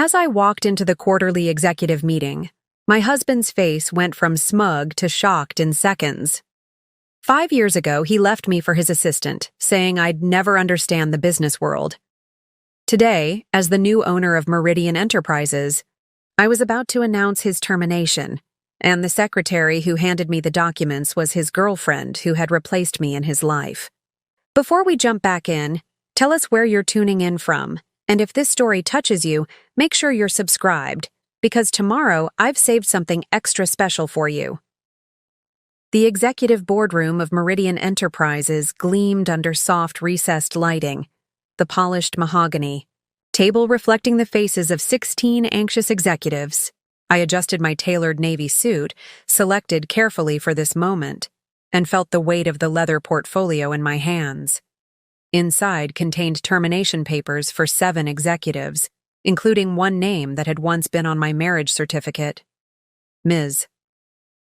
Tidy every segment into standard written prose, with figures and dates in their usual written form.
As I walked into the quarterly executive meeting, my husband's face went from smug to shocked in seconds. 5 years ago, he left me for his assistant, saying I'd never understand the business world. Today, as the new owner of Meridian Enterprises, I was about to announce his termination, and the secretary who handed me the documents was his girlfriend who had replaced me in his life. Before we jump back in, tell us where you're tuning in from, and if this story touches you, make sure you're subscribed, because tomorrow I've saved something extra special for you. The executive boardroom of Meridian Enterprises gleamed under soft recessed lighting, the polished mahogany, table reflecting the faces of 16 anxious executives. I adjusted my tailored navy suit, selected carefully for this moment, and felt the weight of the leather portfolio in my hands. Inside contained termination papers for 7 executives, including one name that had once been on my marriage certificate. Ms.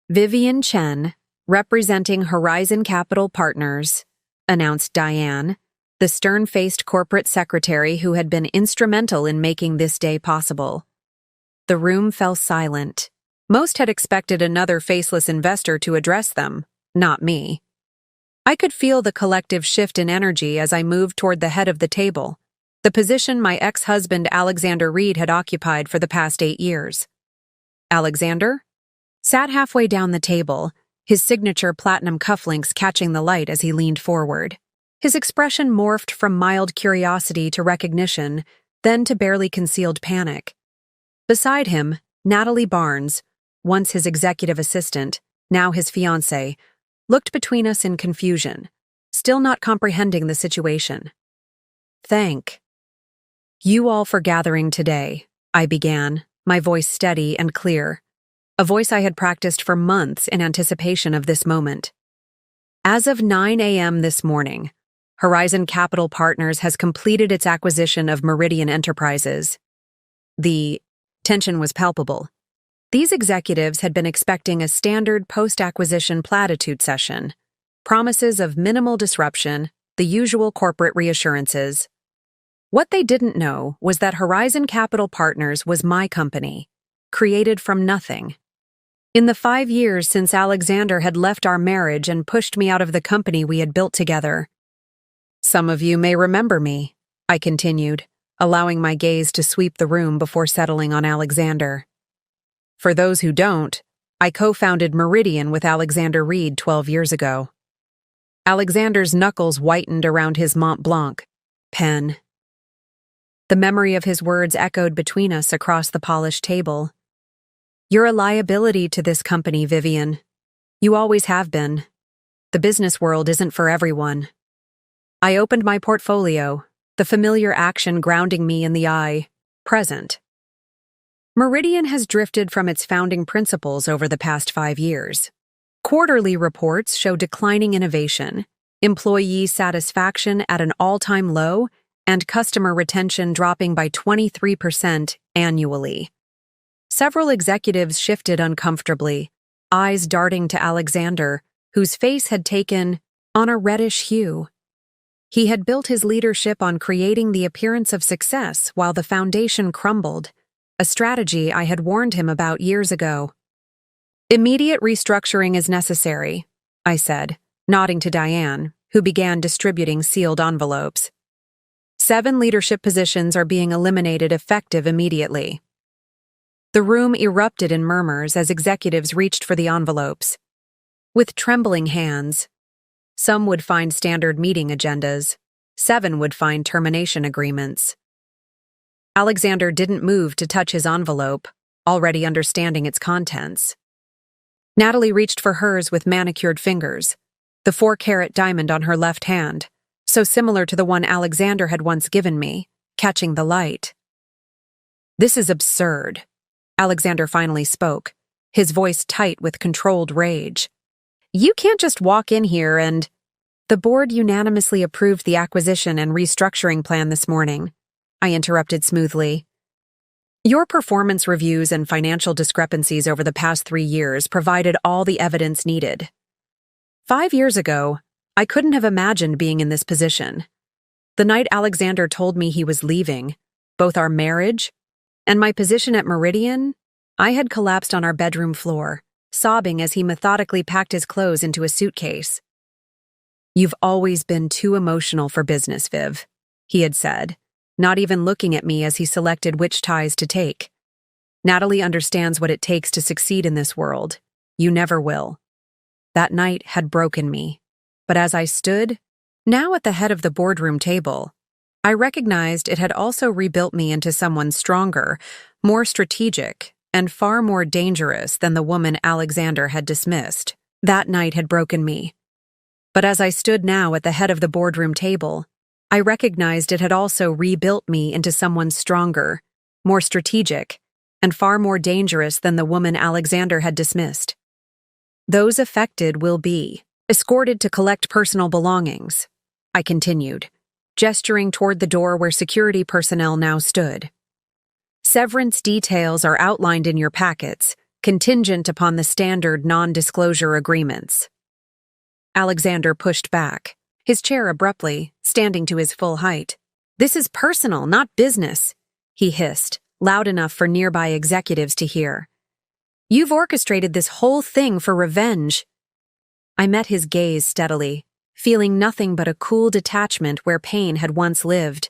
Vivian Chen, representing Horizon Capital Partners, announced Diane, the stern-faced corporate secretary who had been instrumental in making this day possible. The room fell silent. Most had expected another faceless investor to address them, not me. I could feel the collective shift in energy as I moved toward the head of the table, the position my ex-husband Alexander Reed had occupied for the past 8 years. Alexander sat halfway down the table, his signature platinum cufflinks catching the light as he leaned forward. His expression morphed from mild curiosity to recognition, then to barely concealed panic. Beside him, Natalie Barnes, once his executive assistant, now his fiancée, looked between us in confusion, still not comprehending the situation. Thank you all for gathering today, I began, my voice steady and clear, a voice I had practiced for months in anticipation of this moment. As of 9 a.m. this morning, Horizon Capital Partners has completed its acquisition of Meridian Enterprises. The tension was palpable. These executives had been expecting a standard post-acquisition platitude session, promises of minimal disruption, the usual corporate reassurances. What they didn't know was that Horizon Capital Partners was my company, created from nothing. In the 5 years since Alexander had left our marriage and pushed me out of the company we had built together. Some of you may remember me, I continued, allowing my gaze to sweep the room before settling on Alexander. For those who don't, I co-founded Meridian with Alexander Reed 12 years ago. Alexander's knuckles whitened around his Mont Blanc pen. The memory of his words echoed between us across the polished table. You're a liability to this company, Vivian. You always have been. The business world isn't for everyone. I opened my portfolio, the familiar action grounding me in the eye, present. Meridian has drifted from its founding principles over the past 5 years. Quarterly reports show declining innovation, employee satisfaction at an all-time low, and customer retention dropping by 23% annually. Several executives shifted uncomfortably, eyes darting to Alexander, whose face had taken on a reddish hue. He had built his leadership on creating the appearance of success while the foundation crumbled, a strategy I had warned him about years ago. Immediate restructuring is necessary, I said, nodding to Diane, who began distributing sealed envelopes. 7 leadership positions are being eliminated effective immediately. The room erupted in murmurs as executives reached for the envelopes. With trembling hands, some would find standard meeting agendas, 7 would find termination agreements. Alexander didn't move to touch his envelope, already understanding its contents. Natalie reached for hers with manicured fingers, the 4-carat diamond on her left hand, so similar to the one Alexander had once given me, catching the light. This is absurd, Alexander finally spoke, his voice tight with controlled rage. You can't just walk in here and— The board unanimously approved the acquisition and restructuring plan this morning, I interrupted smoothly. Your performance reviews and financial discrepancies over the past 3 years provided all the evidence needed. 5 years ago, I couldn't have imagined being in this position. The night Alexander told me he was leaving, both our marriage And my position at Meridian? I had collapsed on our bedroom floor, sobbing as he methodically packed his clothes into a suitcase. "You've always been too emotional for business, Viv," he had said, not even looking at me as he selected which ties to take. "Natalie understands what it takes to succeed in this world. You never will." That night had broken me, but as I stood, now at the head of the boardroom table, I recognized it had also rebuilt me into someone stronger, more strategic, and far more dangerous than the woman Alexander had dismissed. That night had broken me. But as I stood now at the head of the boardroom table, I recognized it had also rebuilt me into someone stronger, more strategic, and far more dangerous than the woman Alexander had dismissed. "Those affected will be escorted to collect personal belongings," I continued, gesturing toward the door where security personnel now stood. "Severance details are outlined in your packets, contingent upon the standard non-disclosure agreements." Alexander pushed back, his chair abruptly, standing to his full height. "This is personal, not business," he hissed, loud enough for nearby executives to hear. "You've orchestrated this whole thing for revenge." I met his gaze steadily, feeling nothing but a cool detachment where pain had once lived.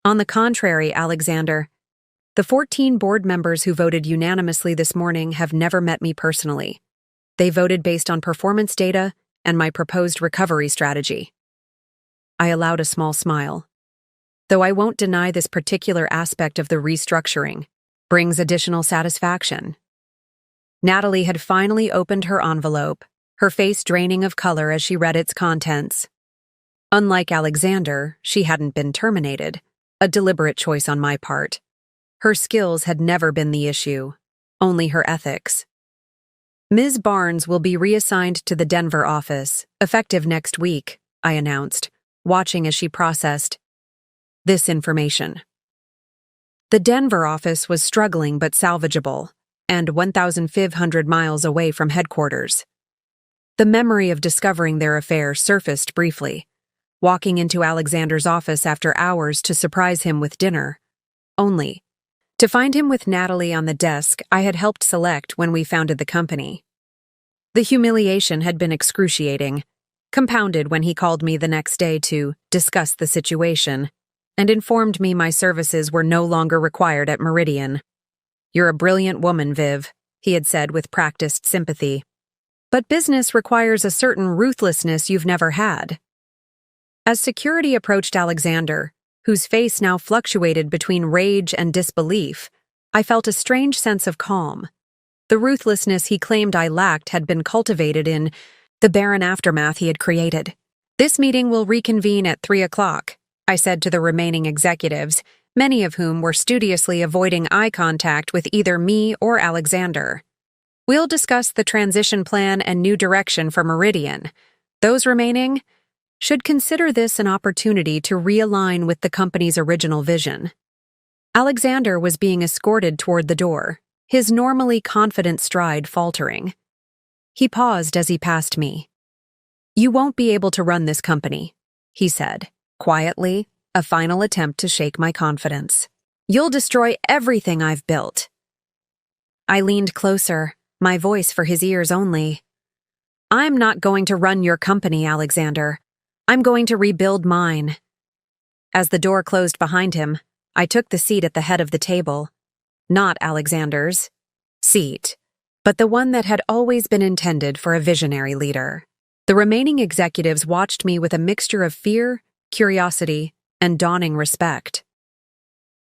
"On the contrary, Alexander, the 14 board members who voted unanimously this morning have never met me personally. They voted based on performance data and my proposed recovery strategy." I allowed a small smile. "Though I won't deny this particular aspect of the restructuring brings additional satisfaction." Natalie had finally opened her envelope, her face draining of color as she read its contents. Unlike Alexander, she hadn't been terminated, a deliberate choice on my part. Her skills had never been the issue, only her ethics. "Ms. Barnes will be reassigned to the Denver office, effective next week," I announced, watching as she processed this information. The Denver office was struggling but salvageable, and 1,500 miles away from headquarters. The memory of discovering their affair surfaced briefly, walking into Alexander's office after hours to surprise him with dinner, only to find him with Natalie on the desk I had helped select when we founded the company. The humiliation had been excruciating, compounded when he called me the next day to discuss the situation and informed me my services were no longer required at Meridian. "You're a brilliant woman, Viv," he had said with practiced sympathy. "But business requires a certain ruthlessness you've never had." As security approached Alexander, whose face now fluctuated between rage and disbelief, I felt a strange sense of calm. The ruthlessness he claimed I lacked had been cultivated in the barren aftermath he had created. "This meeting will reconvene at 3 o'clock, I said to the remaining executives, many of whom were studiously avoiding eye contact with either me or Alexander. "We'll discuss the transition plan and new direction for Meridian. Those remaining should consider this an opportunity to realign with the company's original vision." Alexander was being escorted toward the door, his normally confident stride faltering. He paused as he passed me. "You won't be able to run this company," he said, quietly, a final attempt to shake my confidence. "You'll destroy everything I've built." I leaned closer, my voice for his ears only. "I'm not going to run your company, Alexander. I'm going to rebuild mine." As the door closed behind him, I took the seat at the head of the table. Not Alexander's seat, but the one that had always been intended for a visionary leader. The remaining executives watched me with a mixture of fear, curiosity, and dawning respect.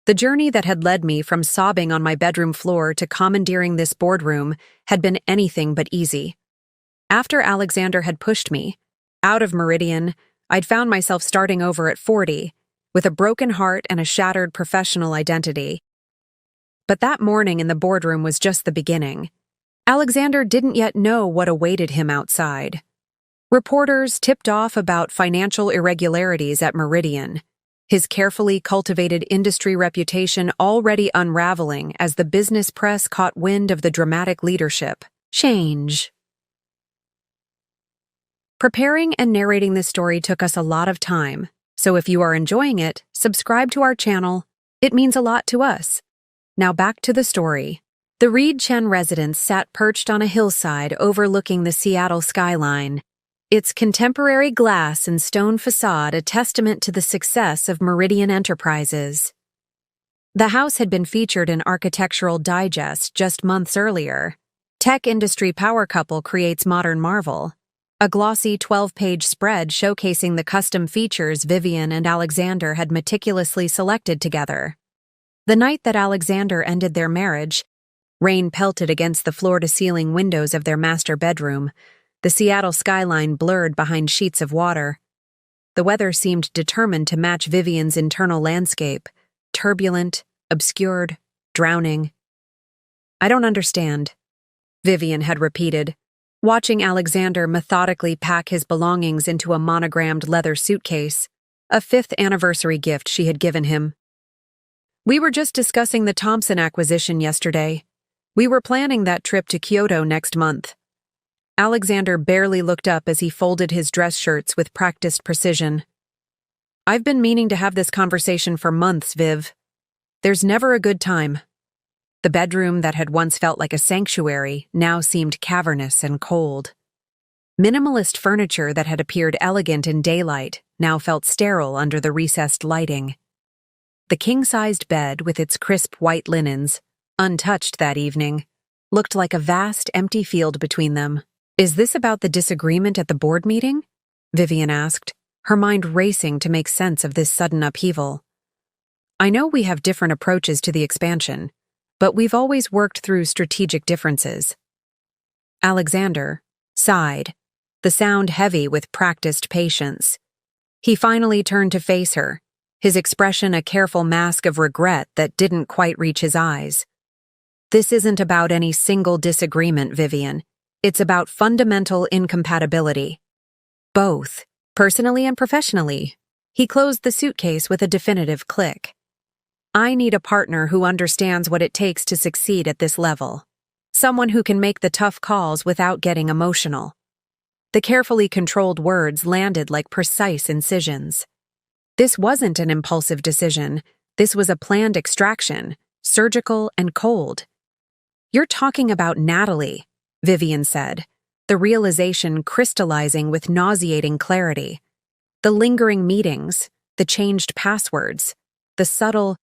The journey that had led me from sobbing on my bedroom floor to commandeering this boardroom had been anything but easy. After Alexander had pushed me out of Meridian, I'd found myself starting over at 40, with a broken heart and a shattered professional identity. But that morning in the boardroom was just the beginning. Alexander didn't yet know what awaited him outside. Reporters tipped off about financial irregularities at Meridian, his carefully cultivated industry reputation already unraveling as the business press caught wind of the dramatic leadership change. Preparing and narrating this story took us a lot of time, so if you are enjoying it, subscribe to our channel. It means a lot to us. Now back to the story. The Reed Chen residence sat perched on a hillside overlooking the Seattle skyline, its contemporary glass and stone facade a testament to the success of Meridian Enterprises. The house had been featured in Architectural Digest just months earlier. Tech industry power couple creates modern marvel. A glossy 12-page spread showcasing the custom features Vivian and Alexander had meticulously selected together. The night that Alexander ended their marriage, rain pelted against the floor-to-ceiling windows of their master bedroom, the Seattle skyline blurred behind sheets of water. The weather seemed determined to match Vivian's internal landscape, turbulent, obscured, drowning. "I don't understand," Vivian had repeated, watching Alexander methodically pack his belongings into a monogrammed leather suitcase, a 5th anniversary gift she had given him. "We were just discussing the Thompson acquisition yesterday. We were planning that trip to Kyoto next month." Alexander barely looked up as he folded his dress shirts with practiced precision. "I've been meaning to have this conversation for months, Viv. There's never a good time." The bedroom that had once felt like a sanctuary now seemed cavernous and cold. Minimalist furniture that had appeared elegant in daylight now felt sterile under the recessed lighting. The king-sized bed with its crisp white linens, untouched that evening, looked like a vast empty field between them. "Is this about the disagreement at the board meeting?" Vivian asked, her mind racing to make sense of this sudden upheaval. "I know we have different approaches to the expansion, but we've always worked through strategic differences." Alexander sighed, the sound heavy with practiced patience. He finally turned to face her, his expression a careful mask of regret that didn't quite reach his eyes. "This isn't about any single disagreement, Vivian. It's about fundamental incompatibility. Both, personally and professionally." He closed the suitcase with a definitive click. "I need a partner who understands what it takes to succeed at this level. Someone who can make the tough calls without getting emotional." The carefully controlled words landed like precise incisions. This wasn't an impulsive decision. This was a planned extraction, surgical and cold. "You're talking about Natalie," Vivian said, the realization crystallizing with nauseating clarity. The lingering meetings, the changed passwords, the subtle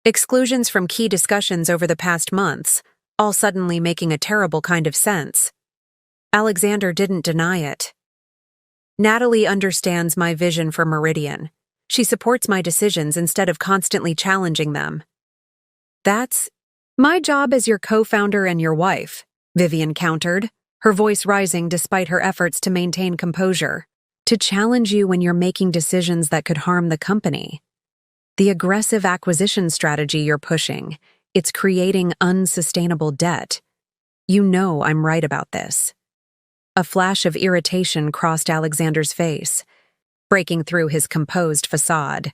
exclusions from key discussions over the past months, all suddenly making a terrible kind of sense. Alexander didn't deny it. "Natalie understands my vision for Meridian. She supports my decisions instead of constantly challenging them." "That's my job as your co-founder and your wife," Vivian countered, her voice rising despite her efforts to maintain composure. "To challenge you when you're making decisions that could harm the company. The aggressive acquisition strategy you're pushing, it's creating unsustainable debt. You know I'm right about this." A flash of irritation crossed Alexander's face, breaking through his composed facade.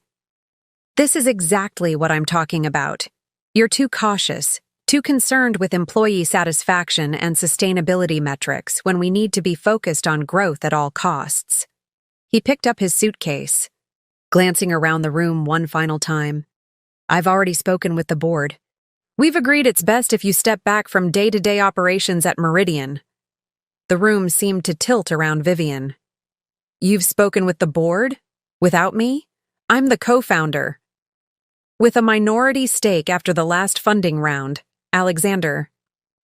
"This is exactly what I'm talking about. You're too cautious, too concerned with employee satisfaction and sustainability metrics when we need to be focused on growth at all costs." He picked up his suitcase, glancing around the room one final time. "I've already spoken with the board. We've agreed it's best if you step back from day-to-day operations at Meridian." The room seemed to tilt around Vivian. "You've spoken with the board? Without me? I'm the co-founder." "With a minority stake after the last funding round, Alexander.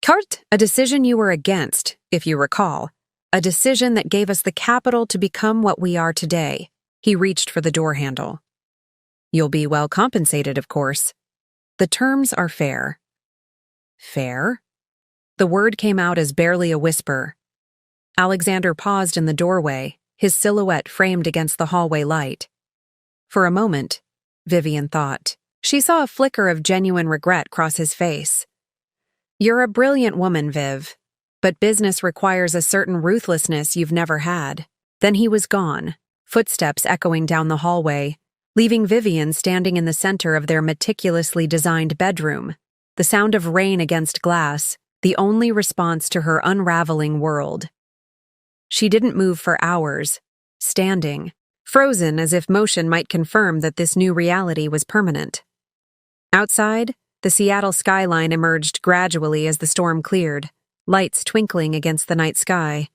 Kurt, a decision you were against, if you recall. A decision that gave us the capital to become what we are today." He reached for the door handle. "You'll be well compensated, of course. The terms are fair." "Fair?" The word came out as barely a whisper. Alexander paused in the doorway, his silhouette framed against the hallway light. For a moment, Vivian thought, she saw a flicker of genuine regret cross his face. "You're a brilliant woman, Viv, but business requires a certain ruthlessness you've never had." Then he was gone, footsteps echoing down the hallway, leaving Vivian standing in the center of their meticulously designed bedroom, the sound of rain against glass, the only response to her unraveling world. She didn't move for hours, standing, frozen as if motion might confirm that this new reality was permanent. Outside, The Seattle skyline emerged gradually as the storm cleared, lights twinkling against the night sky.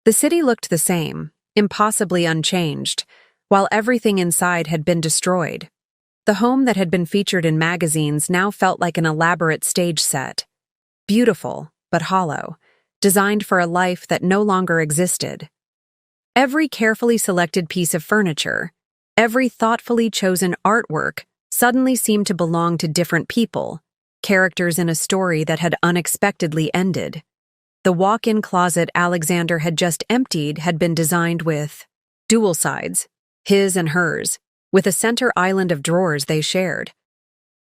The city looked the same, impossibly unchanged, while everything inside had been destroyed. The home that had been featured in magazines now felt like an elaborate stage set. Beautiful, but hollow, designed for a life that no longer existed. Every carefully selected piece of furniture, every thoughtfully chosen artwork suddenly seemed to belong to different people, characters in a story that had unexpectedly ended. The walk-in closet Alexander had just emptied had been designed with dual sides, his and hers, with a center island of drawers they shared.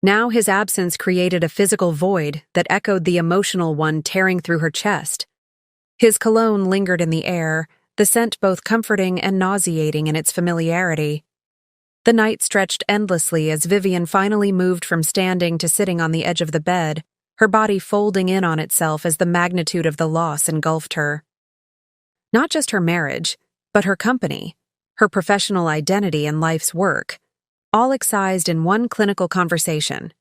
Now his absence created a physical void that echoed the emotional one tearing through her chest. His cologne lingered in the air, the scent both comforting and nauseating in its familiarity. The night stretched endlessly as Vivian finally moved from standing to sitting on the edge of the bed, her body folding in on itself as the magnitude of the loss engulfed her. Not just her marriage, but her company, her professional identity and life's work, all excised in one clinical conversation.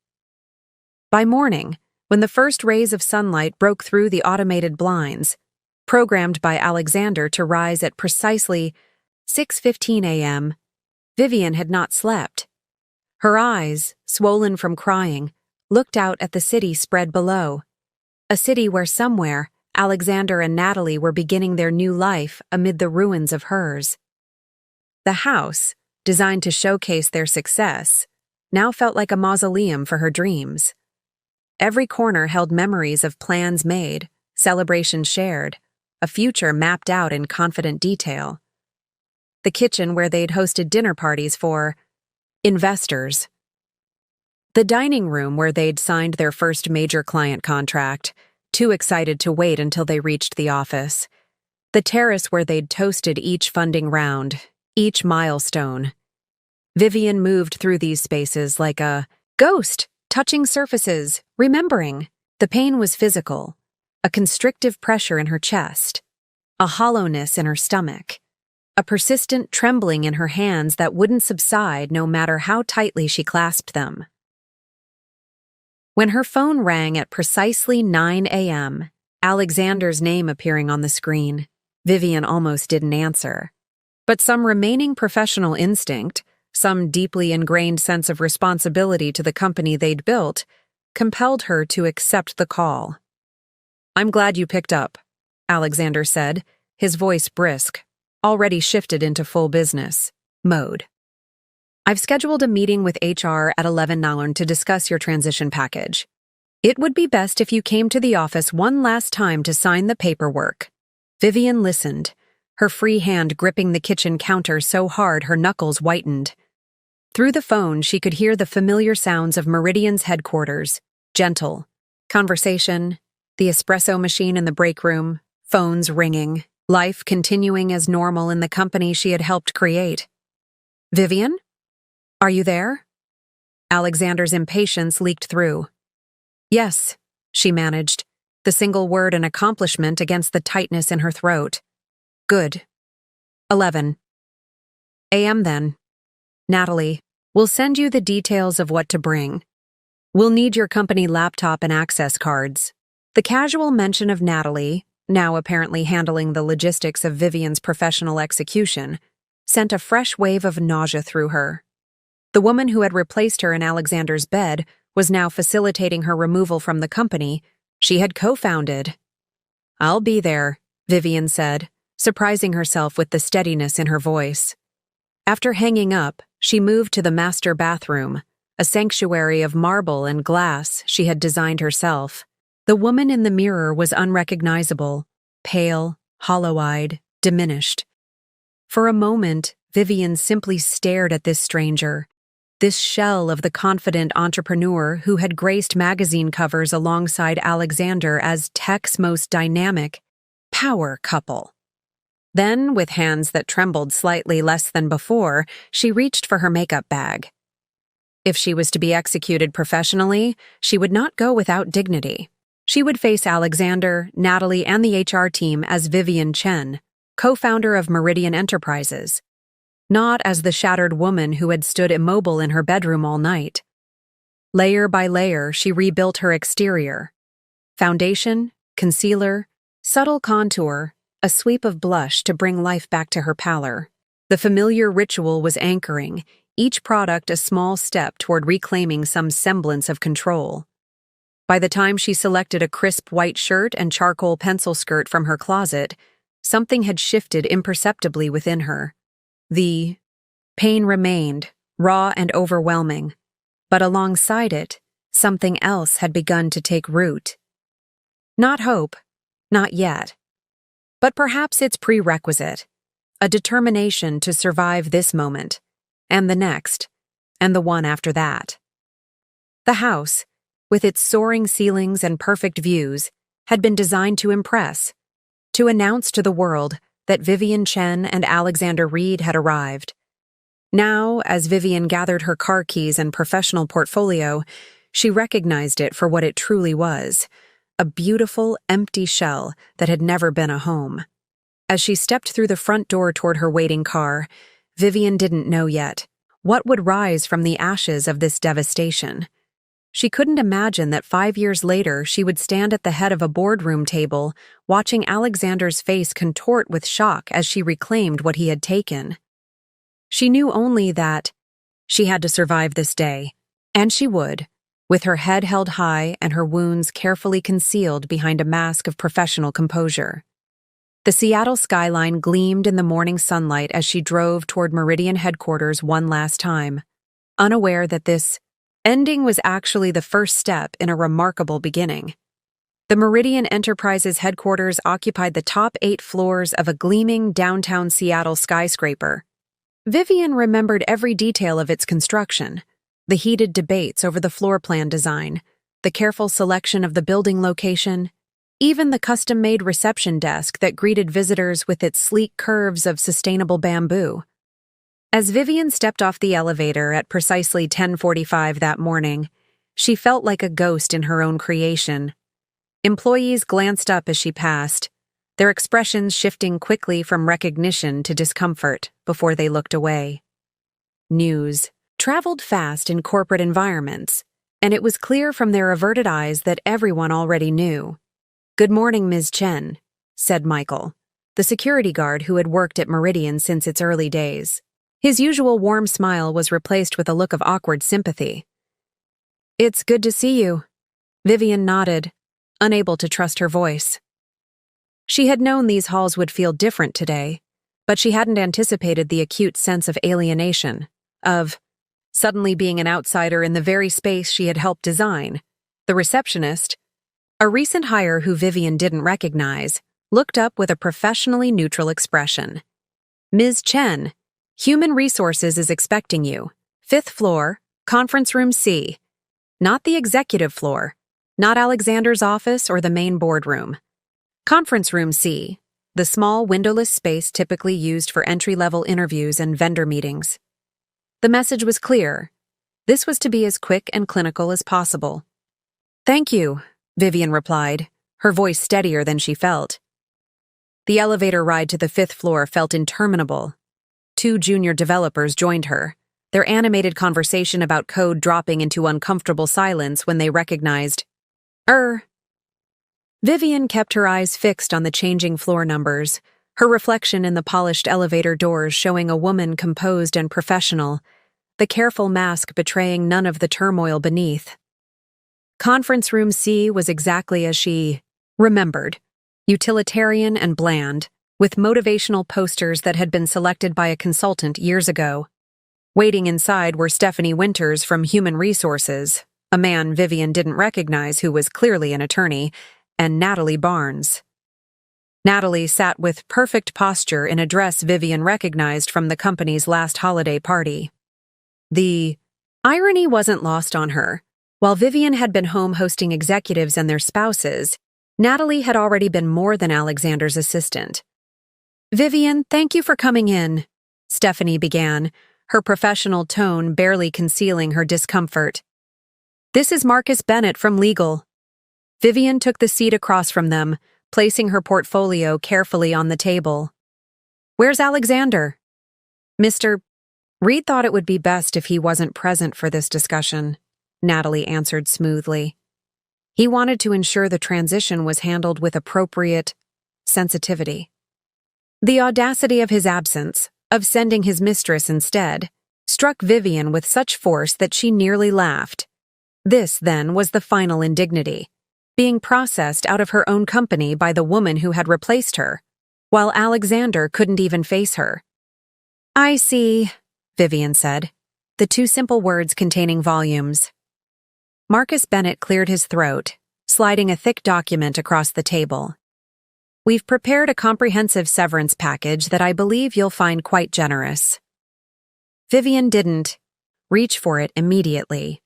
By morning, when the first rays of sunlight broke through the automated blinds, programmed by Alexander to rise at precisely 6:15 a.m., Vivian had not slept. Her eyes, swollen from crying, looked out at the city spread below. A city where somewhere Alexander and Natalie were beginning their new life amid the ruins of hers. The house, designed to showcase their success, now felt like a mausoleum for her dreams. Every corner held memories of plans made, celebrations shared, a future mapped out in confident detail. The kitchen where they'd hosted dinner parties for investors. The dining room where they'd signed their first major client contract, too excited to wait until they reached the office. The terrace where they'd toasted each funding round, each milestone. Vivian moved through these spaces like a ghost, touching surfaces, remembering. The pain was physical, a constrictive pressure in her chest, a hollowness in her stomach, a persistent trembling in her hands that wouldn't subside no matter how tightly she clasped them. When her phone rang at precisely 9 a.m., Alexander's name appearing on the screen, Vivian almost didn't answer. But some remaining professional instinct, some deeply ingrained sense of responsibility to the company they'd built, compelled her to accept the call. "I'm glad you picked up," Alexander said, his voice brisk, already shifted into full business mode. "I've scheduled a meeting with HR at 11 noon to discuss your transition package. It would be best if you came to the office one last time to sign the paperwork." Vivian listened, her free hand gripping the kitchen counter so hard her knuckles whitened. Through the phone, she could hear the familiar sounds of Meridian's headquarters, gentle conversation, the espresso machine in the break room, phones ringing, life continuing as normal in the company she had helped create. "Vivian? Are you there?" Alexander's impatience leaked through. "Yes," she managed, the single word an accomplishment against the tightness in her throat. "Good. 11 a.m. then. Natalie, we'll send you the details of what to bring. We'll need your company laptop and access cards." The casual mention of Natalie, now apparently handling the logistics of Vivian's professional execution, sent a fresh wave of nausea through her. The woman who had replaced her in Alexander's bed was now facilitating her removal from the company she had co-founded. "I'll be there," Vivian said, surprising herself with the steadiness in her voice. After hanging up, she moved to the master bathroom, a sanctuary of marble and glass she had designed herself. The woman in the mirror was unrecognizable, pale, hollow-eyed, diminished. For a moment, Vivian simply stared at this stranger, this shell of the confident entrepreneur who had graced magazine covers alongside Alexander as tech's most dynamic power couple. Then, with hands that trembled slightly less than before, she reached for her makeup bag. If she was to be executed professionally, she would not go without dignity. She would face Alexander, Natalie, and the HR team as Vivian Chen, co-founder of Meridian Enterprises, not as the shattered woman who had stood immobile in her bedroom all night. Layer by layer, she rebuilt her exterior. Foundation, concealer, subtle contour, a sweep of blush to bring life back to her pallor. The familiar ritual was anchoring, each product a small step toward reclaiming some semblance of control. By the time she selected a crisp white shirt and charcoal pencil skirt from her closet, something had shifted imperceptibly within her. The pain remained, raw and overwhelming, but alongside it, something else had begun to take root. Not hope, not yet, but perhaps its prerequisite, a determination to survive this moment, and the next, and the one after that. The house, with its soaring ceilings and perfect views, had been designed to impress, to announce to the world that Vivian Chen and Alexander Reed had arrived. Now, as Vivian gathered her car keys and professional portfolio, she recognized it for what it truly was, a beautiful, empty shell that had never been a home. As she stepped through the front door toward her waiting car, Vivian didn't know yet what would rise from the ashes of this devastation. She couldn't imagine that 5 years later she would stand at the head of a boardroom table, watching Alexander's face contort with shock as she reclaimed what he had taken. She knew only that she had to survive this day, and she would, with her head held high and her wounds carefully concealed behind a mask of professional composure. The Seattle skyline gleamed in the morning sunlight as she drove toward Meridian headquarters one last time, unaware that this ending was actually the first step in a remarkable beginning. The Meridian Enterprises headquarters occupied the top 8 floors of a gleaming downtown Seattle skyscraper. Vivian remembered every detail of its construction, the heated debates over the floor plan design, the careful selection of the building location, even the custom-made reception desk that greeted visitors with its sleek curves of sustainable bamboo. As Vivian stepped off the elevator at precisely 10:45 that morning, she felt like a ghost in her own creation. Employees glanced up as she passed, their expressions shifting quickly from recognition to discomfort before they looked away. News traveled fast in corporate environments, and it was clear from their averted eyes that everyone already knew. "Good morning, Ms. Chen," said Michael, the security guard who had worked at Meridian since its early days. His usual warm smile was replaced with a look of awkward sympathy. "It's good to see you." Vivian nodded, unable to trust her voice. She had known these halls would feel different today, but she hadn't anticipated the acute sense of alienation, of suddenly being an outsider in the very space she had helped design. The receptionist, a recent hire who Vivian didn't recognize, looked up with a professionally neutral expression. "Ms. Chen, Human Resources is expecting you. 5th floor, conference room C. Not the executive floor, not Alexander's office or the main boardroom. Conference room C, the small windowless space typically used for entry-level interviews and vendor meetings." The message was clear. This was to be as quick and clinical as possible. "Thank you," Vivian replied, her voice steadier than she felt. The elevator ride to the 5th floor felt interminable. 2 junior developers joined her, their animated conversation about code dropping into uncomfortable silence when they recognized, Vivian kept her eyes fixed on the changing floor numbers, her reflection in the polished elevator doors showing a woman composed and professional, the careful mask betraying none of the turmoil beneath. Conference room C was exactly as she remembered, utilitarian and bland, with motivational posters that had been selected by a consultant years ago. Waiting inside were Stephanie Winters from Human Resources, a man Vivian didn't recognize who was clearly an attorney, and Natalie Barnes. Natalie sat with perfect posture in a dress Vivian recognized from the company's last holiday party. The irony wasn't lost on her. While Vivian had been home hosting executives and their spouses, Natalie had already been more than Alexander's assistant. "Vivian, thank you for coming in," Stephanie began, her professional tone barely concealing her discomfort. "This is Marcus Bennett from Legal." Vivian took the seat across from them, placing her portfolio carefully on the table. "Where's Alexander?" Mr. Reed thought it would be best if he wasn't present for this discussion. Natalie answered smoothly. He wanted to ensure the transition was handled with appropriate sensitivity. The audacity of his absence, of sending his mistress instead, struck Vivian with such force that she nearly laughed. This, then, was the final indignity, being processed out of her own company by the woman who had replaced her, while Alexander couldn't even face her. "I see," Vivian said, the two simple words containing volumes. Marcus Bennett cleared his throat, sliding a thick document across the table. "We've prepared a comprehensive severance package that I believe you'll find quite generous." Vivian didn't reach for it immediately.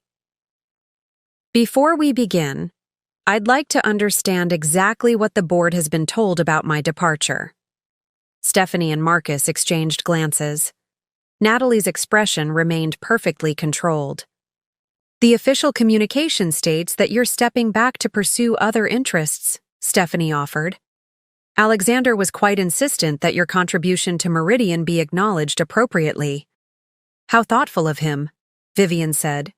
"Before we begin, I'd like to understand exactly what the board has been told about my departure." Stephanie and Marcus exchanged glances. Natalie's expression remained perfectly controlled. "The official communication states that you're stepping back to pursue other interests," Stephanie offered. "Alexander was quite insistent that your contribution to Meridian be acknowledged appropriately." "How thoughtful of him," Vivian said,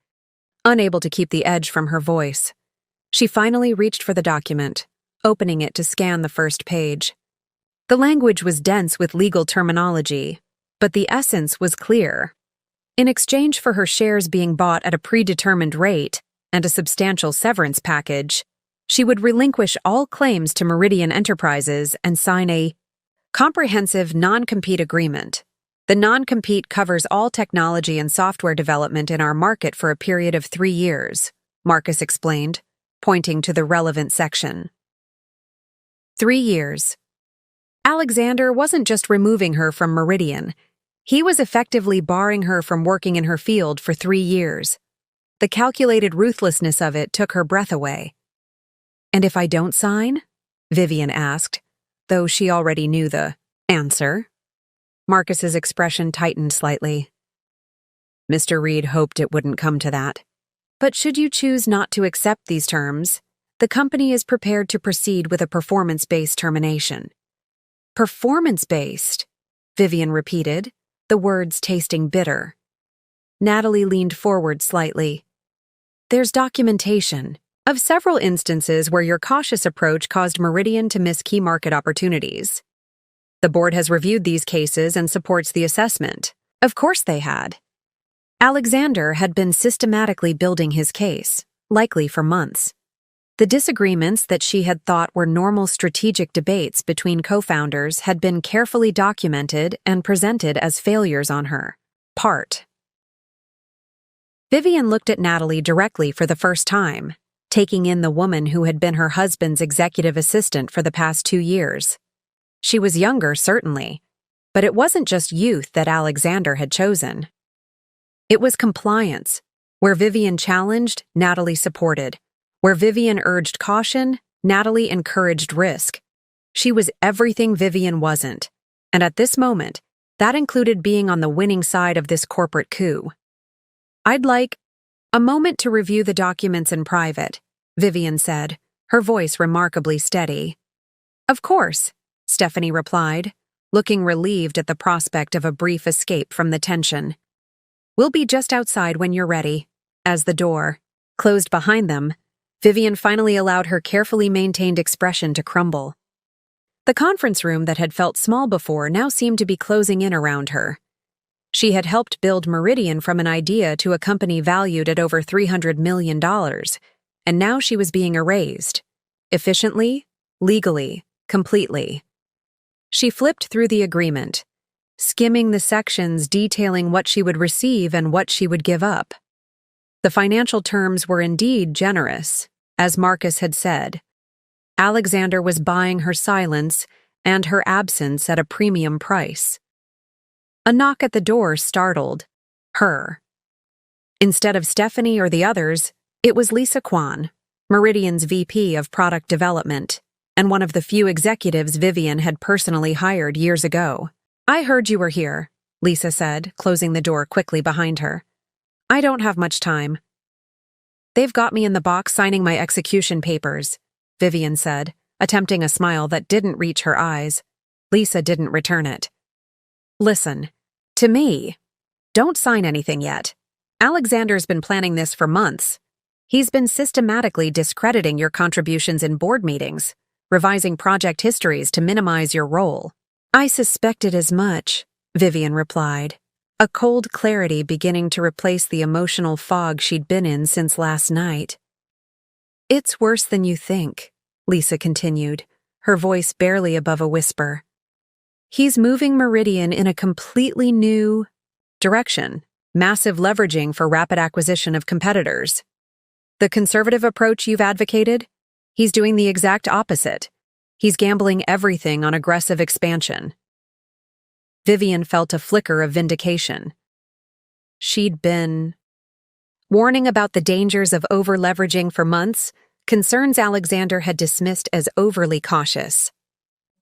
unable to keep the edge from her voice. She finally reached for the document, opening it to scan the first page. The language was dense with legal terminology, but the essence was clear. In exchange for her shares being bought at a predetermined rate and a substantial severance package, she would relinquish all claims to Meridian Enterprises and sign a comprehensive non-compete agreement. The non-compete covers all technology and software development in our market for a period of 3 years, Marcus explained, pointing to the relevant section. 3 years. Alexander wasn't just removing her from Meridian. He was effectively barring her from working in her field for 3 years. The calculated ruthlessness of it took her breath away. "And if I don't sign?" Vivian asked, though she already knew the answer. Marcus's expression tightened slightly. "Mr. Reed hoped it wouldn't come to that. But should you choose not to accept these terms, the company is prepared to proceed with a performance-based termination." "Performance-based?" Vivian repeated, the words tasting bitter. Natalie leaned forward slightly. "There's documentation of several instances where your cautious approach caused Meridian to miss key market opportunities. The board has reviewed these cases and supports the assessment." Of course they had. Alexander had been systematically building his case, likely for months. The disagreements that she had thought were normal strategic debates between co-founders had been carefully documented and presented as failures on her part. Vivian looked at Natalie directly for the first time, taking in the woman who had been her husband's executive assistant for the past 2 years. She was younger, certainly, but it wasn't just youth that Alexander had chosen. It was compliance. Where Vivian challenged, Natalie supported. Where Vivian urged caution, Natalie encouraged risk. She was everything Vivian wasn't, and at this moment, that included being on the winning side of this corporate coup. "I'd like a moment to review the documents in private," Vivian said, her voice remarkably steady. "Of course," Stephanie replied, looking relieved at the prospect of a brief escape from the tension. "We'll be just outside when you're ready." As the door closed behind them, Vivian finally allowed her carefully maintained expression to crumble. The conference room that had felt small before now seemed to be closing in around her. She had helped build Meridian from an idea to a company valued at over $300 million, and now she was being erased. Efficiently, legally, completely. She flipped through the agreement, skimming the sections detailing what she would receive and what she would give up. The financial terms were indeed generous, as Marcus had said. Alexander was buying her silence and her absence at a premium price. A knock at the door startled her. Instead of Stephanie or the others, it was Lisa Kwan, Meridian's VP of Product Development, and one of the few executives Vivian had personally hired years ago. "I heard you were here," Lisa said, closing the door quickly behind her. "I don't have much time." "They've got me in the box signing my execution papers," Vivian said, attempting a smile that didn't reach her eyes. Lisa didn't return it. "Listen, to me, don't sign anything yet. Alexander's been planning this for months, He's been systematically discrediting your contributions in board meetings, revising project histories to minimize your role. I suspected as much, Vivian replied, a cold clarity beginning to replace the emotional fog she'd been in since last night. It's worse than you think, Lisa continued, her voice barely above a whisper. He's moving Meridian in a completely new direction, massive leveraging for rapid acquisition of competitors. The conservative approach you've advocated? He's doing the exact opposite. He's gambling everything on aggressive expansion. Vivian felt a flicker of vindication. She'd been warning about the dangers of over-leveraging for months, concerns Alexander had dismissed as overly cautious.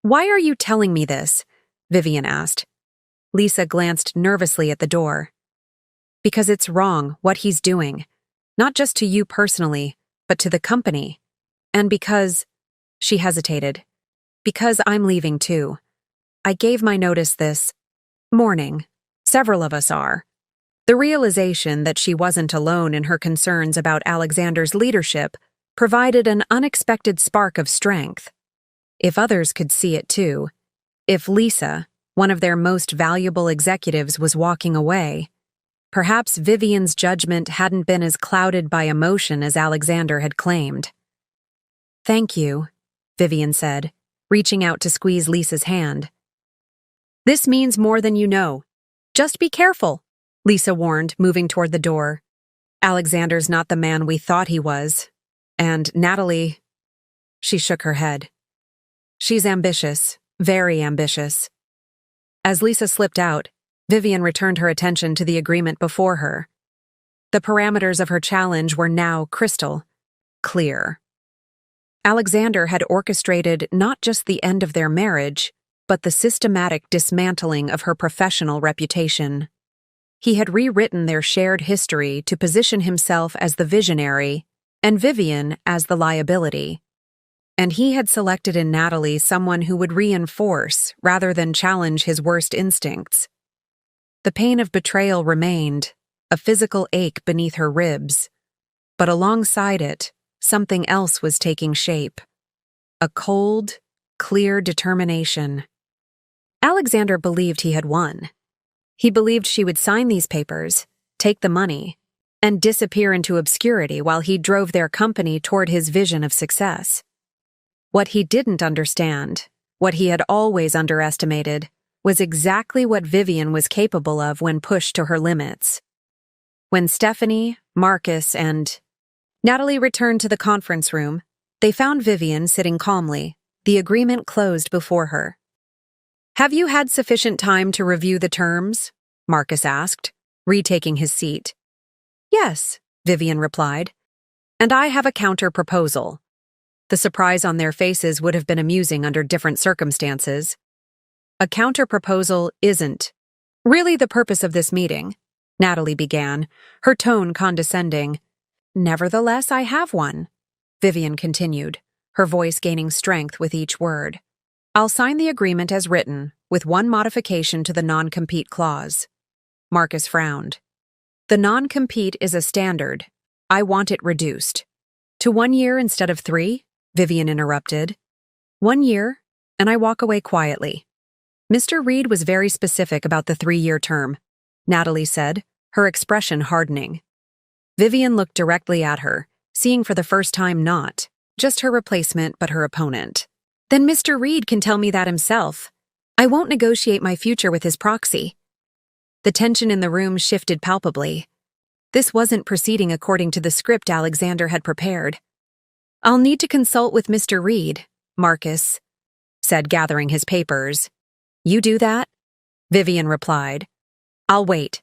Why are you telling me this? Vivian asked. Lisa glanced nervously at the door. Because it's wrong, what he's doing. Not just to you personally, but to the company. And because, she hesitated, because I'm leaving too. I gave my notice this morning. Several of us are. The realization that she wasn't alone in her concerns about Alexander's leadership provided an unexpected spark of strength. If others could see it too, if Lisa, one of their most valuable executives, was walking away, perhaps Vivian's judgment hadn't been as clouded by emotion as Alexander had claimed. Thank you, Vivian said, reaching out to squeeze Lisa's hand. This means more than you know. Just be careful, Lisa warned, moving toward the door. Alexander's not the man we thought he was. And Natalie, she shook her head. She's ambitious, very ambitious. As Lisa slipped out, Vivian returned her attention to the agreement before her. The parameters of her challenge were now crystal clear. Alexander had orchestrated not just the end of their marriage, but the systematic dismantling of her professional reputation. He had rewritten their shared history to position himself as the visionary and Vivian as the liability. And he had selected in Natalie someone who would reinforce rather than challenge his worst instincts. The pain of betrayal remained, a physical ache beneath her ribs. But alongside it, something else was taking shape. A cold, clear determination. Alexander believed he had won. He believed she would sign these papers, take the money, and disappear into obscurity while he drove their company toward his vision of success. What he didn't understand, what he had always underestimated, was exactly what Vivian was capable of when pushed to her limits. When Stephanie, Marcus, and Natalie returned to the conference room, they found Vivian sitting calmly, the agreement closed before her. Have you had sufficient time to review the terms? Marcus asked, retaking his seat. Yes, Vivian replied. And I have a counter-proposal. The surprise on their faces would have been amusing under different circumstances. A counter-proposal isn't really the purpose of this meeting, Natalie began, her tone condescending. Nevertheless, I have one, Vivian continued, her voice gaining strength with each word. I'll sign the agreement as written, with one modification to the non-compete clause. Marcus frowned. The non-compete is a standard. I want it reduced. To 1 year instead of 3, Vivian interrupted. 1 year, and I walk away quietly. Mr. Reed was very specific about the 3-year term, Natalie said, her expression hardening. Vivian looked directly at her, seeing for the first time not just her replacement but her opponent. Then Mr. Reed can tell me that himself. I won't negotiate my future with his proxy. The tension in the room shifted palpably. This wasn't proceeding according to the script Alexander had prepared. I'll need to consult with Mr. Reed, Marcus said, gathering his papers. You do that? Vivian replied. I'll wait.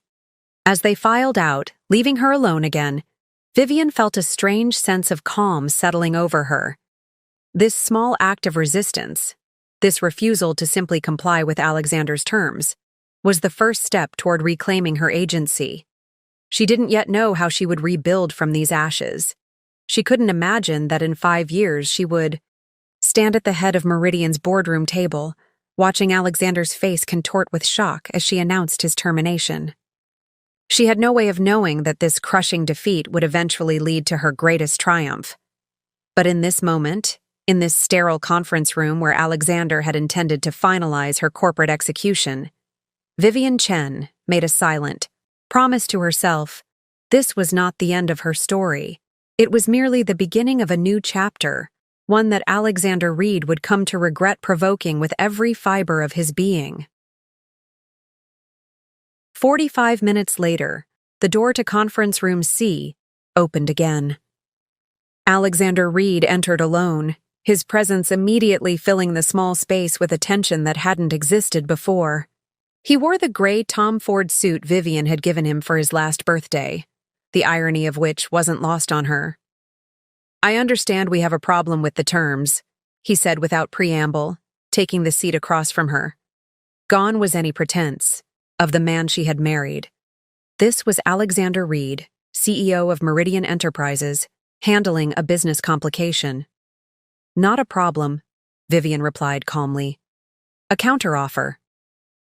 As they filed out, leaving her alone again, Vivian felt a strange sense of calm settling over her. This small act of resistance, this refusal to simply comply with Alexander's terms, was the first step toward reclaiming her agency. She didn't yet know how she would rebuild from these ashes. She couldn't imagine that in 5 years she would stand at the head of Meridian's boardroom table, watching Alexander's face contort with shock as she announced his termination. She had no way of knowing that this crushing defeat would eventually lead to her greatest triumph. But in this moment, in this sterile conference room where Alexander had intended to finalize her corporate execution, Vivian Chen made a silent promise to herself. This was not the end of her story. It was merely the beginning of a new chapter, one that Alexander Reed would come to regret provoking with every fiber of his being. 45 minutes later, the door to conference room C opened again. Alexander Reed entered alone, his presence immediately filling the small space with a tension that hadn't existed before. He wore the gray Tom Ford suit Vivian had given him for his last birthday, the irony of which wasn't lost on her. "I understand we have a problem with the terms," he said without preamble, taking the seat across from her. Gone was any pretense of the man she had married. This was Alexander Reed, CEO of Meridian Enterprises, handling a business complication. "Not a problem," Vivian replied calmly. "A counteroffer."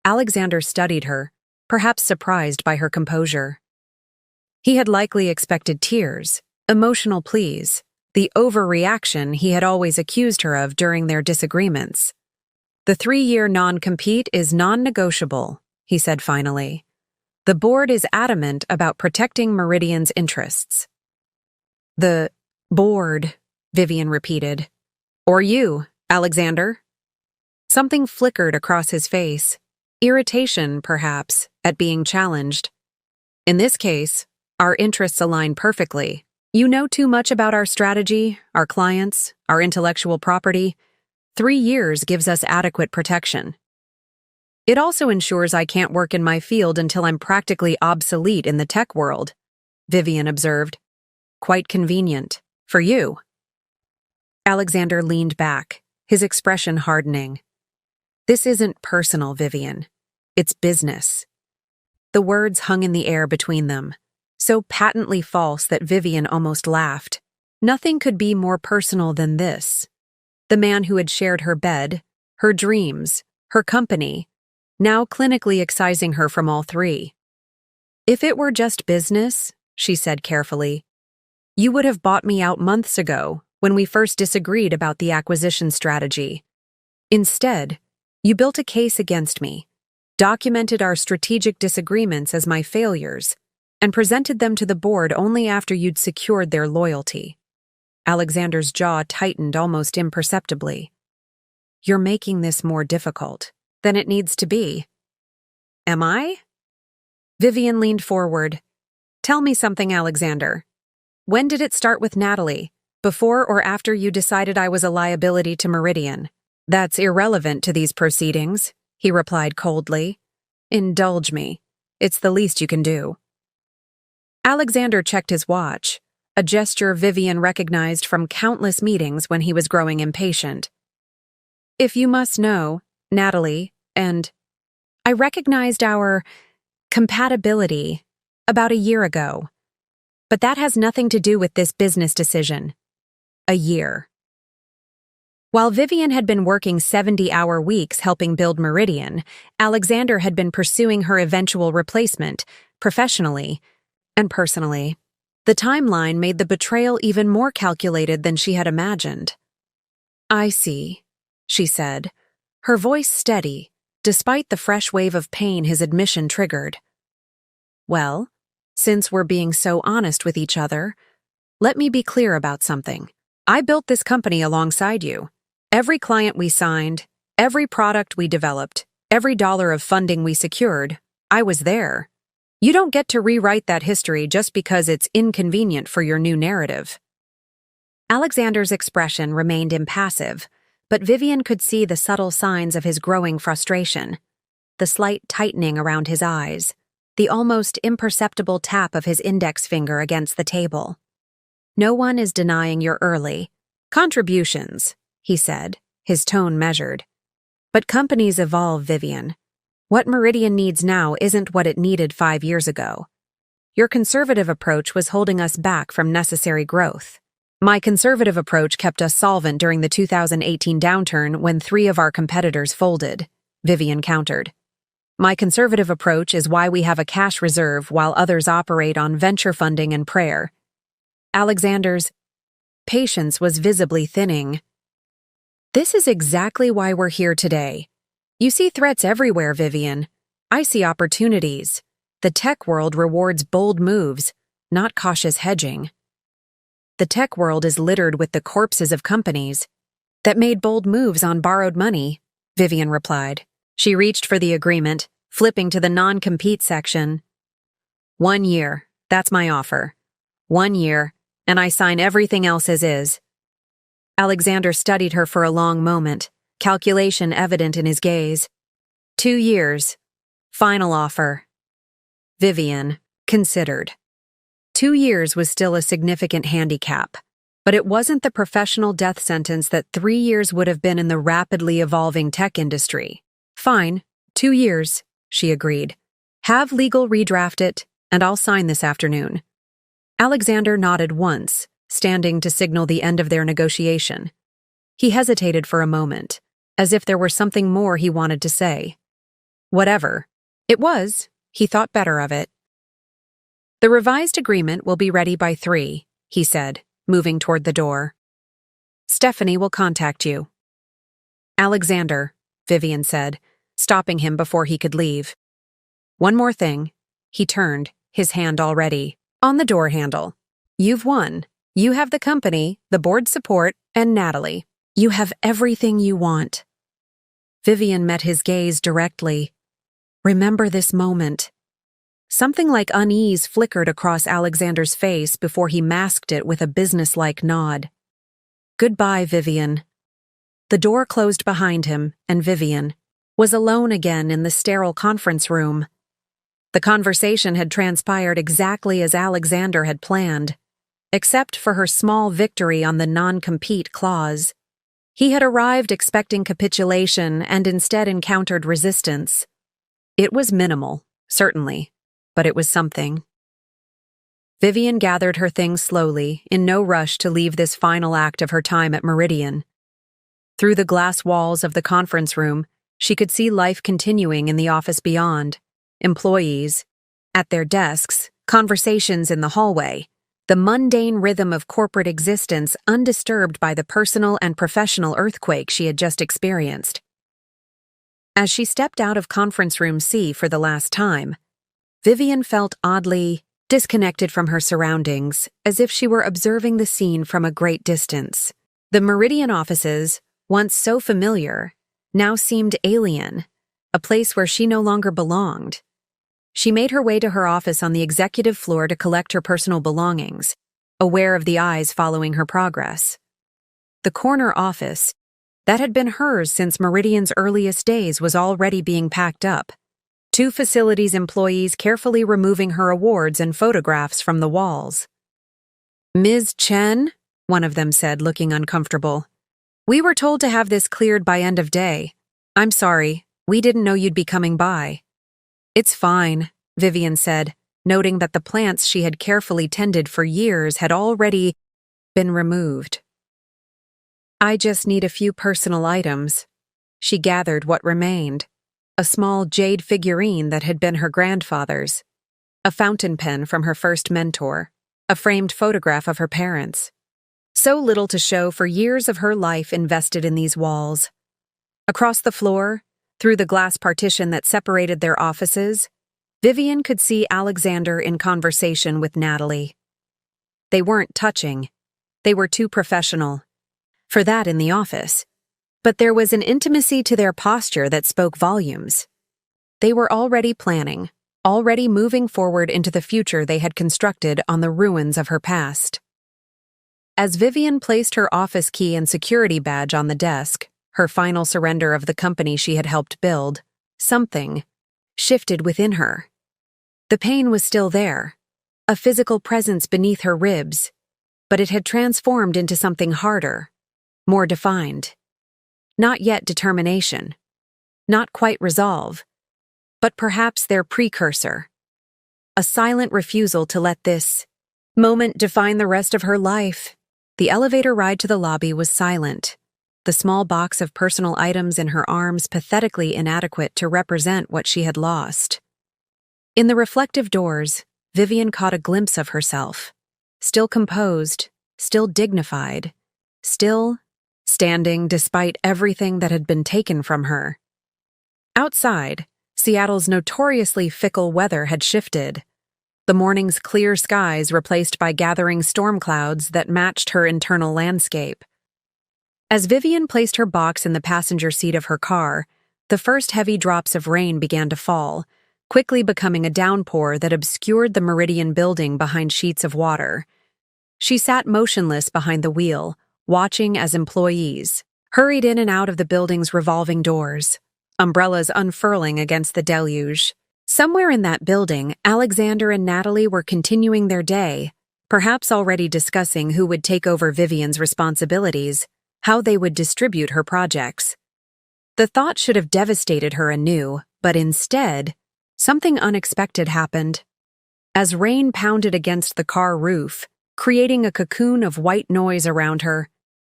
Alexander studied her, perhaps surprised by her composure. He had likely expected tears, emotional pleas, the overreaction he had always accused her of during their disagreements. "The 3-year non-compete is non-negotiable," he said finally. "The board is adamant about protecting Meridian's interests." "The board," Vivian repeated. "Or you, Alexander?" Something flickered across his face. Irritation, perhaps, at being challenged. "In this case, our interests align perfectly. You know too much about our strategy, our clients, our intellectual property. 3 years gives us adequate protection. It also ensures I can't work in my field until I'm practically obsolete in the tech world," Vivian observed. "Quite convenient. For you." Alexander leaned back, his expression hardening. "This isn't personal, Vivian. It's business." The words hung in the air between them, so patently false that Vivian almost laughed. Nothing could be more personal than this. The man who had shared her bed, her dreams, her company, now clinically excising her from all three. "If it were just business," she said carefully, "you would have bought me out months ago when we first disagreed about the acquisition strategy. Instead, you built a case against me, documented our strategic disagreements as my failures, and presented them to the board only after you'd secured their loyalty." Alexander's jaw tightened almost imperceptibly. "You're making this more difficult than it needs to be." "Am I?" Vivian leaned forward. "Tell me something, Alexander. When did it start with Natalie? Before or after you decided I was a liability to Meridian?" "That's irrelevant to these proceedings," he replied coldly. "Indulge me. It's the least you can do." Alexander checked his watch, a gesture Vivian recognized from countless meetings when he was growing impatient. "If you must know, Natalie, and I recognized our compatibility about a year ago. But that has nothing to do with this business decision." A year. While Vivian had been working 70-hour weeks helping build Meridian, Alexander had been pursuing her eventual replacement, professionally and personally. The timeline made the betrayal even more calculated than she had imagined. "I see," she said, her voice steady, despite the fresh wave of pain his admission triggered. "Well, since we're being so honest with each other, let me be clear about something. I built this company alongside you. Every client we signed, every product we developed, every dollar of funding we secured, I was there. You don't get to rewrite that history just because it's inconvenient for your new narrative." Alexander's expression remained impassive, but Vivian could see the subtle signs of his growing frustration. The slight tightening around his eyes, the almost imperceptible tap of his index finger against the table. "No one is denying your early contributions," he said, his tone measured. "But companies evolve, Vivian. What Meridian needs now isn't what it needed 5 years ago. Your conservative approach was holding us back from necessary growth. My conservative approach kept us solvent during the 2018 downturn when 3 of our competitors folded," Vivian countered. My conservative approach is why we have a cash reserve while others operate on venture funding and prayer. Alexander's patience was visibly thinning. This is exactly why we're here today. You see threats everywhere, Vivian. I see opportunities. The tech world rewards bold moves, not cautious hedging. The tech world is littered with the corpses of companies that made bold moves on borrowed money, Vivian replied. She reached for the agreement, flipping to the non-compete section. 1 year, that's my offer. 1 year, and I sign everything else as is. Alexander studied her for a long moment, calculation evident in his gaze. 2 years. Final offer. Vivian considered. 2 years was still a significant handicap, but it wasn't the professional death sentence that 3 years would have been in the rapidly evolving tech industry. Fine, 2 years, she agreed. Have legal redraft it, and I'll sign this afternoon. Alexander nodded once, standing to signal the end of their negotiation. He hesitated for a moment, as if there were something more he wanted to say. Whatever it was, he thought better of it. The revised agreement will be ready by 3, he said, moving toward the door. Stephanie will contact you. Alexander, Vivian said, stopping him before he could leave. One more thing. He turned, his hand already on the door handle. You've won. You have the company, the board support, and Natalie. You have everything you want. Vivian met his gaze directly. Remember this moment. Something like unease flickered across Alexander's face before he masked it with a businesslike nod. Goodbye, Vivian. The door closed behind him, and Vivian was alone again in the sterile conference room. The conversation had transpired exactly as Alexander had planned, except for her small victory on the non-compete clause. He had arrived expecting capitulation and instead encountered resistance. It was minimal, certainly, but it was something. Vivian gathered her things slowly, in no rush to leave this final act of her time at Meridian. Through the glass walls of the conference room, she could see life continuing in the office beyond. Employees, at their desks, conversations in the hallway, the mundane rhythm of corporate existence undisturbed by the personal and professional earthquake she had just experienced. As she stepped out of conference room C for the last time, Vivian felt oddly disconnected from her surroundings, as if she were observing the scene from a great distance. The Meridian offices, once so familiar, now seemed alien, a place where she no longer belonged. She made her way to her office on the executive floor to collect her personal belongings, aware of the eyes following her progress. The corner office, that had been hers since Meridian's earliest days, was already being packed up. 2 facilities employees carefully removing her awards and photographs from the walls. Ms. Chen, one of them said, looking uncomfortable. We were told to have this cleared by end of day. I'm sorry, we didn't know you'd be coming by. It's fine, Vivian said, noting that the plants she had carefully tended for years had already been removed. I just need a few personal items. She gathered what remained. A small jade figurine that had been her grandfather's, a fountain pen from her first mentor, a framed photograph of her parents. So little to show for years of her life invested in these walls. Across the floor, through the glass partition that separated their offices, Vivian could see Alexander in conversation with Natalie. They weren't touching. They were too professional for that in the office. But there was an intimacy to their posture that spoke volumes. They were already planning, already moving forward into the future they had constructed on the ruins of her past. As Vivian placed her office key and security badge on the desk, her final surrender of the company she had helped build, something shifted within her. The pain was still there, a physical presence beneath her ribs, but it had transformed into something harder, more defined. Not yet determination, not quite resolve, but perhaps their precursor. A silent refusal to let this moment define the rest of her life. The elevator ride to the lobby was silent. the small box of personal items in her arms pathetically inadequate to represent what she had lost. In the reflective doors, Vivian caught a glimpse of herself, still composed, still dignified, still standing despite everything that had been taken from her. Outside, Seattle's notoriously fickle weather had shifted. The morning's clear skies replaced by gathering storm clouds that matched her internal landscape. As Vivian placed her box in the passenger seat of her car, the first heavy drops of rain began to fall, quickly becoming a downpour that obscured the Meridian building behind sheets of water. She sat motionless behind the wheel, watching as employees hurried in and out of the building's revolving doors, umbrellas unfurling against the deluge. Somewhere in that building, Alexander and Natalie were continuing their day, perhaps already discussing who would take over Vivian's responsibilities, how they would distribute her projects. The thought should have devastated her anew, but instead, something unexpected happened. As rain pounded against the car roof, creating a cocoon of white noise around her,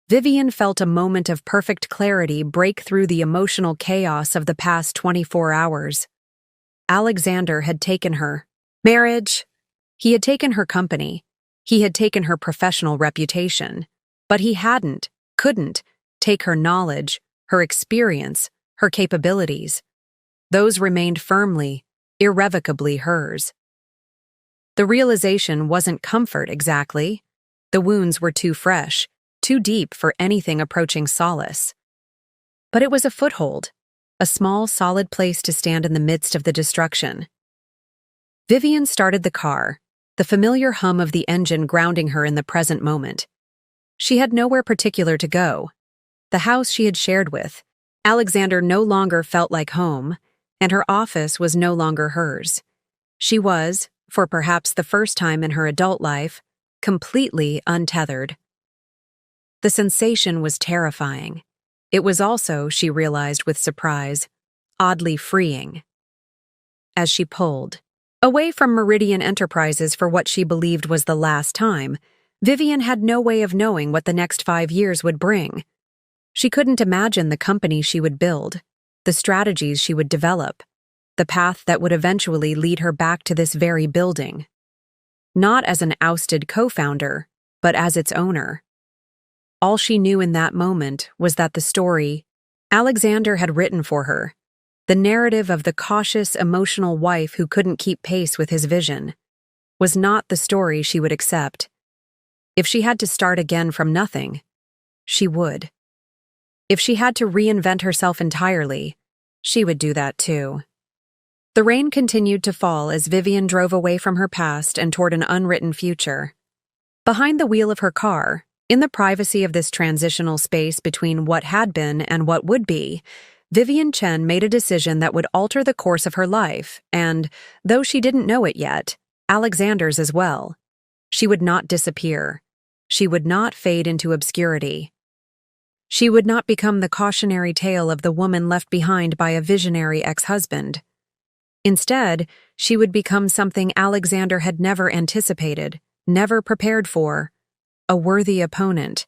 Vivian felt a moment of perfect clarity break through the emotional chaos of the past 24 hours. Alexander had taken her marriage. He had taken her company. He had taken her professional reputation. But he couldn't take her knowledge, her experience, her capabilities. Those remained firmly, irrevocably hers. The realization wasn't comfort exactly. The wounds were too fresh, too deep for anything approaching solace. But it was a foothold, a small, solid place to stand in the midst of the destruction. Vivian started the car, the familiar hum of the engine grounding her in the present moment. She had nowhere particular to go. The house she had shared with Alexander no longer felt like home, and her office was no longer hers. She was, for perhaps the first time in her adult life, completely untethered. The sensation was terrifying. It was also, she realized with surprise, oddly freeing. As she pulled away from Meridian Enterprises for what she believed was the last time, Vivian had no way of knowing what the next 5 years would bring. She couldn't imagine the company she would build, the strategies she would develop, the path that would eventually lead her back to this very building. Not as an ousted co-founder, but as its owner. All she knew in that moment was that the story Alexander had written for her, the narrative of the cautious, emotional wife who couldn't keep pace with his vision, was not the story she would accept. If she had to start again from nothing, she would. If she had to reinvent herself entirely, she would do that too. The rain continued to fall as Vivian drove away from her past and toward an unwritten future. Behind the wheel of her car, in the privacy of this transitional space between what had been and what would be, Vivian Chen made a decision that would alter the course of her life and, though she didn't know it yet, Alexander's as well. She would not disappear. She would not fade into obscurity. She would not become the cautionary tale of the woman left behind by a visionary ex-husband. Instead, she would become something Alexander had never anticipated, never prepared for, a worthy opponent.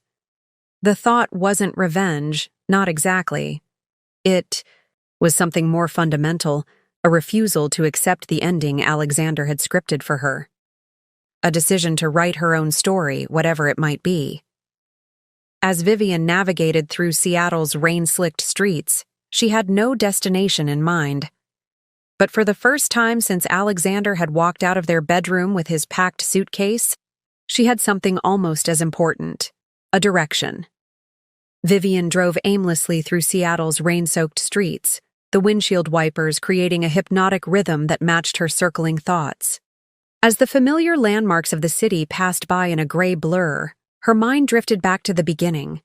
The thought wasn't revenge, not exactly. It was something more fundamental, a refusal to accept the ending Alexander had scripted for her. A decision to write her own story, whatever it might be. As Vivian navigated through Seattle's rain-slicked streets, she had no destination in mind. But for the first time since Alexander had walked out of their bedroom with his packed suitcase, she had something almost as important, a direction. Vivian drove aimlessly through Seattle's rain-soaked streets, the windshield wipers creating a hypnotic rhythm that matched her circling thoughts. As the familiar landmarks of the city passed by in a gray blur, her mind drifted back to the beginning,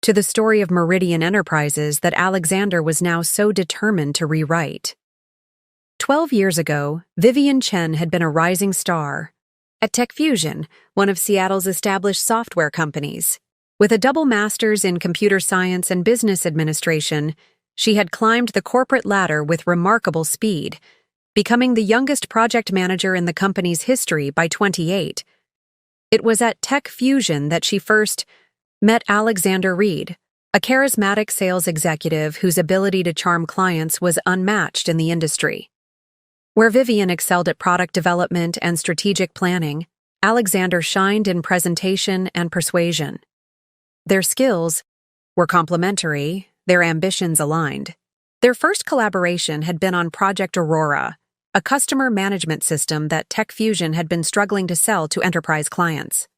to the story of Meridian Enterprises that Alexander was now so determined to rewrite. 12 years ago, Vivian Chen had been a rising star at Tech Fusion, one of Seattle's established software companies. With a double master's in computer science and business administration, she had climbed the corporate ladder with remarkable speed, becoming the youngest project manager in the company's history by 28. It was at Tech Fusion that she first met Alexander Reed, a charismatic sales executive whose ability to charm clients was unmatched in the industry. Where Vivian excelled at product development and strategic planning, Alexander shined in presentation and persuasion. Their skills were complementary, their ambitions aligned. Their first collaboration had been on Project Aurora, a customer management system that TechFusion had been struggling to sell to enterprise clients.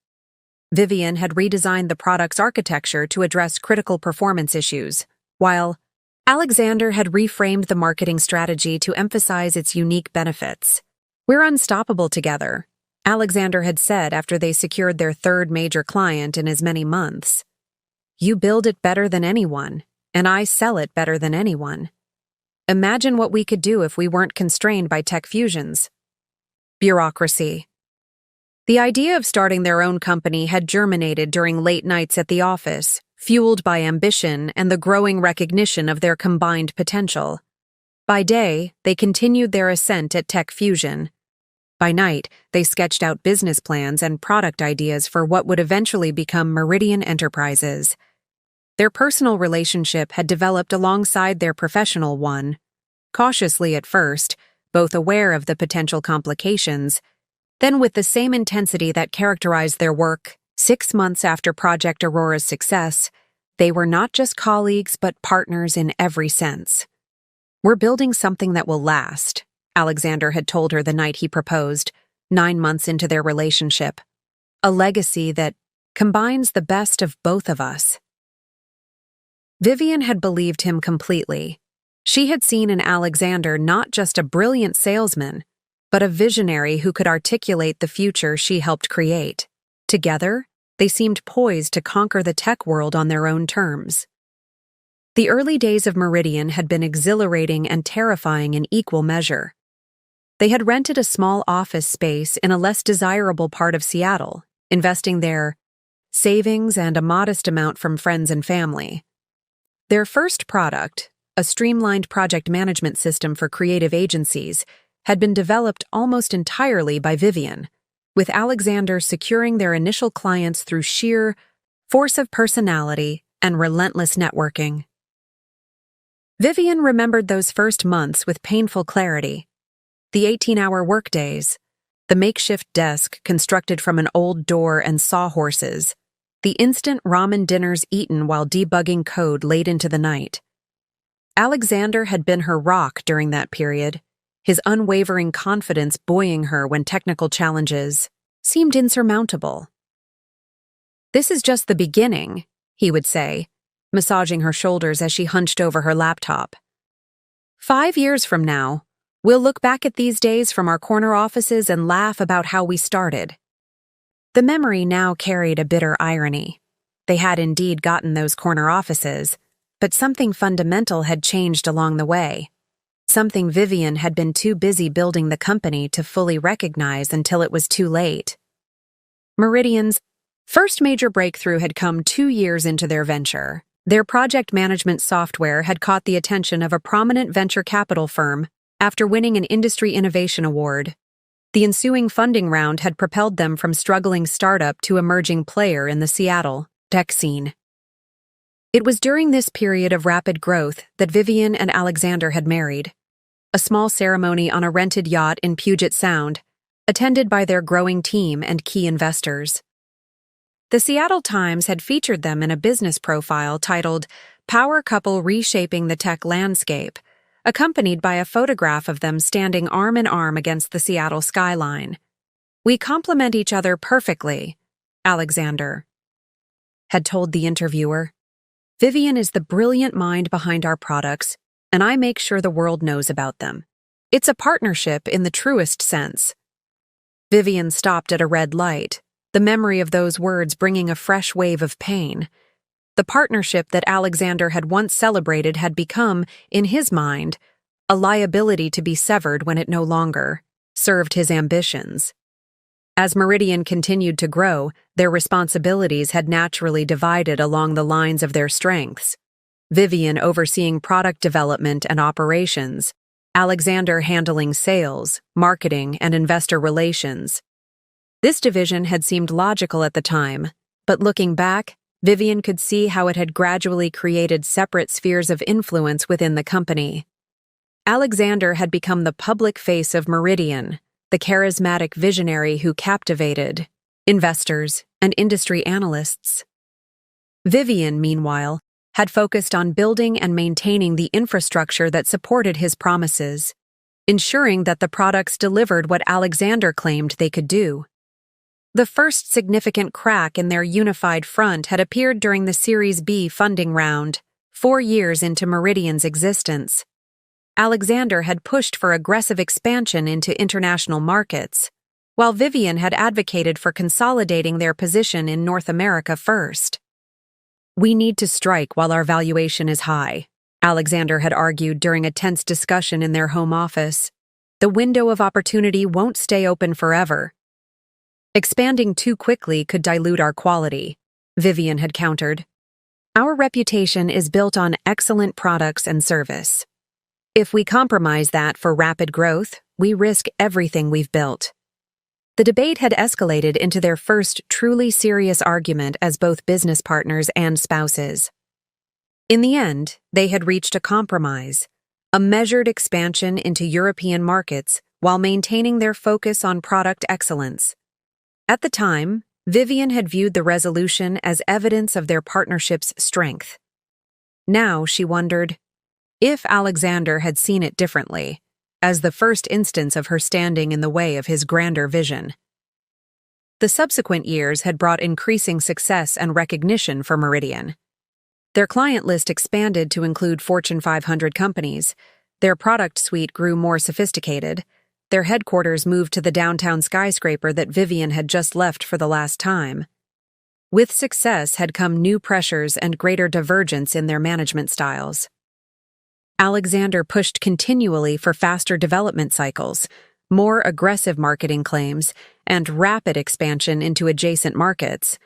Vivian had redesigned the product's architecture to address critical performance issues, while Alexander had reframed the marketing strategy to emphasize its unique benefits. "We're unstoppable together," Alexander had said after they secured their third major client in as many months. "You build it better than anyone, and I sell it better than anyone. Imagine what we could do if we weren't constrained by TechFusion's bureaucracy." The idea of starting their own company had germinated during late nights at the office, fueled by ambition and the growing recognition of their combined potential. By day, they continued their ascent at TechFusion. By night, they sketched out business plans and product ideas for what would eventually become Meridian Enterprises. Their personal relationship had developed alongside their professional one. Cautiously at first, both aware of the potential complications, then with the same intensity that characterized their work, 6 months after Project Aurora's success, they were not just colleagues but partners in every sense. "We're building something that will last," Alexander had told her the night he proposed, 9 months into their relationship. "A legacy that combines the best of both of us." Vivian had believed him completely. She had seen in Alexander not just a brilliant salesman, but a visionary who could articulate the future she helped create. Together, they seemed poised to conquer the tech world on their own terms. The early days of Meridian had been exhilarating and terrifying in equal measure. They had rented a small office space in a less desirable part of Seattle, investing their savings and a modest amount from friends and family. Their first product, a streamlined project management system for creative agencies, had been developed almost entirely by Vivian, with Alexander securing their initial clients through sheer force of personality and relentless networking. Vivian remembered those first months with painful clarity. The 18-hour workdays, the makeshift desk constructed from an old door and sawhorses, the instant ramen dinners eaten while debugging code late into the night. Alexander had been her rock during that period, his unwavering confidence buoying her when technical challenges seemed insurmountable. "This is just the beginning," he would say, massaging her shoulders as she hunched over her laptop. 5 years from now, we'll look back at these days from our corner offices and laugh about how we started." The memory now carried a bitter irony. They had indeed gotten those corner offices, but something fundamental had changed along the way. Something Vivian had been too busy building the company to fully recognize until it was too late. Meridian's first major breakthrough had come 2 years into their venture. Their project management software had caught the attention of a prominent venture capital firm after winning an Industry Innovation Award. The ensuing funding round had propelled them from struggling startup to emerging player in the Seattle tech scene. It was during this period of rapid growth that Vivian and Alexander had married. A small ceremony on a rented yacht in Puget Sound, attended by their growing team and key investors. The Seattle Times had featured them in a business profile titled "Power Couple Reshaping the Tech Landscape," accompanied by a photograph of them standing arm in arm against the Seattle skyline. "We complement each other perfectly," Alexander had told the interviewer. "Vivian is the brilliant mind behind our products, and I make sure the world knows about them. It's a partnership in the truest sense." Vivian stopped at a red light, the memory of those words bringing a fresh wave of pain. The partnership that Alexander had once celebrated had become, in his mind, a liability to be severed when it no longer served his ambitions. As Meridian continued to grow, their responsibilities had naturally divided along the lines of their strengths. Vivian overseeing product development and operations, Alexander handling sales, marketing, and investor relations. This division had seemed logical at the time, but looking back, Vivian could see how it had gradually created separate spheres of influence within the company. Alexander had become the public face of Meridian, the charismatic visionary who captivated investors and industry analysts. Vivian, meanwhile, had focused on building and maintaining the infrastructure that supported his promises, ensuring that the products delivered what Alexander claimed they could do. The first significant crack in their unified front had appeared during the Series B funding round, 4 years into Meridian's existence. Alexander had pushed for aggressive expansion into international markets, while Vivian had advocated for consolidating their position in North America first. "We need to strike while our valuation is high," Alexander had argued during a tense discussion in their home office. "The window of opportunity won't stay open forever." "Expanding too quickly could dilute our quality," Vivian had countered. "Our reputation is built on excellent products and service. If we compromise that for rapid growth, we risk everything we've built." The debate had escalated into their first truly serious argument as both business partners and spouses. In the end, they had reached a compromise, a measured expansion into European markets while maintaining their focus on product excellence. At the time, Vivian had viewed the resolution as evidence of their partnership's strength. Now she wondered if Alexander had seen it differently, as the first instance of her standing in the way of his grander vision. The subsequent years had brought increasing success and recognition for Meridian. Their client list expanded to include Fortune 500 companies, their product suite grew more sophisticated, their headquarters moved to the downtown skyscraper that Vivian had just left for the last time. With success had come new pressures and greater divergence in their management styles. Alexander pushed continually for faster development cycles, more aggressive marketing claims, and rapid expansion into adjacent markets.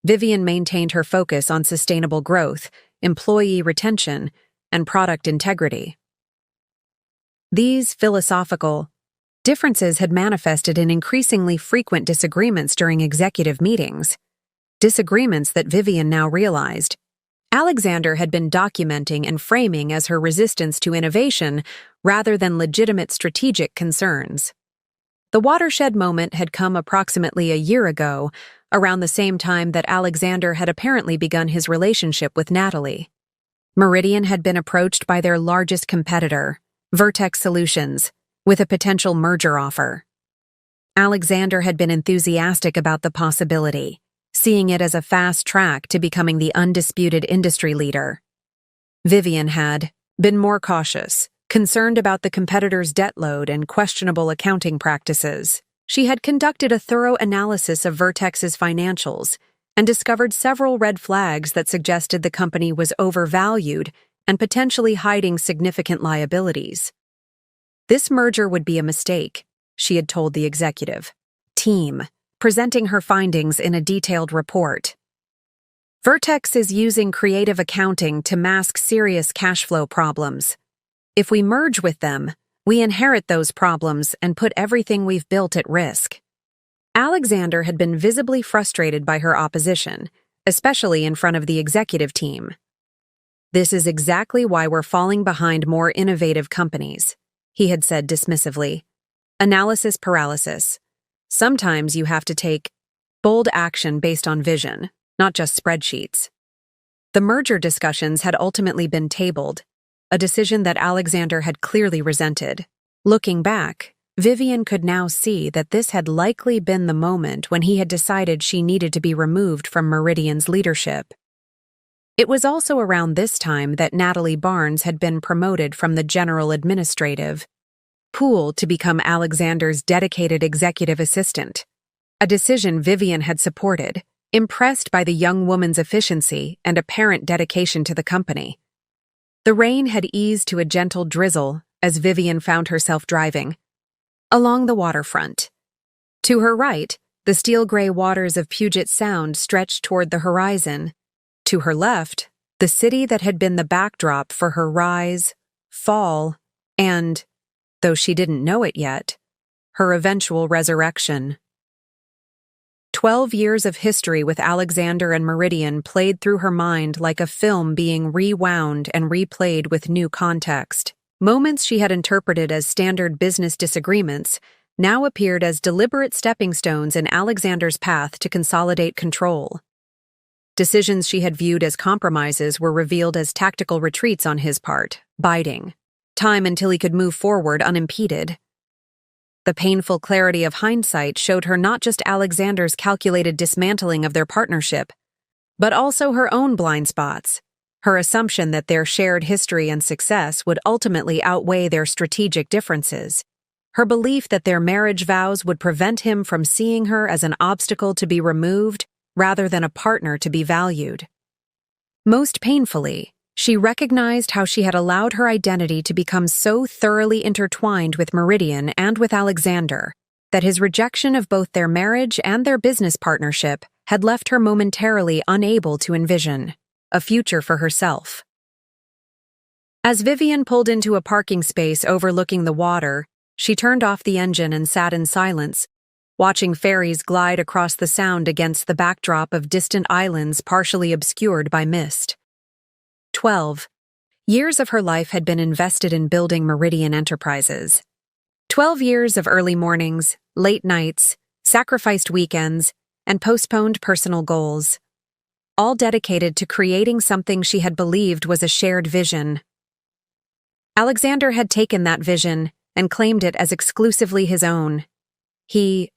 Vivian maintained her focus on sustainable growth, employee retention, and product integrity. These philosophical differences had manifested in increasingly frequent disagreements during executive meetings, disagreements that Vivian now realized Alexander had been documenting and framing as her resistance to innovation rather than legitimate strategic concerns. The watershed moment had come approximately a year ago, around the same time that Alexander had apparently begun his relationship with Natalie. Meridian had been approached by their largest competitor, Vertex Solutions, with a potential merger offer. Alexander had been enthusiastic about the possibility, seeing it as a fast track to becoming the undisputed industry leader. Vivian had been more cautious, concerned about the competitor's debt load and questionable accounting practices. She had conducted a thorough analysis of Vertex's financials and discovered several red flags that suggested the company was overvalued and potentially hiding significant liabilities. This merger would be a mistake, she had told the executive team, presenting her findings in a detailed report. Vertex is using creative accounting to mask serious cash flow problems. If we merge with them, we inherit those problems and put everything we've built at risk. Alexander had been visibly frustrated by her opposition, especially in front of the executive team. "This is exactly why we're falling behind more innovative companies," he had said dismissively. "Analysis paralysis. Sometimes you have to take bold action based on vision, not just spreadsheets." The merger discussions had ultimately been tabled, a decision that Alexander had clearly resented. Looking back, Vivian could now see that this had likely been the moment when he had decided she needed to be removed from Meridian's leadership. It was also around this time that Natalie Barnes had been promoted from the general administrative pool to become Alexander's dedicated executive assistant, a decision Vivian had supported, impressed by the young woman's efficiency and apparent dedication to the company. The rain had eased to a gentle drizzle as Vivian found herself driving along the waterfront. To her right, the steel-gray waters of Puget Sound stretched toward the horizon. To her left, the city that had been the backdrop for her rise, fall, and, though she didn't know it yet, her eventual resurrection. 12 years of history with Alexander and Meridian played through her mind like a film being rewound and replayed with new context. Moments she had interpreted as standard business disagreements now appeared as deliberate stepping stones in Alexander's path to consolidate control. Decisions she had viewed as compromises were revealed as tactical retreats on his part, biding time until he could move forward unimpeded. The painful clarity of hindsight showed her not just Alexander's calculated dismantling of their partnership, but also her own blind spots, her assumption that their shared history and success would ultimately outweigh their strategic differences, her belief that their marriage vows would prevent him from seeing her as an obstacle to be removed rather than a partner to be valued. Most painfully, she recognized how she had allowed her identity to become so thoroughly intertwined with Meridian and with Alexander that his rejection of both their marriage and their business partnership had left her momentarily unable to envision a future for herself. As Vivian pulled into a parking space overlooking the water, she turned off the engine and sat in silence, watching ferries glide across the Sound against the backdrop of distant islands partially obscured by mist. 12 years of her life had been invested in building Meridian Enterprises. 12 years of early mornings, late nights, sacrificed weekends, and postponed personal goals, all dedicated to creating something she had believed was a shared vision. Alexander had taken that vision and claimed it as exclusively his own. He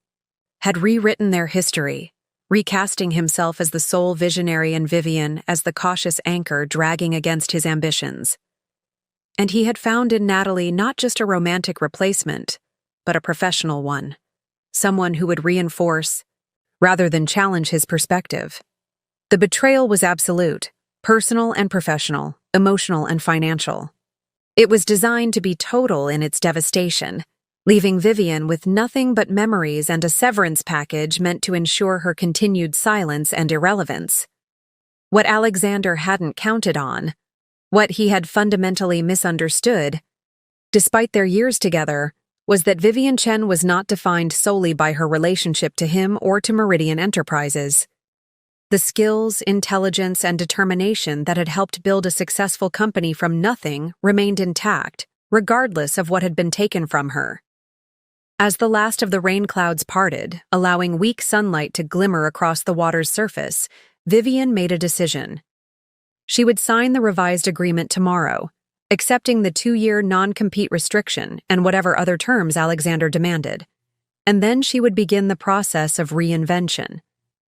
had rewritten their history, recasting himself as the sole visionary and Vivian as the cautious anchor dragging against his ambitions. And he had found in Natalie not just a romantic replacement, but a professional one, someone who would reinforce, rather than challenge his perspective. The betrayal was absolute, personal and professional, emotional and financial. It was designed to be total in its devastation, leaving Vivian with nothing but memories and a severance package meant to ensure her continued silence and irrelevance. What Alexander hadn't counted on, what he had fundamentally misunderstood, despite their years together, was that Vivian Chen was not defined solely by her relationship to him or to Meridian Enterprises. The skills, intelligence, and determination that had helped build a successful company from nothing remained intact, regardless of what had been taken from her. As the last of the rain clouds parted, allowing weak sunlight to glimmer across the water's surface, Vivian made a decision. She would sign the revised agreement tomorrow, accepting the 2-year non-compete restriction and whatever other terms Alexander demanded. And then she would begin the process of reinvention,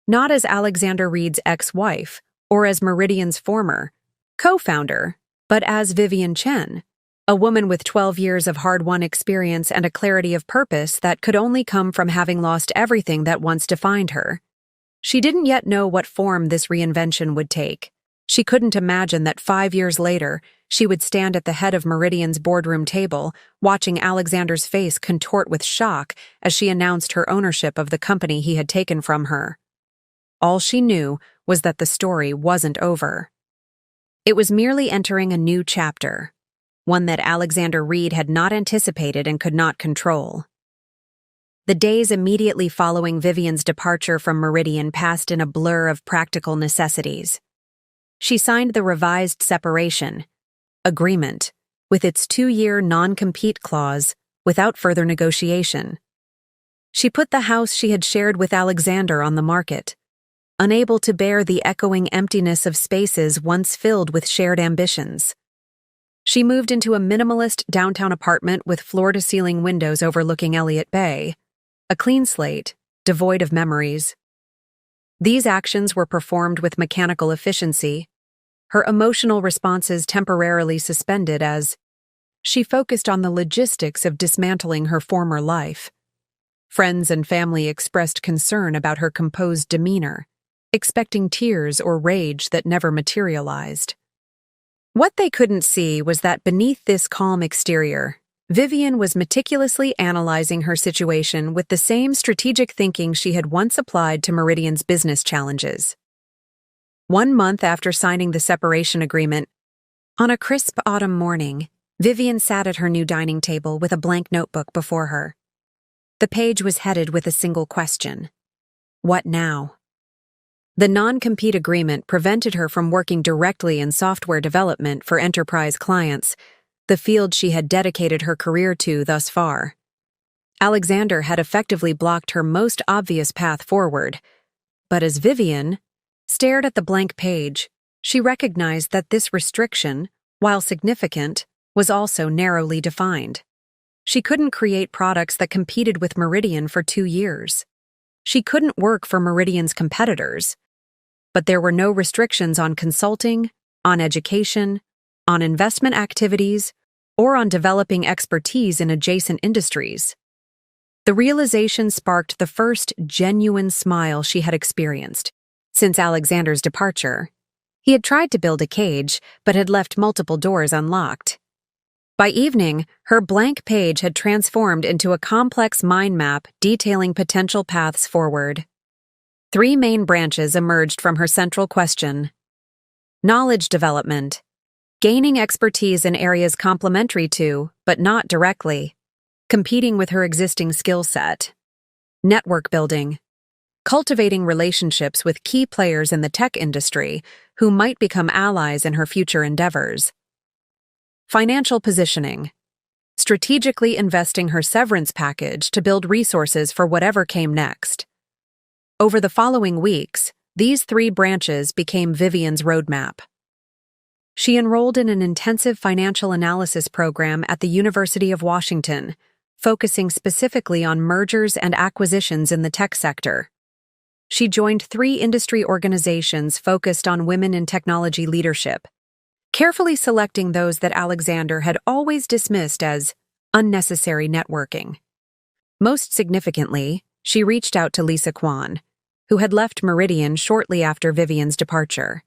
not as Alexander Reed's ex-wife or as Meridian's former co-founder, but as Vivian Chen, a woman with 12 years of hard-won experience and a clarity of purpose that could only come from having lost everything that once defined her. She didn't yet know what form this reinvention would take. She couldn't imagine that 5 years later, she would stand at the head of Meridian's boardroom table, watching Alexander's face contort with shock as she announced her ownership of the company he had taken from her. All she knew was that the story wasn't over. It was merely entering a new chapter, one that Alexander Reed had not anticipated and could not control. The days immediately following Vivian's departure from Meridian passed in a blur of practical necessities. She signed the revised separation agreement, with its 2-year non-compete clause, without further negotiation. She put the house she had shared with Alexander on the market, unable to bear the echoing emptiness of spaces once filled with shared ambitions. She moved into a minimalist downtown apartment with floor-to-ceiling windows overlooking Elliott Bay, a clean slate, devoid of memories. These actions were performed with mechanical efficiency, her emotional responses temporarily suspended as she focused on the logistics of dismantling her former life. Friends and family expressed concern about her composed demeanor, expecting tears or rage that never materialized. What they couldn't see was that beneath this calm exterior, Vivian was meticulously analyzing her situation with the same strategic thinking she had once applied to Meridian's business challenges. 1 month after signing the separation agreement, on a crisp autumn morning, Vivian sat at her new dining table with a blank notebook before her. The page was headed with a single question. What now? The non-compete agreement prevented her from working directly in software development for enterprise clients, the field she had dedicated her career to thus far. Alexander had effectively blocked her most obvious path forward, but as Vivian stared at the blank page, she recognized that this restriction, while significant, was also narrowly defined. She couldn't create products that competed with Meridian for 2 years. She couldn't work for Meridian's competitors. But there were no restrictions on consulting, on education, on investment activities, or on developing expertise in adjacent industries. The realization sparked the first genuine smile she had experienced since Alexander's departure. He had tried to build a cage, but had left multiple doors unlocked. By evening, her blank page had transformed into a complex mind map detailing potential paths forward. 3 main branches emerged from her central question. Knowledge development, gaining expertise in areas complementary to, but not directly, competing with her existing skill set. Network building, cultivating relationships with key players in the tech industry who might become allies in her future endeavors. Financial positioning, strategically investing her severance package to build resources for whatever came next. Over the following weeks, these 3 branches became Vivian's roadmap. She enrolled in an intensive financial analysis program at the University of Washington, focusing specifically on mergers and acquisitions in the tech sector. She joined 3 industry organizations focused on women in technology leadership, carefully selecting those that Alexander had always dismissed as unnecessary networking. Most significantly, she reached out to Lisa Kwan, who had left Meridian shortly after Vivian's departure.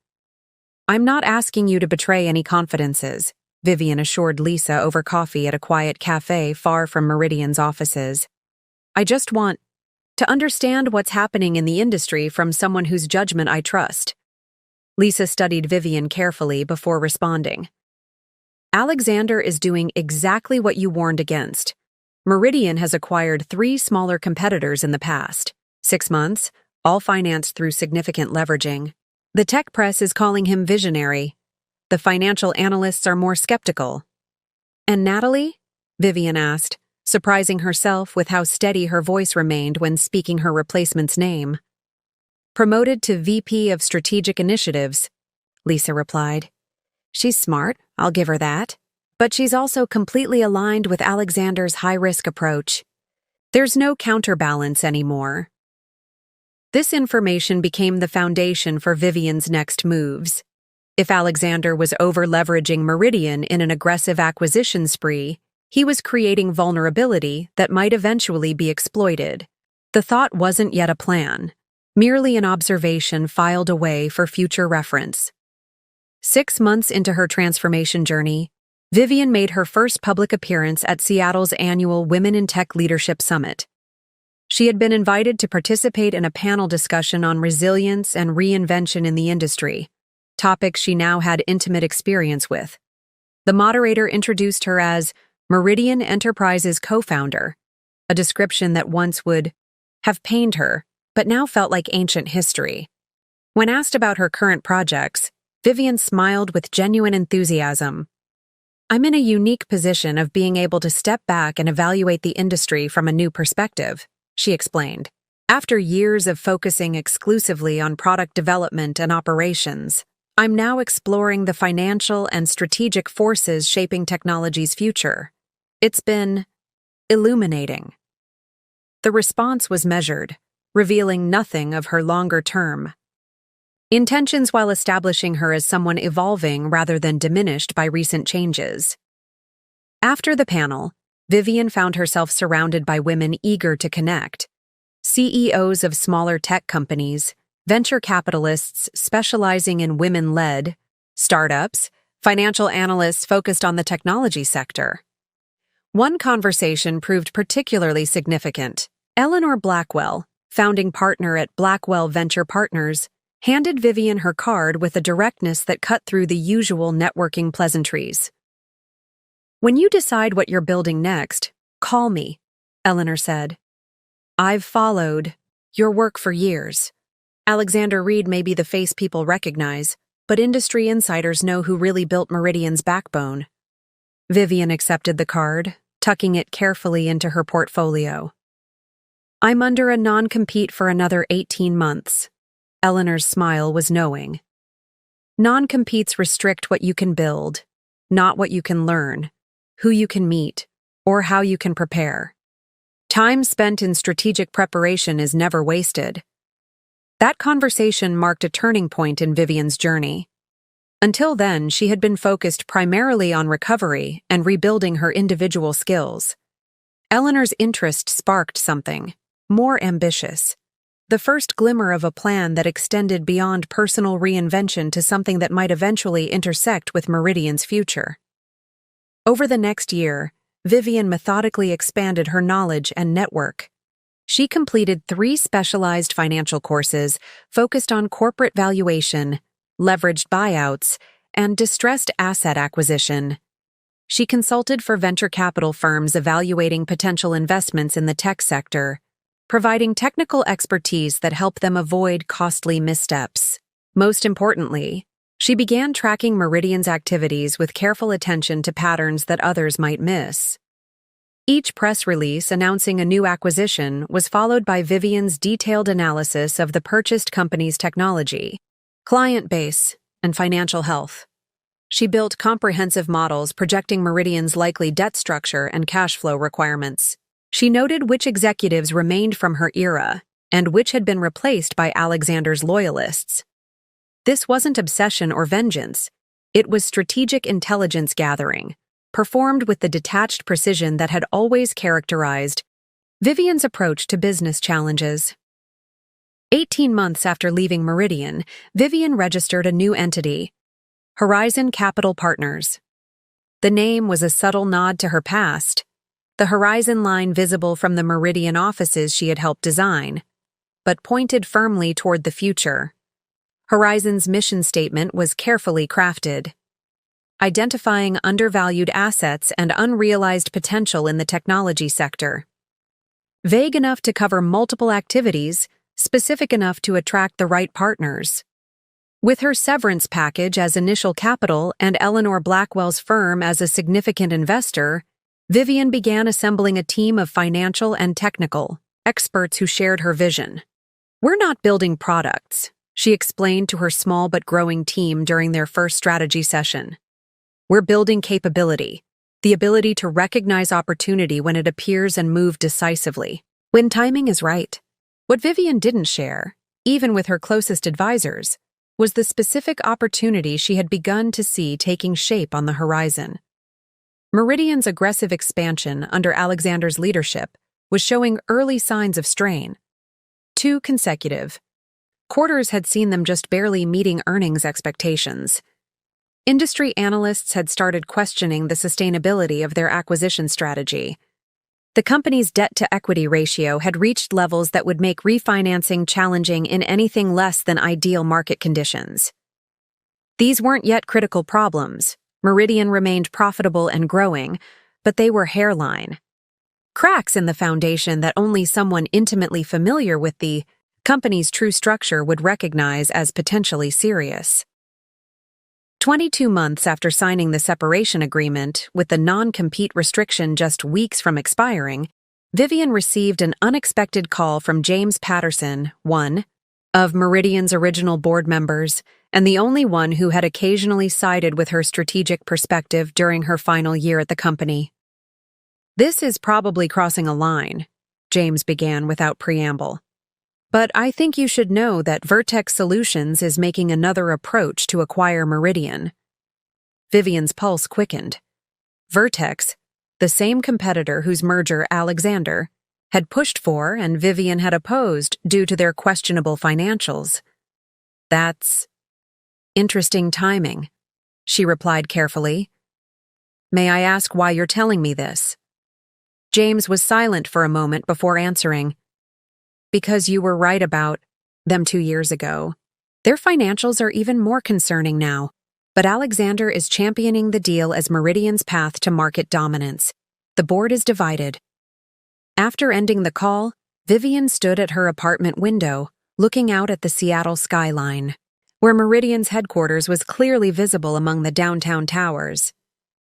"I'm not asking you to betray any confidences," Vivian assured Lisa over coffee at a quiet cafe far from Meridian's offices. "I just want to understand what's happening in the industry from someone whose judgment I trust." Lisa studied Vivian carefully before responding. "Alexander is doing exactly what you warned against. Meridian has acquired 3 smaller competitors in the past 6 months, all financed through significant leveraging. The tech press is calling him visionary. The financial analysts are more skeptical." "And Natalie?" Vivian asked, surprising herself with how steady her voice remained when speaking her replacement's name. "Promoted to VP of Strategic Initiatives," Lisa replied. "She's smart, I'll give her that. But she's also completely aligned with Alexander's high-risk approach. There's no counterbalance anymore." This information became the foundation for Vivian's next moves. If Alexander was over-leveraging Meridian in an aggressive acquisition spree, he was creating vulnerability that might eventually be exploited. The thought wasn't yet a plan, merely an observation filed away for future reference. 6 months into her transformation journey, Vivian made her first public appearance at Seattle's annual Women in Tech Leadership Summit. She had been invited to participate in a panel discussion on resilience and reinvention in the industry, topics she now had intimate experience with. The moderator introduced her as Meridian Enterprises co-founder, a description that once would have pained her, but now felt like ancient history. When asked about her current projects, Vivian smiled with genuine enthusiasm. "I'm in a unique position of being able to step back and evaluate the industry from a new perspective," she explained. "After years of focusing exclusively on product development and operations, I'm now exploring the financial and strategic forces shaping technology's future. It's been illuminating." The response was measured, revealing nothing of her longer-term intentions while establishing her as someone evolving rather than diminished by recent changes. After the panel, Vivian found herself surrounded by women eager to connect. CEOs of smaller tech companies, venture capitalists specializing in women-led startups, financial analysts focused on the technology sector. One conversation proved particularly significant. Eleanor Blackwell, founding partner at Blackwell Venture Partners, handed Vivian her card with a directness that cut through the usual networking pleasantries. "When you decide what you're building next, call me," Eleanor said. "I've followed Your work for years. Alexander Reed may be the face people recognize, but industry insiders know who really built Meridian's backbone. Vivian accepted the card, tucking it carefully into her portfolio. I'm under a non-compete for another 18 months. Eleanor's smile was knowing. Non-competes restrict what you can build, not what you can learn, who you can meet, or how you can prepare. Time spent in strategic preparation is never wasted. That conversation marked a turning point in Vivian's journey. Until then, she had been focused primarily on recovery and rebuilding her individual skills. Eleanor's interest sparked something more ambitious. The first glimmer of a plan that extended beyond personal reinvention to something that might eventually intersect with Meridian's future. Over the next year, Vivian methodically expanded her knowledge and network. She completed 3 specialized financial courses focused on corporate valuation, leveraged buyouts, and distressed asset acquisition. She consulted for venture capital firms evaluating potential investments in the tech sector, providing technical expertise that helped them avoid costly missteps. Most importantly, she began tracking Meridian's activities with careful attention to patterns that others might miss. Each press release announcing a new acquisition was followed by Vivian's detailed analysis of the purchased company's technology, client base, and financial health. She built comprehensive models projecting Meridian's likely debt structure and cash flow requirements. She noted which executives remained from her era and which had been replaced by Alexander's loyalists. This wasn't obsession or vengeance. It was strategic intelligence gathering, performed with the detached precision that had always characterized Vivian's approach to business challenges. 18 months after leaving Meridian, Vivian registered a new entity, Horizon Capital Partners. The name was a subtle nod to her past, the horizon line visible from the Meridian offices she had helped design, but pointed firmly toward the future. Horizon's mission statement was carefully crafted, identifying undervalued assets and unrealized potential in the technology sector. Vague enough to cover multiple activities, specific enough to attract the right partners. With her severance package as initial capital and Eleanor Blackwell's firm as a significant investor, Vivian began assembling a team of financial and technical experts who shared her vision. We're not building products, she explained to her small but growing team during their first strategy session. We're building capability, the ability to recognize opportunity when it appears and move decisively, when timing is right. What Vivian didn't share, even with her closest advisors, was the specific opportunity she had begun to see taking shape on the horizon. Meridian's aggressive expansion under Alexander's leadership was showing early signs of strain. 2 consecutive quarters had seen them just barely meeting earnings expectations. Industry analysts had started questioning the sustainability of their acquisition strategy. The company's debt-to-equity ratio had reached levels that would make refinancing challenging in anything less than ideal market conditions. These weren't yet critical problems. Meridian remained profitable and growing, but they were hairline. Cracks in the foundation that only someone intimately familiar with the company's true structure would recognize as potentially serious. 22 months after signing the separation agreement, with the non-compete restriction just weeks from expiring, Vivian received an unexpected call from James Patterson, one of Meridian's original board members, and the only one who had occasionally sided with her strategic perspective during her final year at the company. This is probably crossing a line, James began without preamble. But I think you should know that Vertex Solutions is making another approach to acquire Meridian. Vivian's pulse quickened. Vertex, the same competitor whose merger Alexander had pushed for and Vivian had opposed due to their questionable financials. That's interesting timing, she replied carefully. May I ask why you're telling me this? James was silent for a moment before answering. Because you were right about them 2 years ago. Their financials are even more concerning now, but Alexander is championing the deal as Meridian's path to market dominance. The board is divided. After ending the call, Vivian stood at her apartment window, looking out at the Seattle skyline, where Meridian's headquarters was clearly visible among the downtown towers.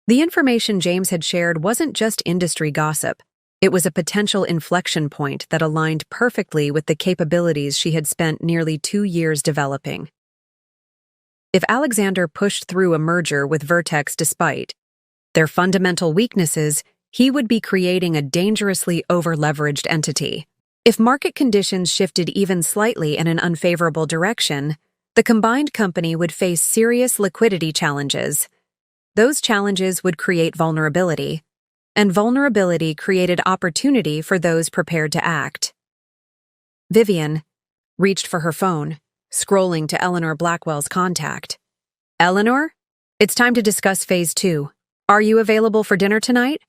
The information James had shared wasn't just industry gossip. It was a potential inflection point that aligned perfectly with the capabilities she had spent nearly 2 years developing. If Alexander pushed through a merger with Vertex despite their fundamental weaknesses, he would be creating a dangerously over-leveraged entity. If market conditions shifted even slightly in an unfavorable direction, the combined company would face serious liquidity challenges. Those challenges would create vulnerability, and vulnerability created opportunity for those prepared to act. Vivian reached for her phone, scrolling to Eleanor Blackwell's contact. "Eleanor? It's time to discuss Phase 2. Are you available for dinner tonight?"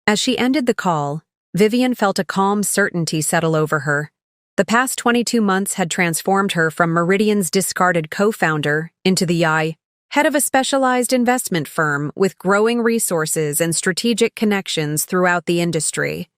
As she ended the call, Vivian felt a calm certainty settle over her. The past 22 months had transformed her from Meridian's discarded co-founder into the head of a specialized investment firm with growing resources and strategic connections throughout the industry.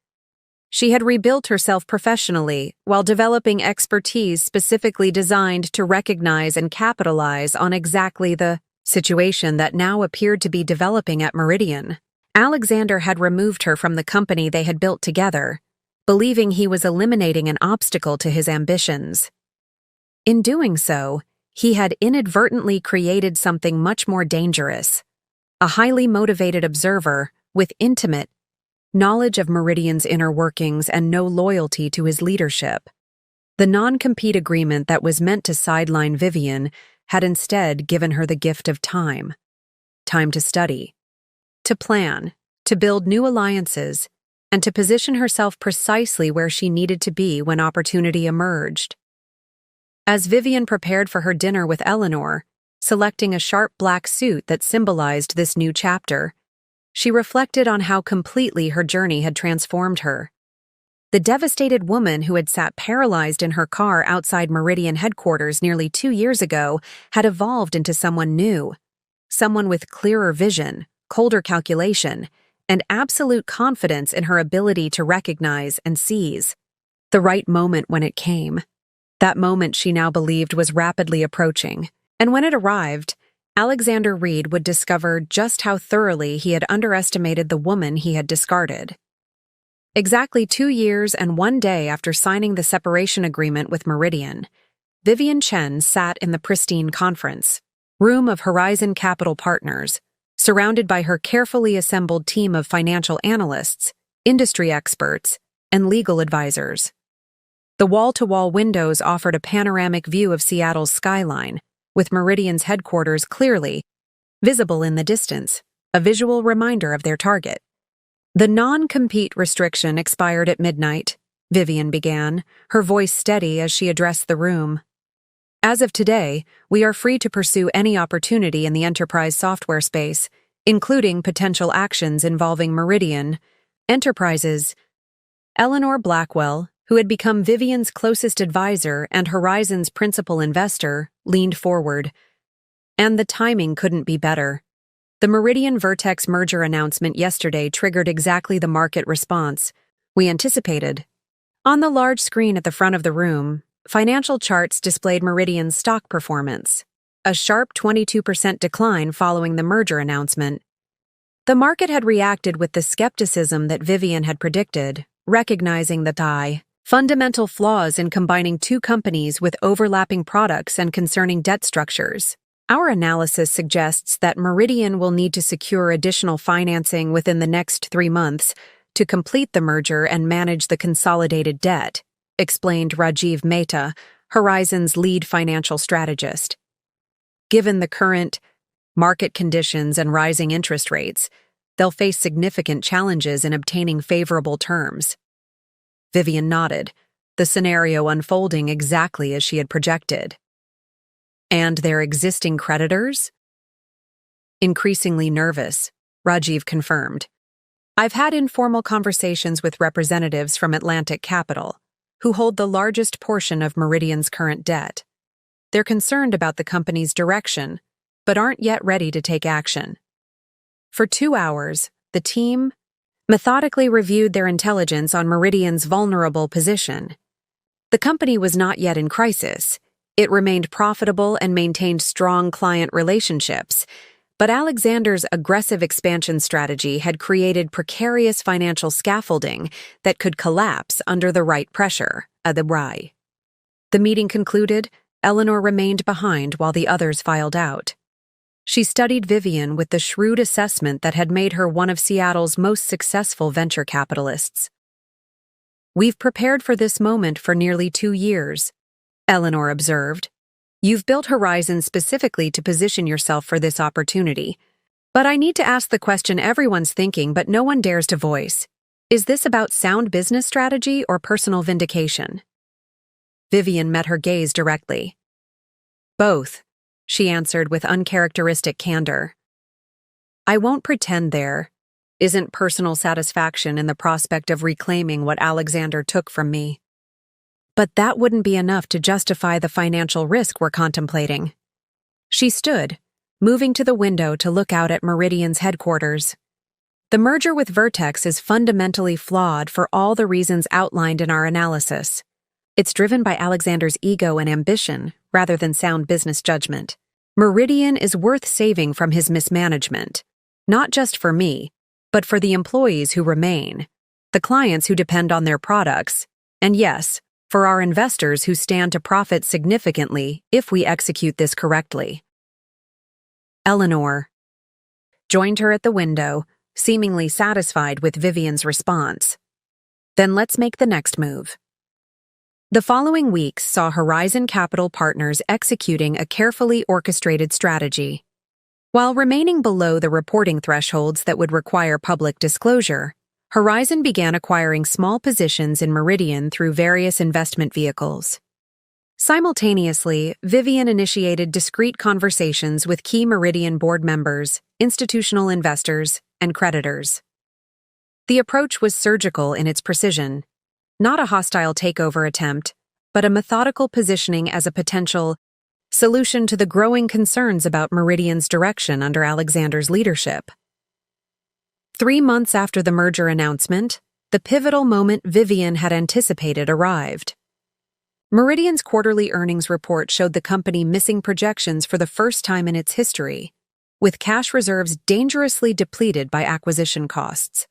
She had rebuilt herself professionally while developing expertise specifically designed to recognize and capitalize on exactly the situation that now appeared to be developing at Meridian. Alexander had removed her from the company they had built together, believing he was eliminating an obstacle to his ambitions. In doing so, he had inadvertently created something much more dangerous: a highly motivated observer with intimate knowledge of Meridian's inner workings and no loyalty to his leadership. The non-compete agreement that was meant to sideline Vivian had instead given her the gift of time. Time to study, to plan, to build new alliances, and to position herself precisely where she needed to be when opportunity emerged. As Vivian prepared for her dinner with Eleanor, selecting a sharp black suit that symbolized this new chapter, she reflected on how completely her journey had transformed her. The devastated woman who had sat paralyzed in her car outside Meridian headquarters nearly 2 years ago had evolved into someone new, someone with clearer vision, colder calculation, and absolute confidence in her ability to recognize and seize the right moment when it came. That moment she now believed was rapidly approaching, and when it arrived, Alexander Reed would discover just how thoroughly he had underestimated the woman he had discarded. Exactly 2 years and 1 day after signing the separation agreement with Meridian, Vivian Chen sat in the pristine conference room of Horizon Capital Partners, surrounded by her carefully assembled team of financial analysts, industry experts, and legal advisors. The wall-to-wall windows offered a panoramic view of Seattle's skyline, with Meridian's headquarters clearly visible in the distance, a visual reminder of their target. "The non-compete restriction expired at midnight," Vivian began, her voice steady as she addressed the room. "As of today, we are free to pursue any opportunity in the enterprise software space, including potential actions involving Meridian Enterprises." Eleanor Blackwell, who had become Vivian's closest advisor and Horizon's principal investor, leaned forward. "And the timing couldn't be better. The Meridian-Vertex merger announcement yesterday triggered exactly the market response we anticipated." On the large screen at the front of the room, financial charts displayed Meridian's stock performance, a sharp 22% decline following the merger announcement. The market had reacted with the skepticism that Vivian had predicted, recognizing the fundamental flaws in combining two companies with overlapping products and concerning debt structures. "Our analysis suggests that Meridian will need to secure additional financing within the next 3 months to complete the merger and manage the consolidated debt," explained Rajiv Mehta, Horizon's lead financial strategist. "Given the current market conditions and rising interest rates, they'll face significant challenges in obtaining favorable terms." Vivian nodded, the scenario unfolding exactly as she had projected. "And their existing creditors?" Increasingly nervous, Rajiv confirmed. "I've had informal conversations with representatives from Atlantic Capital, who hold the largest portion of Meridian's current debt. They're concerned about the company's direction, but aren't yet ready to take action." For 2 hours, the team methodically reviewed their intelligence on Meridian's vulnerable position. The company was not yet in crisis. It remained profitable and maintained strong client relationships, but Alexander's aggressive expansion strategy had created precarious financial scaffolding that could collapse under the right pressure. The meeting concluded. Eleanor remained behind while the others filed out. She studied Vivian with the shrewd assessment that had made her one of Seattle's most successful venture capitalists. "We've prepared for this moment for nearly 2 years," Eleanor observed. "You've built Horizon specifically to position yourself for this opportunity. But I need to ask the question everyone's thinking but no one dares to voice. Is this about sound business strategy or personal vindication?" Vivian met her gaze directly. "Both," she answered with uncharacteristic candor. "I won't pretend there isn't personal satisfaction in the prospect of reclaiming what Alexander took from me. But that wouldn't be enough to justify the financial risk we're contemplating." She stood, moving to the window to look out at Meridian's headquarters. "The merger with Vertex is fundamentally flawed for all the reasons outlined in our analysis. It's driven by Alexander's ego and ambition, rather than sound business judgment. Meridian is worth saving from his mismanagement, not just for me, but for the employees who remain, the clients who depend on their products, and yes, for our investors who stand to profit significantly if we execute this correctly." Eleanor joined her at the window, seemingly satisfied with Vivian's response. "Then let's make the next move." The following weeks saw Horizon Capital Partners executing a carefully orchestrated strategy. While remaining below the reporting thresholds that would require public disclosure, Horizon began acquiring small positions in Meridian through various investment vehicles. Simultaneously, Vivian initiated discreet conversations with key Meridian board members, institutional investors, and creditors. The approach was surgical in its precision. Not a hostile takeover attempt, but a methodical positioning as a potential solution to the growing concerns about Meridian's direction under Alexander's leadership. 3 months after the merger announcement, the pivotal moment Vivian had anticipated arrived. Meridian's quarterly earnings report showed the company missing projections for the first time in its history, with cash reserves dangerously depleted by acquisition costs.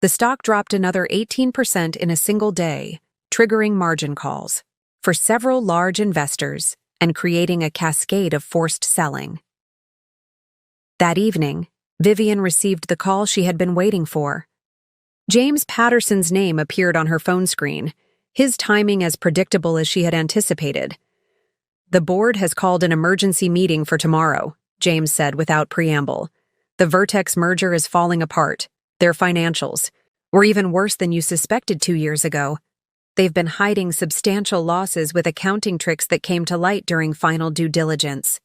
The stock dropped another 18% in a single day, triggering margin calls for several large investors and creating a cascade of forced selling. That evening, Vivian received the call she had been waiting for. James Patterson's name appeared on her phone screen, his timing as predictable as she had anticipated. "The board has called an emergency meeting for tomorrow," James said without preamble. "The Vertex merger is falling apart. Their financials were even worse than you suspected 2 years ago. They've been hiding substantial losses with accounting tricks that came to light during final due diligence."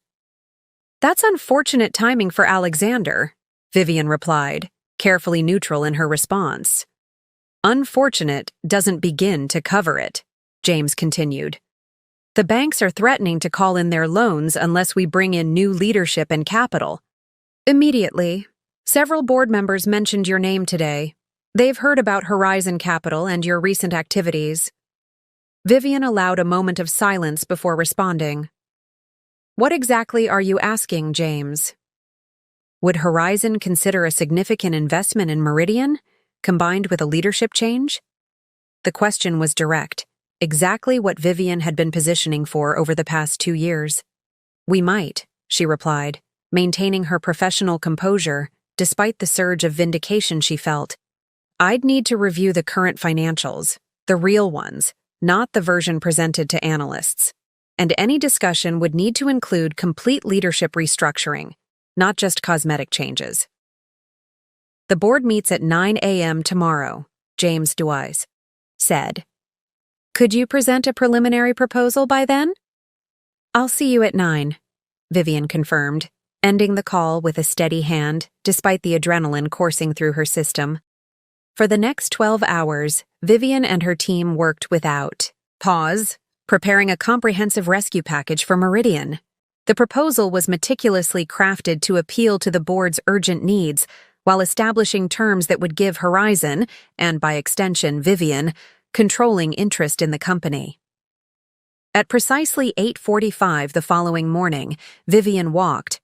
"That's unfortunate timing for Alexander," Vivian replied, carefully neutral in her response. "Unfortunate doesn't begin to cover it," James continued. "The banks are threatening to call in their loans unless we bring in new leadership and capital. Immediately, several board members mentioned your name today. They've heard about Horizon Capital and your recent activities." Vivian allowed a moment of silence before responding. "What exactly are you asking, James?" Would Horizon consider a significant investment in Meridian, combined with a leadership change? The question was direct, exactly what Vivian had been positioning for over the past 2 years. "We might," she replied, maintaining her professional composure despite the surge of vindication she felt. "I'd need to review the current financials, the real ones, not the version presented to analysts. And any discussion would need to include complete leadership restructuring, not just cosmetic changes." "The board meets at 9 a.m. tomorrow," James Dewise said. "Could you present a preliminary proposal by then?" "I'll see you at 9, Vivian confirmed, ending the call with a steady hand, despite the adrenaline coursing through her system. For the next 12 hours, Vivian and her team worked without pause, preparing a comprehensive rescue package for Meridian. The proposal was meticulously crafted to appeal to the board's urgent needs, while establishing terms that would give Horizon, and by extension Vivian, controlling interest in the company. At precisely 8:45 the following morning, Vivian walked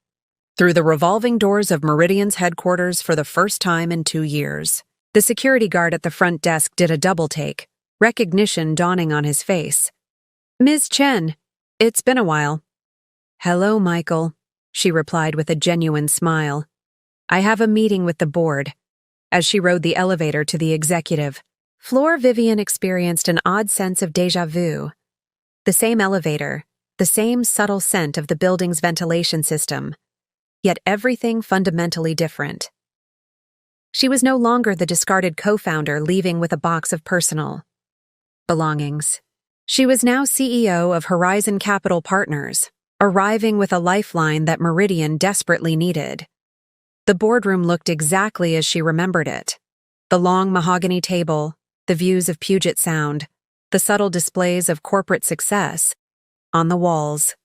through the revolving doors of Meridian's headquarters for the first time in 2 years. The security guard at the front desk did a double-take, recognition dawning on his face. "Ms. Chen, it's been a while." "Hello, Michael," she replied with a genuine smile. "I have a meeting with the board." As she rode the elevator to the executive floor, Vivian experienced an odd sense of déjà vu. The same elevator, the same subtle scent of the building's ventilation system, yet everything fundamentally different. She was no longer the discarded co-founder leaving with a box of personal belongings. She was now CEO of Horizon Capital Partners, arriving with a lifeline that Meridian desperately needed. The boardroom looked exactly as she remembered it. The long mahogany table, the views of Puget Sound, the subtle displays of corporate success on the walls.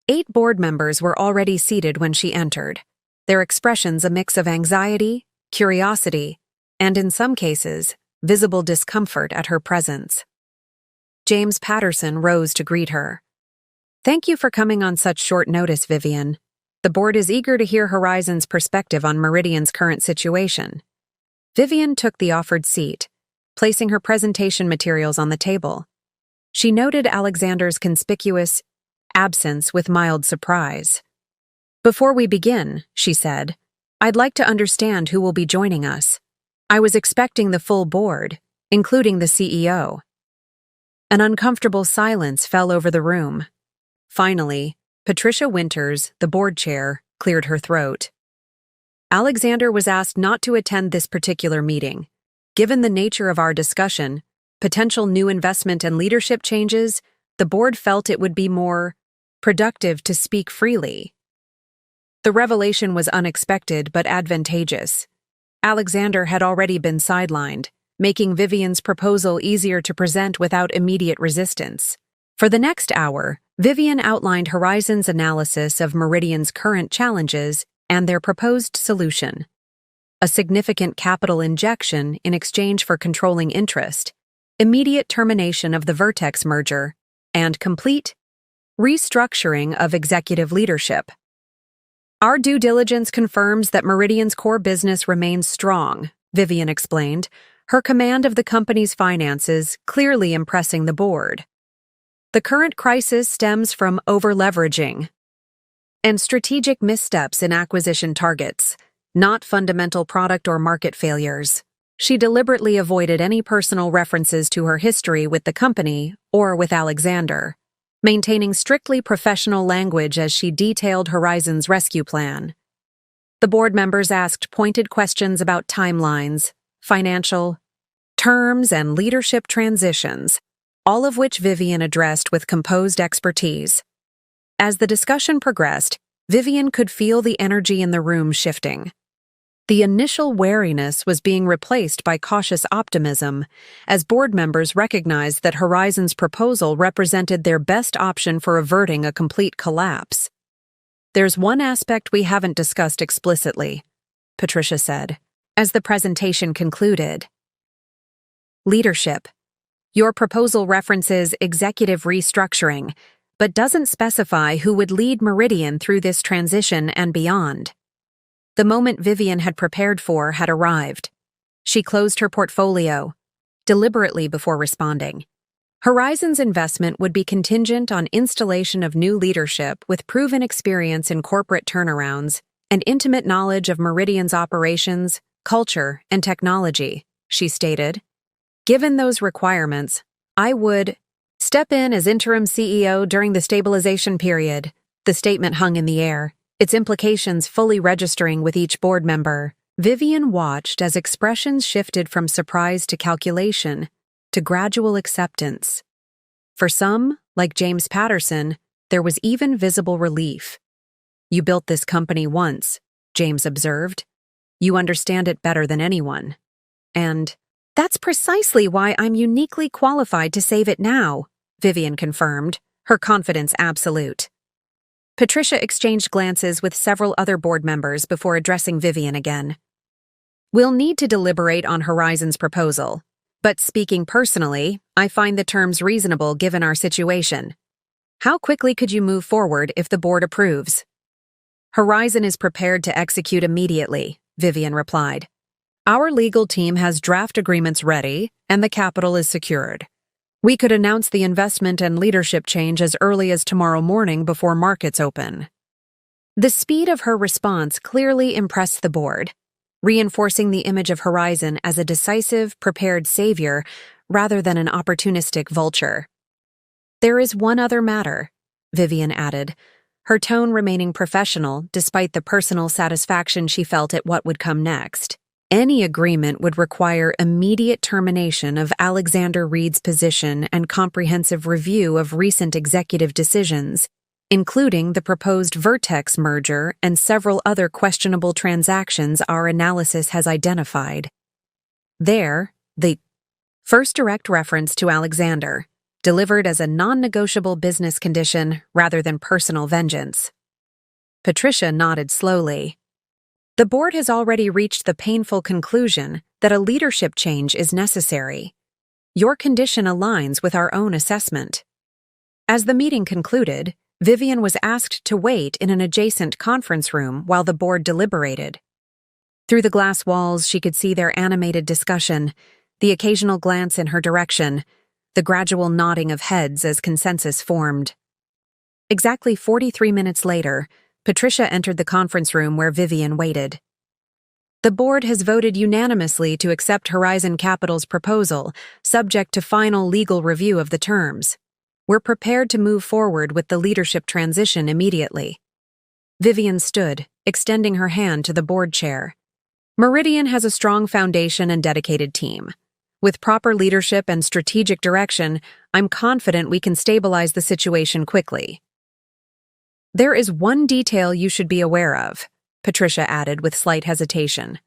8 board members were already seated when she entered, their expressions a mix of anxiety, curiosity, and in some cases, visible discomfort at her presence. James Patterson rose to greet her. "Thank you for coming on such short notice, Vivian. The board is eager to hear Horizon's perspective on Meridian's current situation." Vivian took the offered seat, placing her presentation materials on the table. She noted Alexander's conspicuous absence with mild surprise. "Before we begin," she said, "I'd like to understand who will be joining us. I was expecting the full board, including the CEO." An uncomfortable silence fell over the room. Finally, Patricia Winters, the board chair, cleared her throat. "Alexander was asked not to attend this particular meeting. Given the nature of our discussion, potential new investment and leadership changes, the board felt it would be more productive to speak freely." The revelation was unexpected but advantageous. Alexander had already been sidelined, making Vivian's proposal easier to present without immediate resistance. For the next hour, Vivian outlined Horizon's analysis of Meridian's current challenges and their proposed solution: a significant capital injection in exchange for controlling interest, immediate termination of the Vertex merger, and complete restructuring of executive leadership. "Our due diligence confirms that Meridian's core business remains strong," Vivian explained, her command of the company's finances clearly impressing the board. "The current crisis stems from over-leveraging and strategic missteps in acquisition targets, not fundamental product or market failures." She deliberately avoided any personal references to her history with the company or with Alexander, maintaining strictly professional language as she detailed Horizon's rescue plan. The board members asked pointed questions about timelines, financial terms, and leadership transitions, all of which Vivian addressed with composed expertise. As the discussion progressed, Vivian could feel the energy in the room shifting. The initial wariness was being replaced by cautious optimism, as board members recognized that Horizon's proposal represented their best option for averting a complete collapse. "There's one aspect we haven't discussed explicitly," Patricia said, as the presentation concluded. "Leadership. Your proposal references executive restructuring, but doesn't specify who would lead Meridian through this transition and beyond." The moment Vivian had prepared for had arrived. She closed her portfolio, deliberately before responding. Horizon's investment would be contingent on installation of new leadership with proven experience in corporate turnarounds and intimate knowledge of Meridian's operations, culture, and technology, she stated. "Given those requirements, I would step in as interim CEO during the stabilization period." The statement hung in the air, its implications fully registering with each board member. Vivian watched as expressions shifted from surprise to calculation to gradual acceptance. For some, like James Patterson, there was even visible relief. "You built this company once," James observed. "You understand it better than anyone. And that's precisely why I'm uniquely qualified to save it now," Vivian confirmed, her confidence absolute. Patricia exchanged glances with several other board members before addressing Vivian again. We'll need to deliberate on Horizon's proposal, but speaking personally, I find the terms reasonable given our situation. How quickly could you move forward if the board approves? Horizon is prepared to execute immediately, Vivian replied. Our legal team has draft agreements ready, and the capital is secured. We could announce the investment and leadership change as early as tomorrow morning before markets open. The speed of her response clearly impressed the board, reinforcing the image of Horizon as a decisive, prepared savior rather than an opportunistic vulture. There is one other matter, Vivian added, her tone remaining professional despite the personal satisfaction she felt at what would come next. Any agreement would require immediate termination of Alexander Reed's position and comprehensive review of recent executive decisions, including the proposed Vertex merger and several other questionable transactions our analysis has identified. There, the first direct reference to Alexander, delivered as a non-negotiable business condition rather than personal vengeance. Patricia nodded slowly. The board has already reached the painful conclusion that a leadership change is necessary. Your condition aligns with our own assessment. As the meeting concluded, Vivian was asked to wait in an adjacent conference room while the board deliberated. Through the glass walls, she could see their animated discussion, the occasional glance in her direction, the gradual nodding of heads as consensus formed. Exactly 43 minutes later, Patricia entered the conference room where Vivian waited. The board has voted unanimously to accept Horizon Capital's proposal, subject to final legal review of the terms. We're prepared to move forward with the leadership transition immediately. Vivian stood, extending her hand to the board chair. Meridian has a strong foundation and dedicated team. With proper leadership and strategic direction, I'm confident we can stabilize the situation quickly. There is one detail you should be aware of, Patricia added with slight hesitation.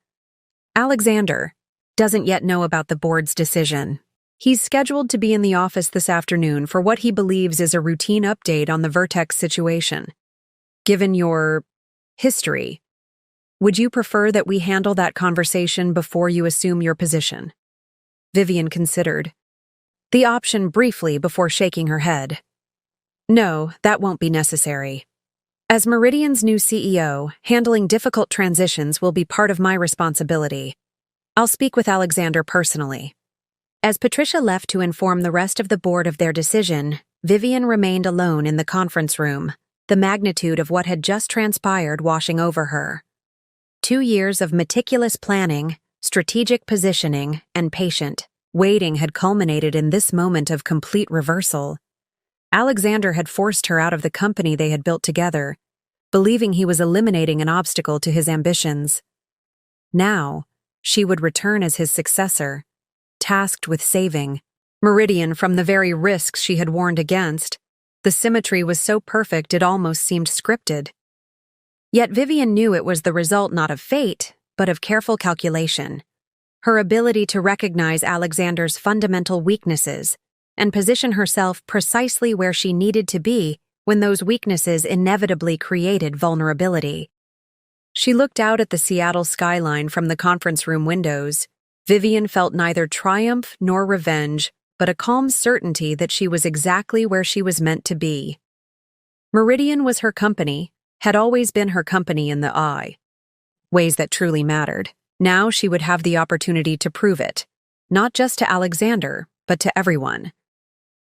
Alexander doesn't yet know about the board's decision. He's scheduled to be in the office this afternoon for what he believes is a routine update on the Vertex situation. Given your history, would you prefer that we handle that conversation before you assume your position? Vivian considered the option briefly before shaking her head. No, that won't be necessary. As Meridian's new CEO, handling difficult transitions will be part of my responsibility. I'll speak with Alexander personally. As Patricia left to inform the rest of the board of their decision, Vivian remained alone in the conference room, the magnitude of what had just transpired washing over her. 2 years of meticulous planning, strategic positioning, and patient waiting had culminated in this moment of complete reversal. Alexander had forced her out of the company they had built together, believing he was eliminating an obstacle to his ambitions. Now, she would return as his successor, tasked with saving Meridian from the very risks she had warned against. The symmetry was so perfect it almost seemed scripted. Yet Vivian knew it was the result not of fate, but of careful calculation. Her ability to recognize Alexander's fundamental weaknesses and position herself precisely where she needed to be when those weaknesses inevitably created vulnerability. She looked out at the Seattle skyline from the conference room windows. Vivian felt neither triumph nor revenge, but a calm certainty that she was exactly where she was meant to be. Meridian was her company, had always been her company in the eye. Ways that truly mattered. Now she would have the opportunity to prove it, not just to Alexander, but to everyone.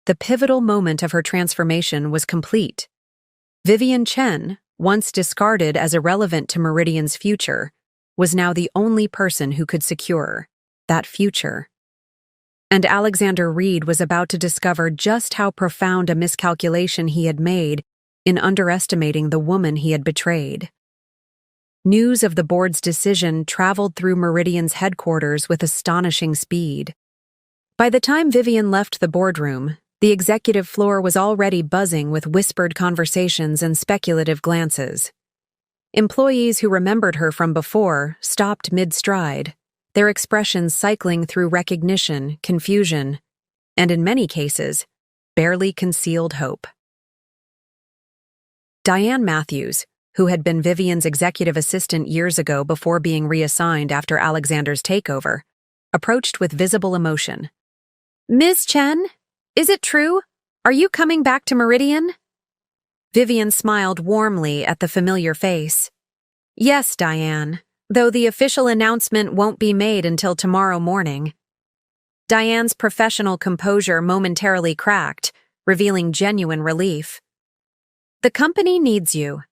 The pivotal moment of her transformation was complete. Vivian Chen, once discarded as irrelevant to Meridian's future, was now the only person who could secure that future. And Alexander Reed was about to discover just how profound a miscalculation he had made in underestimating the woman he had betrayed. News of the board's decision traveled through Meridian's headquarters with astonishing speed. By the time Vivian left the boardroom, the executive floor was already buzzing with whispered conversations and speculative glances. Employees who remembered her from before stopped mid-stride, their expressions cycling through recognition, confusion, and in many cases, barely concealed hope. Diane Matthews, who had been Vivian's executive assistant years ago before being reassigned after Alexander's takeover, approached with visible emotion. "Ms. Chen, is it true? Are you coming back to Meridian?" Vivian smiled warmly at the familiar face. "Yes, Diane, though the official announcement won't be made until tomorrow morning." Diane's professional composure momentarily cracked, revealing genuine relief. "The company needs you.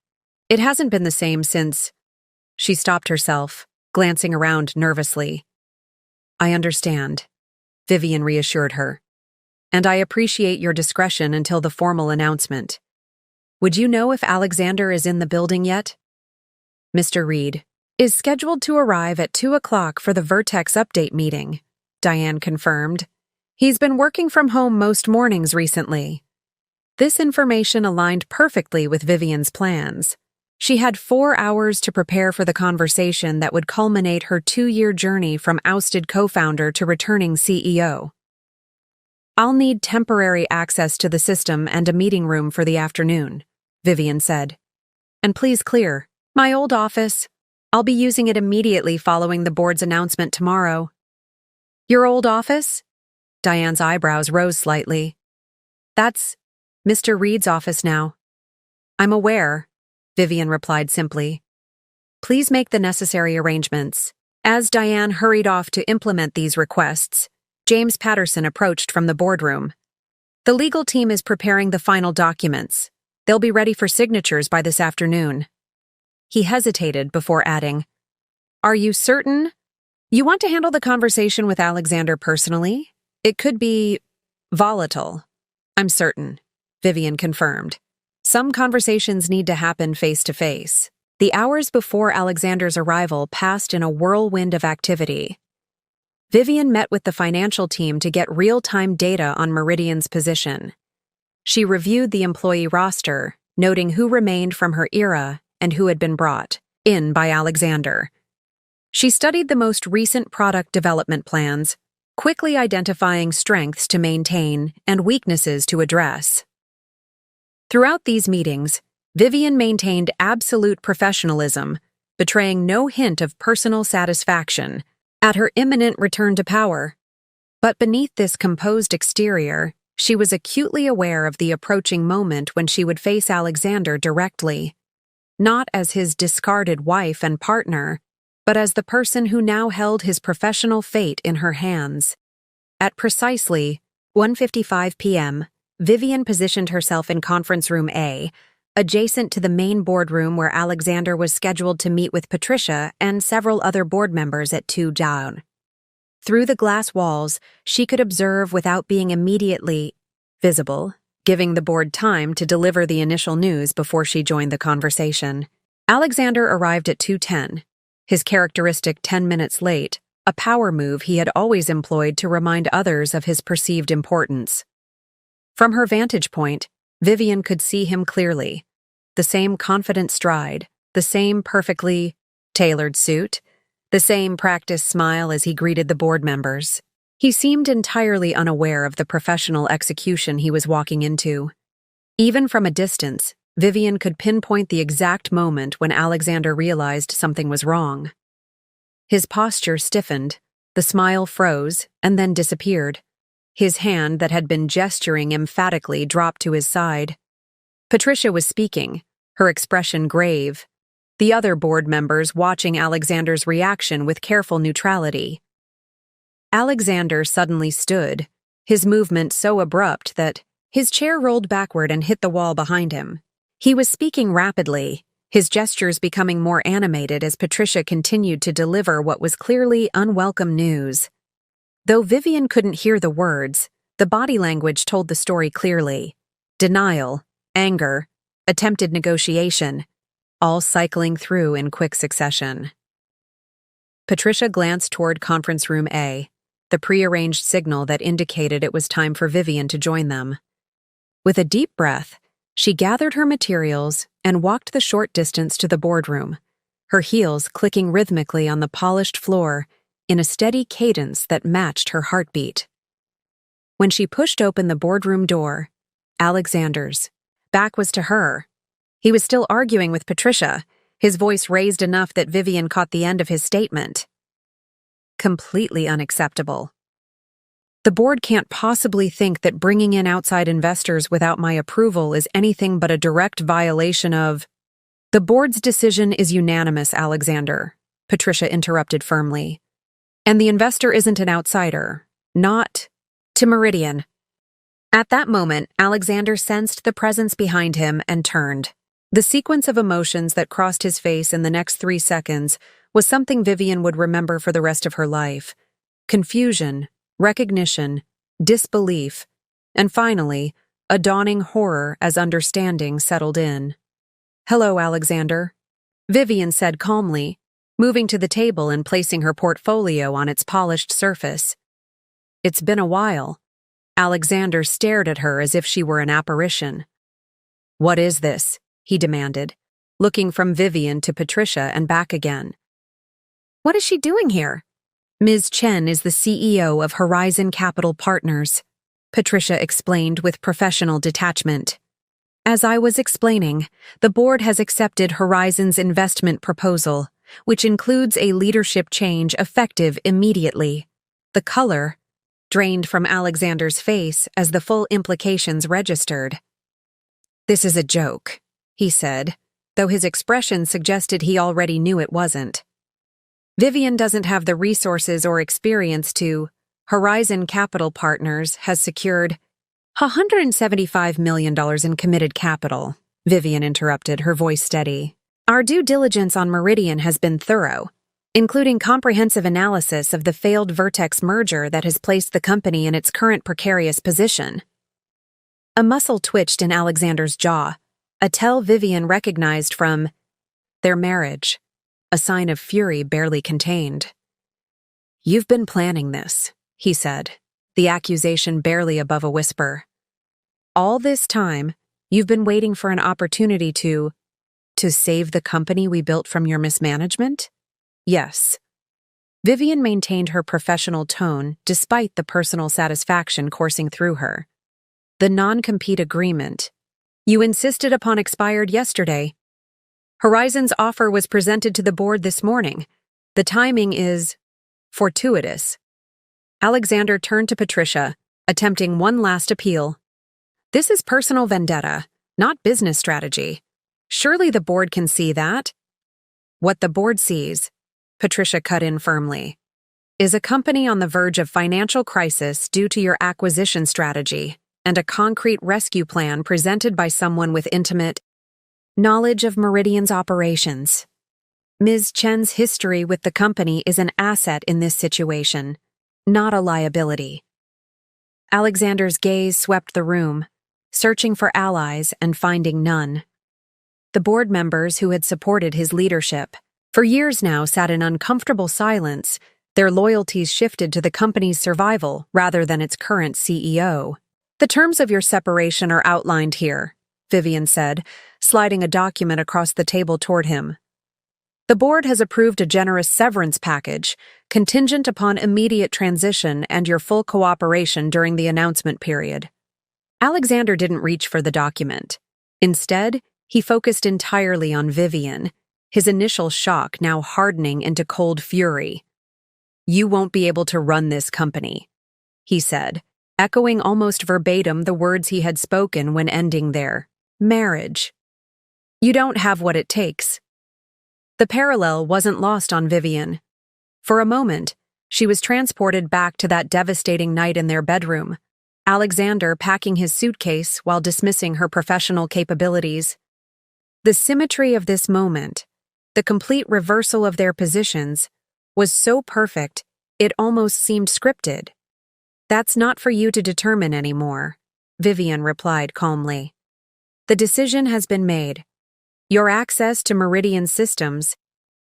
It hasn't been the same since—" She stopped herself, glancing around nervously. "I understand," Vivian reassured her. "And I appreciate your discretion until the formal announcement. Would you know if Alexander is in the building yet?" "Mr. Reed is scheduled to arrive at 2 o'clock for the Vertex update meeting," Diane confirmed. "He's been working from home most mornings recently." This information aligned perfectly with Vivian's plans. She had 4 hours to prepare for the conversation that would culminate her 2-year journey from ousted co-founder to returning CEO. "I'll need temporary access to the system and a meeting room for the afternoon," Vivian said. "And please clear my old office. I'll be using it immediately following the board's announcement tomorrow." "Your old office?" Diane's eyebrows rose slightly. "That's Mr. Reed's office now." "I'm aware," Vivian replied simply. "Please make the necessary arrangements." As Diane hurried off to implement these requests, James Patterson approached from the boardroom. "The legal team is preparing the final documents. They'll be ready for signatures by this afternoon." He hesitated before adding, "Are you certain? You want to handle the conversation with Alexander personally? It could be volatile." "I'm certain," Vivian confirmed. "Some conversations need to happen face-to-face." The hours before Alexander's arrival passed in a whirlwind of activity. Vivian met with the financial team to get real-time data on Meridian's position. She reviewed the employee roster, noting who remained from her era and who had been brought in by Alexander. She studied the most recent product development plans, quickly identifying strengths to maintain and weaknesses to address. Throughout these meetings, Vivian maintained absolute professionalism, betraying no hint of personal satisfaction at her imminent return to power. But beneath this composed exterior, she was acutely aware of the approaching moment when she would face Alexander directly, not as his discarded wife and partner, but as the person who now held his professional fate in her hands. At precisely 1:55 p.m., Vivian positioned herself in Conference Room A, adjacent to the main boardroom where Alexander was scheduled to meet with Patricia and several other board members at 2 down. Through the glass walls, she could observe without being immediately visible, giving the board time to deliver the initial news before she joined the conversation. Alexander arrived at 2:10, his characteristic 10 minutes late, a power move he had always employed to remind others of his perceived importance. From her vantage point, Vivian could see him clearly. The same confident stride, the same perfectly tailored suit, the same practiced smile as he greeted the board members. He seemed entirely unaware of the professional execution he was walking into. Even from a distance, Vivian could pinpoint the exact moment when Alexander realized something was wrong. His posture stiffened, the smile froze, and then disappeared. His hand that had been gesturing emphatically dropped to his side. Patricia was speaking, her expression grave, the other board members watching Alexander's reaction with careful neutrality. Alexander suddenly stood, his movement so abrupt that his chair rolled backward and hit the wall behind him. He was speaking rapidly, his gestures becoming more animated as Patricia continued to deliver what was clearly unwelcome news. Though Vivian couldn't hear the words, the body language told the story clearly. Denial, anger, attempted negotiation, all cycling through in quick succession. Patricia glanced toward Conference Room A, the prearranged signal that indicated it was time for Vivian to join them. With a deep breath, she gathered her materials and walked the short distance to the boardroom, her heels clicking rhythmically on the polished floor in a steady cadence that matched her heartbeat. When she pushed open the boardroom door, Alexander's back was to her. He was still arguing with Patricia, his voice raised enough that Vivian caught the end of his statement. Completely unacceptable. The board can't possibly think that bringing in outside investors without my approval is anything but a direct violation of— The board's decision is unanimous, Alexander, Patricia interrupted firmly. And the investor isn't an outsider. Not to Meridian. At that moment, Alexander sensed the presence behind him and turned. The sequence of emotions that crossed his face in the next 3 seconds was something Vivian would remember for the rest of her life. Confusion, recognition, disbelief, and finally, a dawning horror as understanding settled in. "Hello, Alexander," Vivian said calmly, moving to the table and placing her portfolio on its polished surface. "It's been a while." Alexander stared at her as if she were an apparition. "What is this?" he demanded, looking from Vivian to Patricia and back again. "What is she doing here?" "Ms. Chen is the CEO of Horizon Capital Partners," Patricia explained with professional detachment. "As I was explaining, the board has accepted Horizon's investment proposal, which includes a leadership change effective immediately." The color drained from Alexander's face as the full implications registered. "This is a joke," he said, though his expression suggested he already knew it wasn't. "Vivian doesn't have the resources or experience to— Horizon Capital Partners has secured $175 million in committed capital," Vivian interrupted, her voice steady. "Our due diligence on Meridian has been thorough, including comprehensive analysis of the failed Vertex merger that has placed the company in its current precarious position." A muscle twitched in Alexander's jaw, a tell Vivian recognized from their marriage, a sign of fury barely contained. "You've been planning this," he said, the accusation barely above a whisper. "All this time, you've been waiting for an opportunity to save the company we built from your mismanagement?" "Yes." Vivian maintained her professional tone despite the personal satisfaction coursing through her. "The non-compete agreement you insisted upon expired yesterday. Horizon's offer was presented to the board this morning. The timing is fortuitous." Alexander turned to Patricia, attempting one last appeal. "This is personal vendetta, not business strategy. Surely the board can see that." "What the board sees," Patricia cut in firmly, "is a company on the verge of financial crisis due to your acquisition strategy and a concrete rescue plan presented by someone with intimate knowledge of Meridian's operations. Ms. Chen's history with the company is an asset in this situation, not a liability." Alexander's gaze swept the room, searching for allies and finding none. The board members who had supported his leadership for years now sat in uncomfortable silence, their loyalties shifted to the company's survival rather than its current CEO. "The terms of your separation are outlined here," Vivian said, sliding a document across the table toward him. "The board has approved a generous severance package, contingent upon immediate transition and your full cooperation during the announcement period." Alexander didn't reach for the document. Instead, he focused entirely on Vivian, his initial shock now hardening into cold fury. "You won't be able to run this company," he said, echoing almost verbatim the words he had spoken when ending their marriage. "You don't have what it takes." The parallel wasn't lost on Vivian. For a moment, she was transported back to that devastating night in their bedroom, Alexander packing his suitcase while dismissing her professional capabilities. The symmetry of this moment, the complete reversal of their positions, was so perfect it almost seemed scripted. "That's not for you to determine anymore," Vivian replied calmly. "The decision has been made. Your access to Meridian systems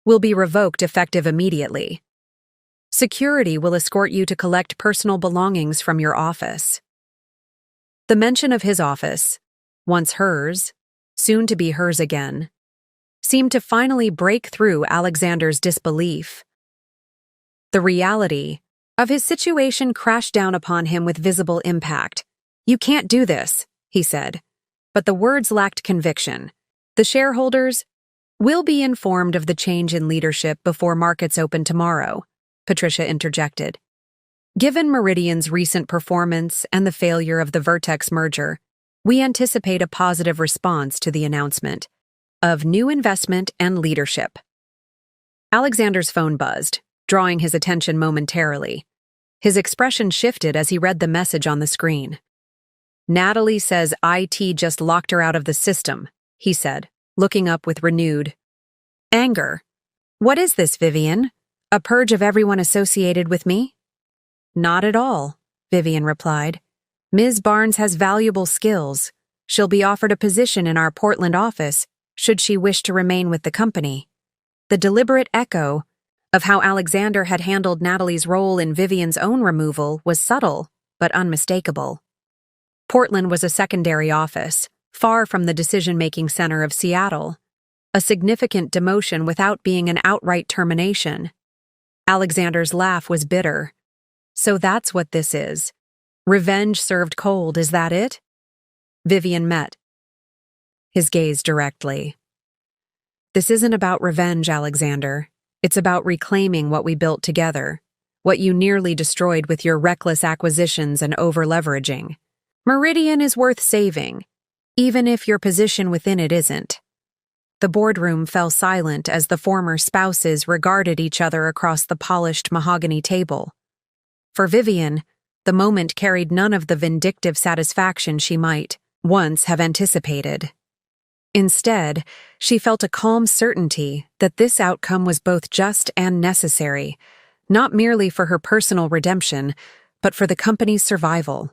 will be revoked effective immediately. Security will escort you to collect personal belongings from your office." The mention of his office, once hers, soon to be hers again, seemed to finally break through Alexander's disbelief. The reality of his situation crashed down upon him with visible impact. "You can't do this," he said, but the words lacked conviction. The shareholders will be informed of the change in leadership before markets open tomorrow, Patricia interjected. Given Meridian's recent performance and the failure of the Vertex merger, we anticipate a positive response to the announcement of new investment and leadership. Alexander's phone buzzed, drawing his attention momentarily. His expression shifted as he read the message on the screen. Natalie says IT just locked her out of the system, he said, looking up with renewed anger. What is this, Vivian? A purge of everyone associated with me? Not at all, Vivian replied. Ms. Barnes has valuable skills. She'll be offered a position in our Portland office, should she wish to remain with the company. The deliberate echo of how Alexander had handled Natalie's role in Vivian's own removal was subtle, but unmistakable. Portland was a secondary office, far from the decision-making center of Seattle. A significant demotion without being an outright termination. Alexander's laugh was bitter. So that's what this is. Revenge served cold, is that it? Vivian met his gaze directly. This isn't about revenge, Alexander. It's about reclaiming what we built together, what you nearly destroyed with your reckless acquisitions and over-leveraging. Meridian is worth saving, even if your position within it isn't. The boardroom fell silent as the former spouses regarded each other across the polished mahogany table. For Vivian, the moment carried none of the vindictive satisfaction she might once have anticipated. Instead, she felt a calm certainty that this outcome was both just and necessary, not merely for her personal redemption, but for the company's survival.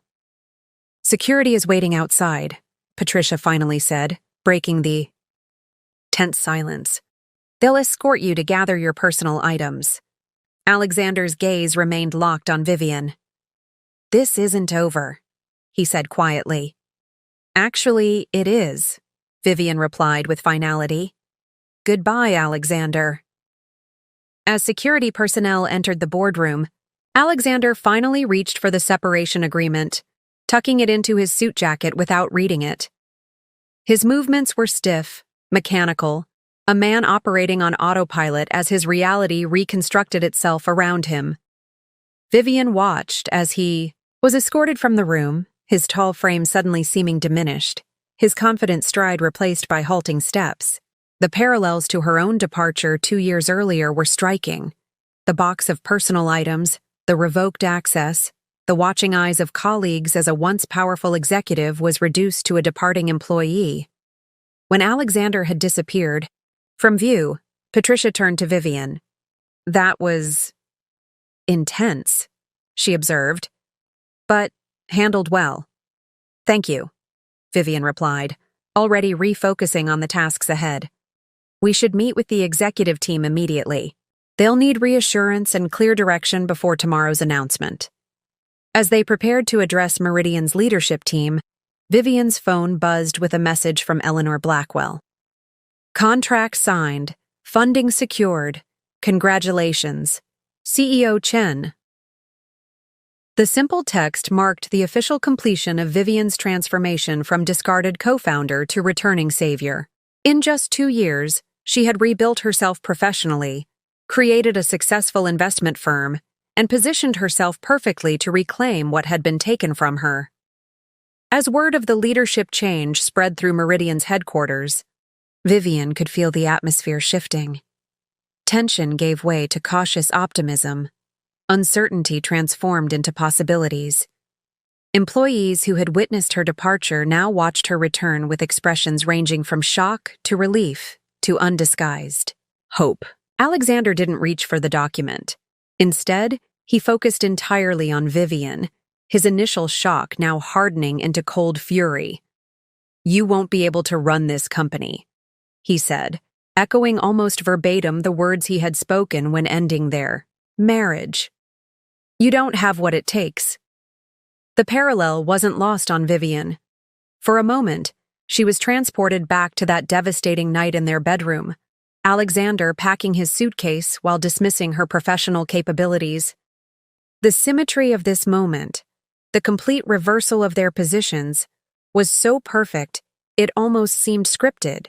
Security is waiting outside, Patricia finally said, breaking the tense silence. They'll escort you to gather your personal items. Alexander's gaze remained locked on Vivian. This isn't over, he said quietly. Actually, it is, Vivian replied with finality. Goodbye, Alexander. As security personnel entered the boardroom, Alexander finally reached for the separation agreement, tucking it into his suit jacket without reading it. His movements were stiff, mechanical, a man operating on autopilot as his reality reconstructed itself around him. Vivian watched as he was escorted from the room, his tall frame suddenly seeming diminished, his confident stride replaced by halting steps. The parallels to her own departure 2 years earlier were striking. The box of personal items, the revoked access, the watching eyes of colleagues as a once powerful executive was reduced to a departing employee. When Alexander had disappeared from view, Patricia turned to Vivian. That was intense, she observed, but handled well. Thank you, Vivian replied, already refocusing on the tasks ahead. We should meet with the executive team immediately. They'll need reassurance and clear direction before tomorrow's announcement. As they prepared to address Meridian's leadership team, Vivian's phone buzzed with a message from Eleanor Blackwell. Contract signed. Funding secured. Congratulations. CEO Chen. The simple text marked the official completion of Vivian's transformation from discarded co-founder to returning savior. In just 2 years, she had rebuilt herself professionally, created a successful investment firm, and positioned herself perfectly to reclaim what had been taken from her. As word of the leadership change spread through Meridian's headquarters, Vivian could feel the atmosphere shifting. Tension gave way to cautious optimism. Uncertainty transformed into possibilities. Employees who had witnessed her departure now watched her return with expressions ranging from shock to relief to undisguised hope. Alexander didn't reach for the document. Instead, he focused entirely on Vivian, his initial shock now hardening into cold fury. You won't be able to run this company, he said, echoing almost verbatim the words he had spoken when ending their marriage. You don't have what it takes. The parallel wasn't lost on Vivian. For a moment, she was transported back to that devastating night in their bedroom, Alexander packing his suitcase while dismissing her professional capabilities. The symmetry of this moment, the complete reversal of their positions, was so perfect it almost seemed scripted.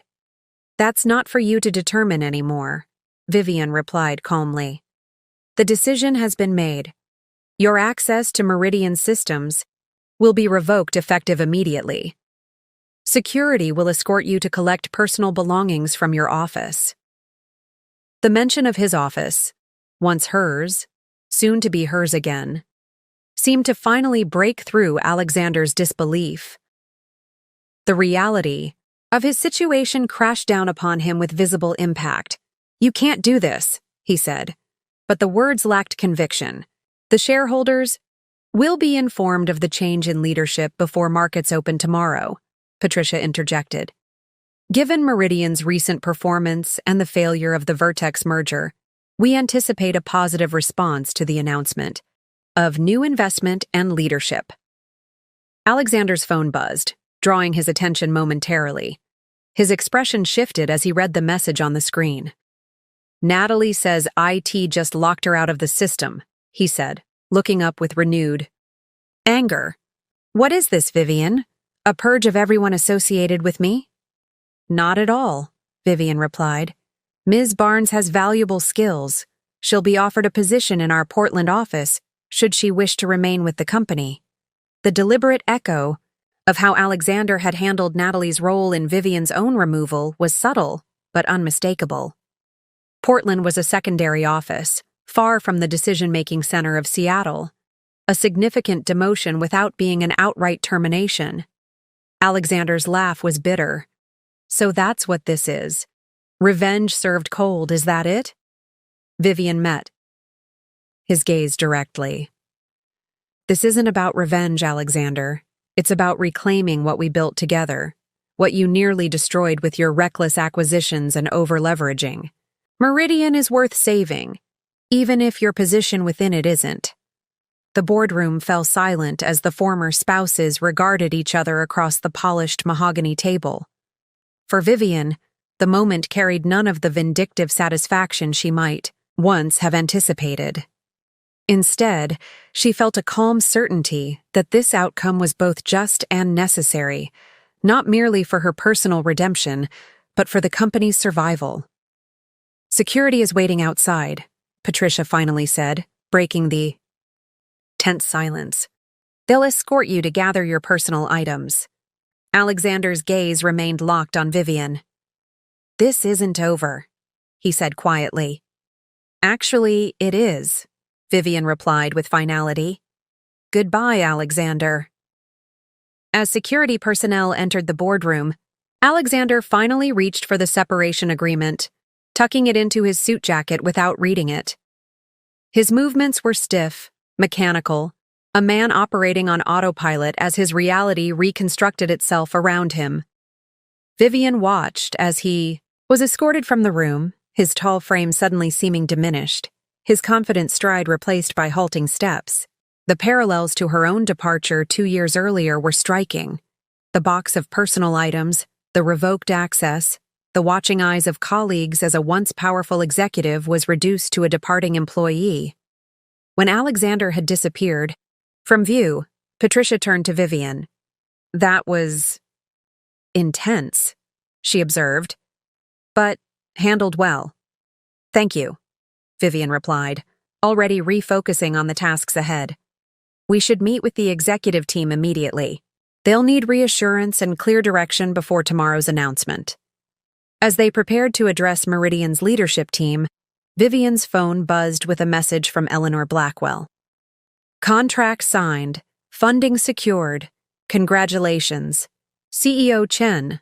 That's not for you to determine anymore, Vivian replied calmly. The decision has been made. Your access to Meridian systems will be revoked effective immediately. Security will escort you to collect personal belongings from your office. The mention of his office, once hers, soon to be hers again, seemed to finally break through Alexander's disbelief. The reality of his situation crashed down upon him with visible impact. You can't do this, he said. But the words lacked conviction. The shareholders will be informed of the change in leadership before markets open tomorrow, Patricia interjected. Given Meridian's recent performance and the failure of the Vertex merger, we anticipate a positive response to the announcement of new investment and leadership. Alexander's phone buzzed, drawing his attention momentarily. His expression shifted as he read the message on the screen. Natalie says IT just locked her out of the system, he said, looking up with renewed anger. What is this, Vivian? A purge of everyone associated with me? Not at all, Vivian replied. Ms. Barnes has valuable skills. She'll be offered a position in our Portland office should she wish to remain with the company. The deliberate echo of how Alexander had handled Natalie's role in Vivian's own removal was subtle but unmistakable. Portland was a secondary office, far from the decision-making center of Seattle, a significant demotion without being an outright termination. Alexander's laugh was bitter. So that's what this is. Revenge served cold, is that it? Vivian met his gaze directly. This isn't about revenge, Alexander. It's about reclaiming what we built together, what you nearly destroyed with your reckless acquisitions and over-leveraging. Meridian is worth saving, even if your position within it isn't. The boardroom fell silent as the former spouses regarded each other across the polished mahogany table. For Vivian, the moment carried none of the vindictive satisfaction she might once have anticipated. Instead, she felt a calm certainty that this outcome was both just and necessary, not merely for her personal redemption, but for the company's survival. Security is waiting outside, Patricia finally said, breaking the tense silence. They'll escort you to gather your personal items. Alexander's gaze remained locked on Vivian. This isn't over, he said quietly. Actually, it is, Vivian replied with finality. Goodbye, Alexander. As security personnel entered the boardroom, Alexander finally reached for the separation agreement, tucking it into his suit jacket without reading it. His movements were stiff, mechanical, a man operating on autopilot as his reality reconstructed itself around him. Vivian watched as he was escorted from the room, his tall frame suddenly seeming diminished, his confident stride replaced by halting steps. The parallels to her own departure 2 years earlier were striking. The box of personal items, the revoked access, the watching eyes of colleagues as a once powerful executive was reduced to a departing employee. When Alexander had disappeared from view, Patricia turned to Vivian. That was intense, she observed, but handled well. Thank you, Vivian replied, already refocusing on the tasks ahead. We should meet with the executive team immediately. They'll need reassurance and clear direction before tomorrow's announcement. As they prepared to address Meridian's leadership team, Vivian's phone buzzed with a message from Eleanor Blackwell. Contract signed. Funding secured. Congratulations. CEO Chen.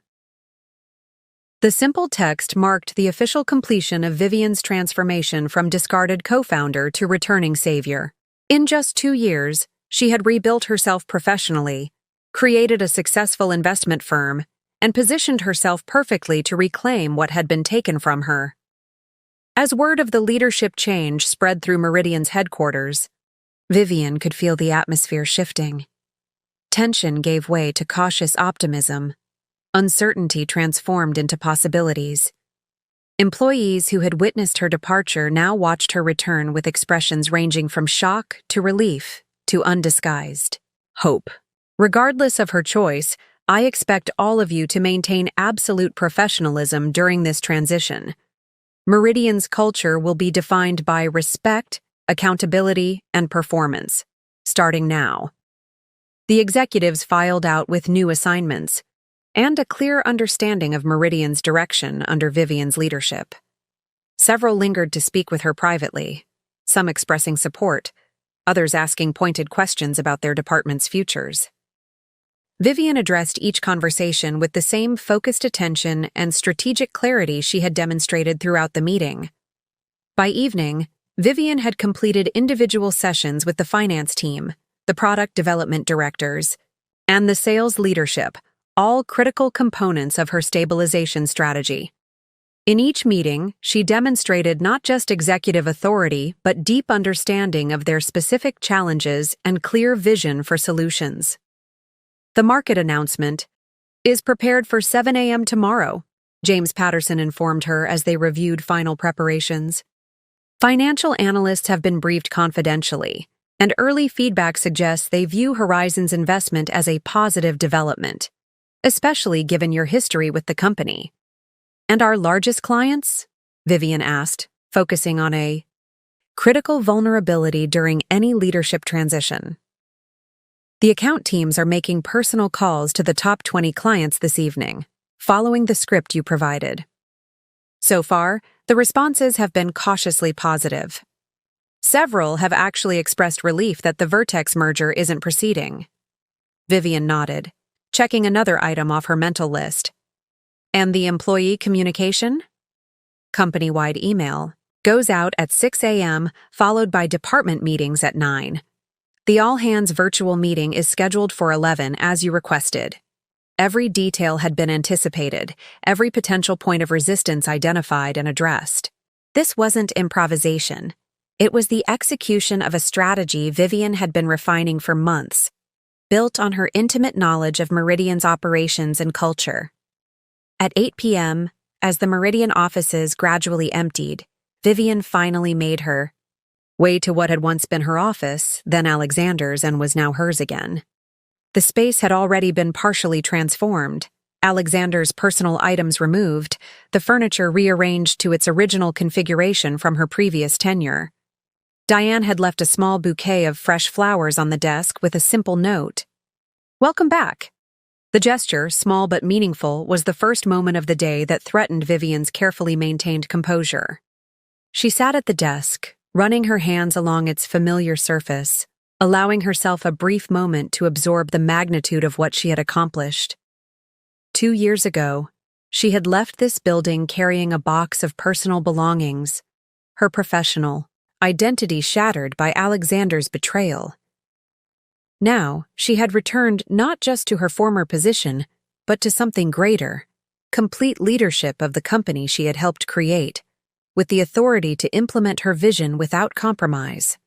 The simple text marked the official completion of Vivian's transformation from discarded co-founder to returning savior. In just 2 years, she had rebuilt herself professionally, created a successful investment firm, and positioned herself perfectly to reclaim what had been taken from her. As word of the leadership change spread through Meridian's headquarters, Vivian could feel the atmosphere shifting. Tension gave way to cautious optimism. Uncertainty transformed into possibilities. Employees who had witnessed her departure now watched her return with expressions ranging from shock to relief to undisguised hope. Regardless of her choice, I expect all of you to maintain absolute professionalism during this transition. Meridian's culture will be defined by respect, accountability, and performance, starting now. The executives filed out with new assignments and a clear understanding of Meridian's direction under Vivian's leadership. Several lingered to speak with her privately, some expressing support, others asking pointed questions about their department's futures. Vivian addressed each conversation with the same focused attention and strategic clarity she had demonstrated throughout the meeting. By evening, Vivian had completed individual sessions with the finance team, the product development directors, and the sales leadership, all critical components of her stabilization strategy. In each meeting, she demonstrated not just executive authority but deep understanding of their specific challenges and clear vision for solutions. The market announcement is prepared for 7 a.m. tomorrow, James Patterson informed her as they reviewed final preparations. Financial analysts have been briefed confidentially, and early feedback suggests they view Horizon's investment as a positive development, especially given your history with the company. And our largest clients? Vivian asked, focusing on a critical vulnerability during any leadership transition. The account teams are making personal calls to the top 20 clients this evening, following the script you provided. So far, the responses have been cautiously positive. Several have actually expressed relief that the Vertex merger isn't proceeding. Vivian nodded, checking another item off her mental list. And the employee communication? Company-wide email goes out at 6 a.m., followed by department meetings at 9. The all-hands virtual meeting is scheduled for 11 as you requested. Every detail had been anticipated, every potential point of resistance identified and addressed. This wasn't improvisation. It was the execution of a strategy Vivian had been refining for months, built on her intimate knowledge of Meridian's operations and culture. At 8 p.m., as the Meridian offices gradually emptied, Vivian finally made her way to what had once been her office, then Alexander's, and was now hers again. The space had already been partially transformed, Alexander's personal items removed, the furniture rearranged to its original configuration from her previous tenure. Diane had left a small bouquet of fresh flowers on the desk with a simple note. "Welcome back." The gesture, small but meaningful, was the first moment of the day that threatened Vivian's carefully maintained composure. She sat at the desk, running her hands along its familiar surface, allowing herself a brief moment to absorb the magnitude of what she had accomplished. 2 years ago, she had left this building carrying a box of personal belongings, her professional identity shattered by Alexander's betrayal. Now, she had returned not just to her former position, but to something greater, complete leadership of the company she had helped create, with the authority to implement her vision without compromise.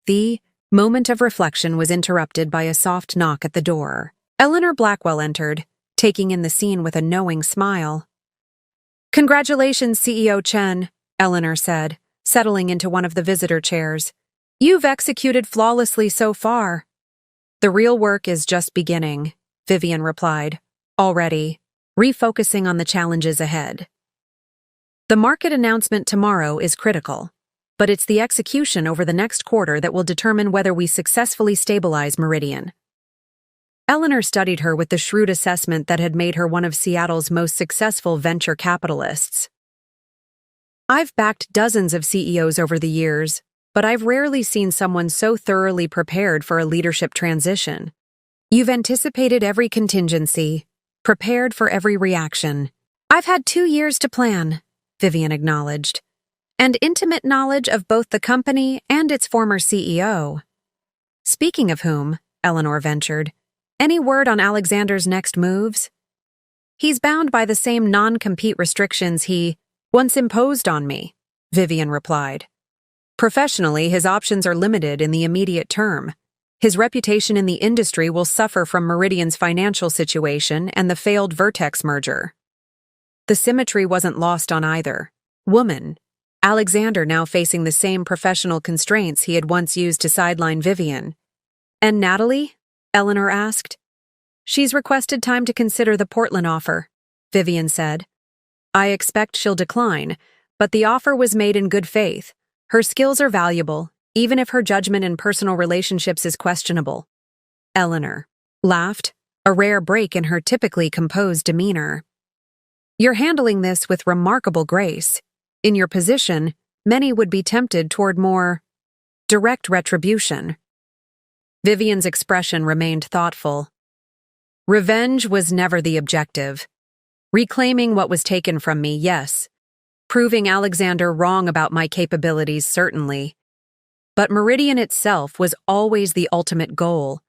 The moment of reflection was interrupted by a soft knock at the door. Eleanor Blackwell entered, taking in the scene with a knowing smile. "Congratulations, CEO Chen," Eleanor said, settling into one of the visitor chairs. "You've executed flawlessly so far." "The real work is just beginning," Vivian replied, already refocusing on the challenges ahead. The market announcement tomorrow is critical, but it's the execution over the next quarter that will determine whether we successfully stabilize Meridian. Eleanor studied her with the shrewd assessment that had made her one of Seattle's most successful venture capitalists. "I've backed dozens of CEOs over the years, but I've rarely seen someone so thoroughly prepared for a leadership transition. You've anticipated every contingency, prepared for every reaction. I've had 2 years to plan," Vivian acknowledged, "and intimate knowledge of both the company and its former CEO. Speaking of whom," Eleanor ventured, "any word on Alexander's next moves?" "He's bound by the same non-compete restrictions he once imposed on me," Vivian replied. "Professionally, his options are limited in the immediate term. His reputation in the industry will suffer from Meridian's financial situation and the failed Vertex merger." The symmetry wasn't lost on either. Woman, Alexander now facing the same professional constraints he had once used to sideline Vivian. "And Natalie?" Eleanor asked. She's requested time to consider the Portland offer, Vivian said. I expect she'll decline, but the offer was made in good faith. Her skills are valuable, even if her judgment in personal relationships is questionable. Eleanor laughed, a rare break in her typically composed demeanor. You're handling this with remarkable grace. In your position, many would be tempted toward more direct retribution. Vivian's expression remained thoughtful. Revenge was never the objective. Reclaiming what was taken from me, yes. Proving Alexander wrong about my capabilities, certainly. But Meridian itself was always the ultimate goal,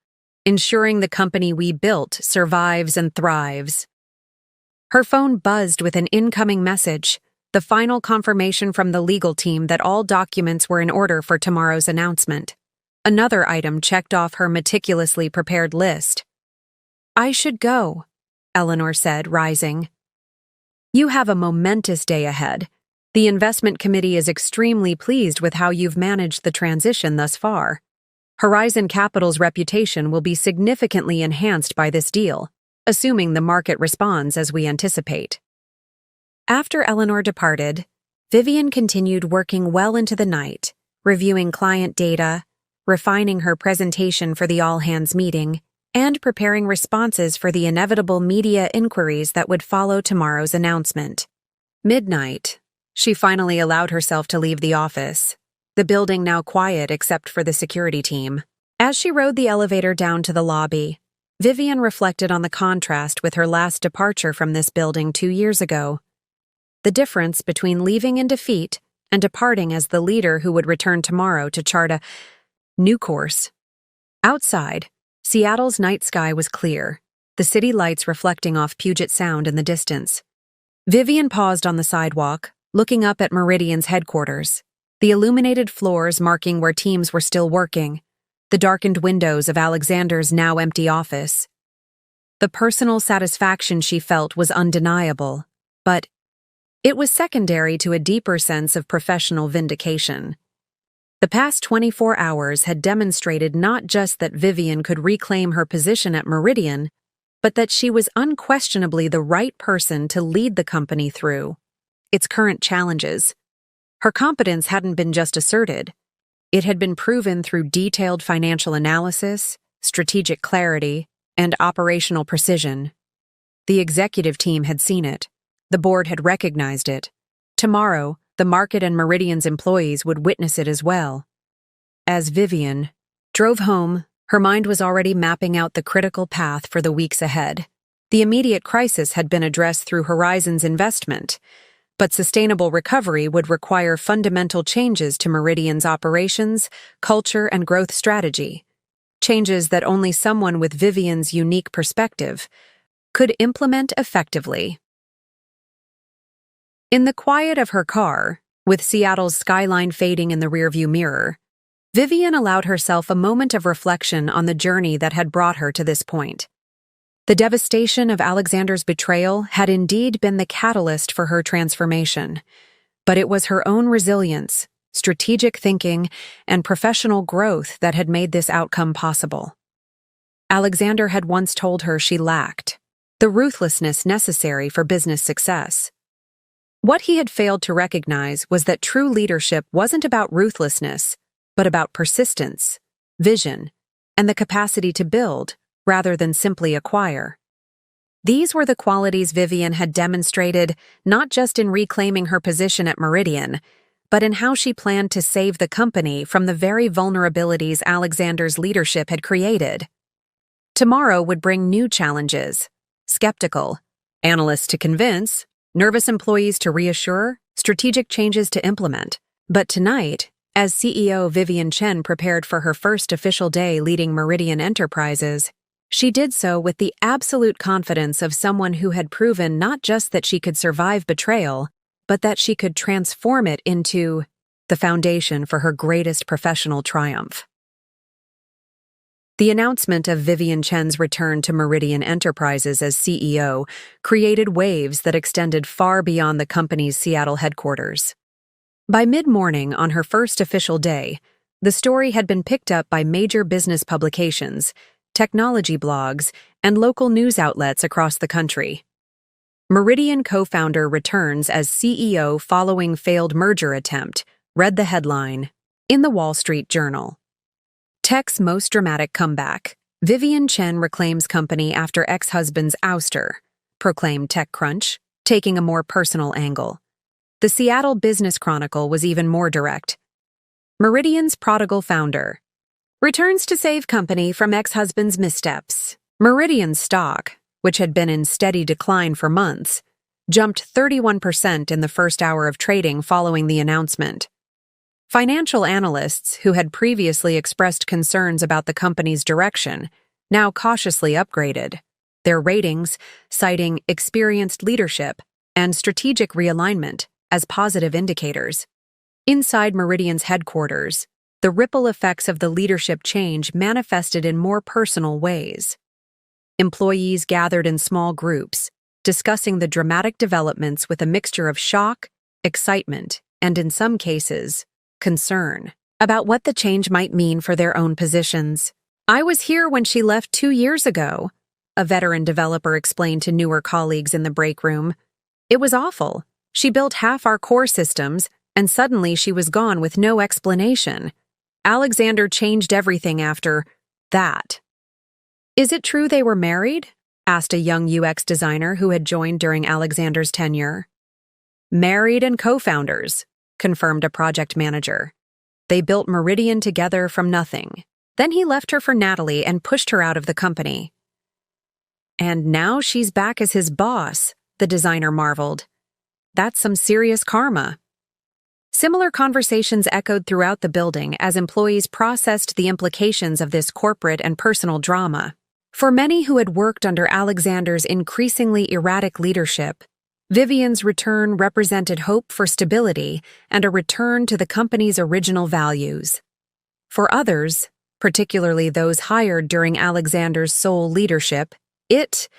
ensuring the company we built survives and thrives. Her phone buzzed with an incoming message, the final confirmation from the legal team that all documents were in order for tomorrow's announcement. Another item checked off her meticulously prepared list. I should go, Eleanor said, rising. You have a momentous day ahead. The investment committee is extremely pleased with how you've managed the transition thus far. Horizon Capital's reputation will be significantly enhanced by this deal, assuming the market responds as we anticipate. After Eleanor departed, Vivian continued working well into the night, reviewing client data, refining her presentation for the all-hands meeting, and preparing responses for the inevitable media inquiries that would follow tomorrow's announcement. Midnight, she finally allowed herself to leave the office, the building now quiet except for the security team. As she rode the elevator down to the lobby, Vivian reflected on the contrast with her last departure from this building 2 years ago. The difference between leaving in defeat and departing as the leader who would return tomorrow to chart a new course. Outside, Seattle's night sky was clear, the city lights reflecting off Puget Sound in the distance. Vivian paused on the sidewalk, looking up at Meridian's headquarters, the illuminated floors marking where teams were still working, the darkened windows of Alexander's now empty office. The personal satisfaction she felt was undeniable, but it was secondary to a deeper sense of professional vindication. The past 24 hours had demonstrated not just that Vivian could reclaim her position at Meridian, but that she was unquestionably the right person to lead the company through its current challenges. Her competence hadn't been just asserted. It had been proven through detailed financial analysis, strategic clarity, and operational precision. The executive team had seen it. The board had recognized it. Tomorrow, the market and Meridian's employees would witness it as well. As Vivian drove home, her mind was already mapping out the critical path for the weeks ahead. The immediate crisis had been addressed through Horizon's investment, but sustainable recovery would require fundamental changes to Meridian's operations, culture, and growth strategy. Changes that only someone with Vivian's unique perspective could implement effectively. In the quiet of her car, with Seattle's skyline fading in the rearview mirror, Vivian allowed herself a moment of reflection on the journey that had brought her to this point. The devastation of Alexander's betrayal had indeed been the catalyst for her transformation, but it was her own resilience, strategic thinking, and professional growth that had made this outcome possible. Alexander had once told her she lacked the ruthlessness necessary for business success. What he had failed to recognize was that true leadership wasn't about ruthlessness, but about persistence, vision, and the capacity to build, rather than simply acquire. These were the qualities Vivian had demonstrated not just in reclaiming her position at Meridian, but in how she planned to save the company from the very vulnerabilities Alexander's leadership had created. Tomorrow would bring new challenges: skeptical analysts to convince, nervous employees to reassure, strategic changes to implement. But tonight, as CEO Vivian Chen prepared for her first official day leading Meridian Enterprises, she did so with the absolute confidence of someone who had proven not just that she could survive betrayal, but that she could transform it into the foundation for her greatest professional triumph. The announcement of Vivian Chen's return to Meridian Enterprises as CEO created waves that extended far beyond the company's Seattle headquarters. By mid-morning on her first official day, the story had been picked up by major business publications, technology blogs, and local news outlets across the country. Meridian co-founder returns as CEO following failed merger attempt, read the headline in the Wall Street Journal. Tech's most dramatic comeback. Vivian Chen reclaims company after ex-husband's ouster, proclaimed TechCrunch, taking a more personal angle. The Seattle Business Chronicle was even more direct. Meridian's prodigal founder returns to save company from ex-husband's missteps. Meridian's stock, which had been in steady decline for months, jumped 31% in the first hour of trading following the announcement. Financial analysts who had previously expressed concerns about the company's direction now cautiously upgraded their ratings, citing experienced leadership and strategic realignment as positive indicators. Inside Meridian's headquarters, the ripple effects of the leadership change manifested in more personal ways. Employees gathered in small groups, discussing the dramatic developments with a mixture of shock, excitement, and in some cases, concern about what the change might mean for their own positions. "I was here when she left 2 years ago," a veteran developer explained to newer colleagues in the break room. "It was awful. She built half our core systems, and suddenly she was gone with no explanation. Alexander changed everything after that." "Is it true they were married?" asked a young UX designer who had joined during Alexander's tenure. "Married and co-founders," confirmed a project manager. "They built Meridian together from nothing. Then he left her for Natalie and pushed her out of the company." "And now she's back as his boss," the designer marveled. "That's some serious karma." Similar conversations echoed throughout the building as employees processed the implications of this corporate and personal drama. For many who had worked under Alexander's increasingly erratic leadership, Vivian's return represented hope for stability and a return to the company's original values. For others, particularly those hired during Alexander's sole leadership, it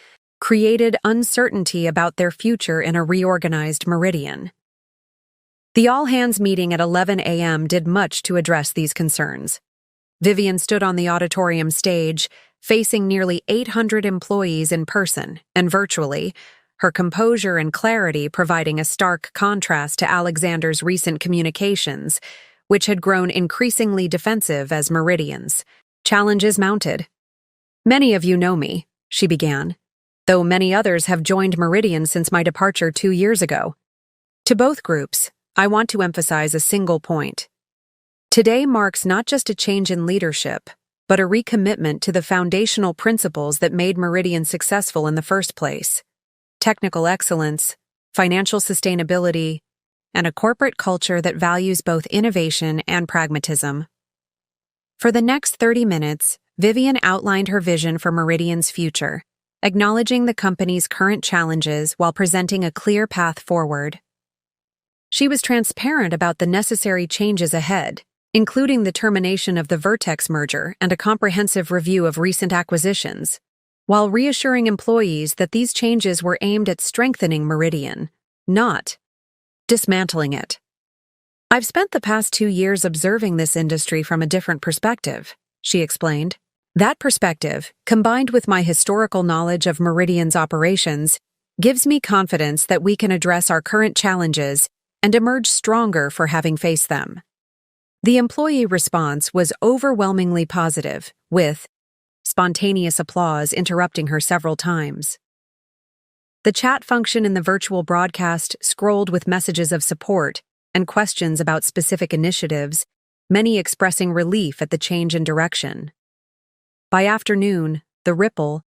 created uncertainty about their future in a reorganized Meridian. The all-hands meeting at 11 a.m. did much to address these concerns. Vivian stood on the auditorium stage, facing nearly 800 employees in person and virtually, her composure and clarity providing a stark contrast to Alexander's recent communications, which had grown increasingly defensive as Meridian's challenges mounted. "Many of you know me," she began, "though many others have joined Meridian since my departure 2 years ago. To both groups, I want to emphasize a single point. Today marks not just a change in leadership, but a recommitment to the foundational principles that made Meridian successful in the first place: technical excellence, financial sustainability, and a corporate culture that values both innovation and pragmatism." For the next 30 minutes, Vivian outlined her vision for Meridian's future, acknowledging the company's current challenges while presenting a clear path forward. She was transparent about the necessary changes ahead, including the termination of the Vertex merger and a comprehensive review of recent acquisitions, while reassuring employees that these changes were aimed at strengthening Meridian, not dismantling it. "I've spent the past 2 years observing this industry from a different perspective," she explained. "That perspective, combined with my historical knowledge of Meridian's operations, gives me confidence that we can address our current challenges and emerge stronger for having faced them." The employee response was overwhelmingly positive, with spontaneous applause interrupting her several times. The chat function in the virtual broadcast scrolled with messages of support and questions about specific initiatives, many expressing relief at the change in direction. By afternoon, the ripple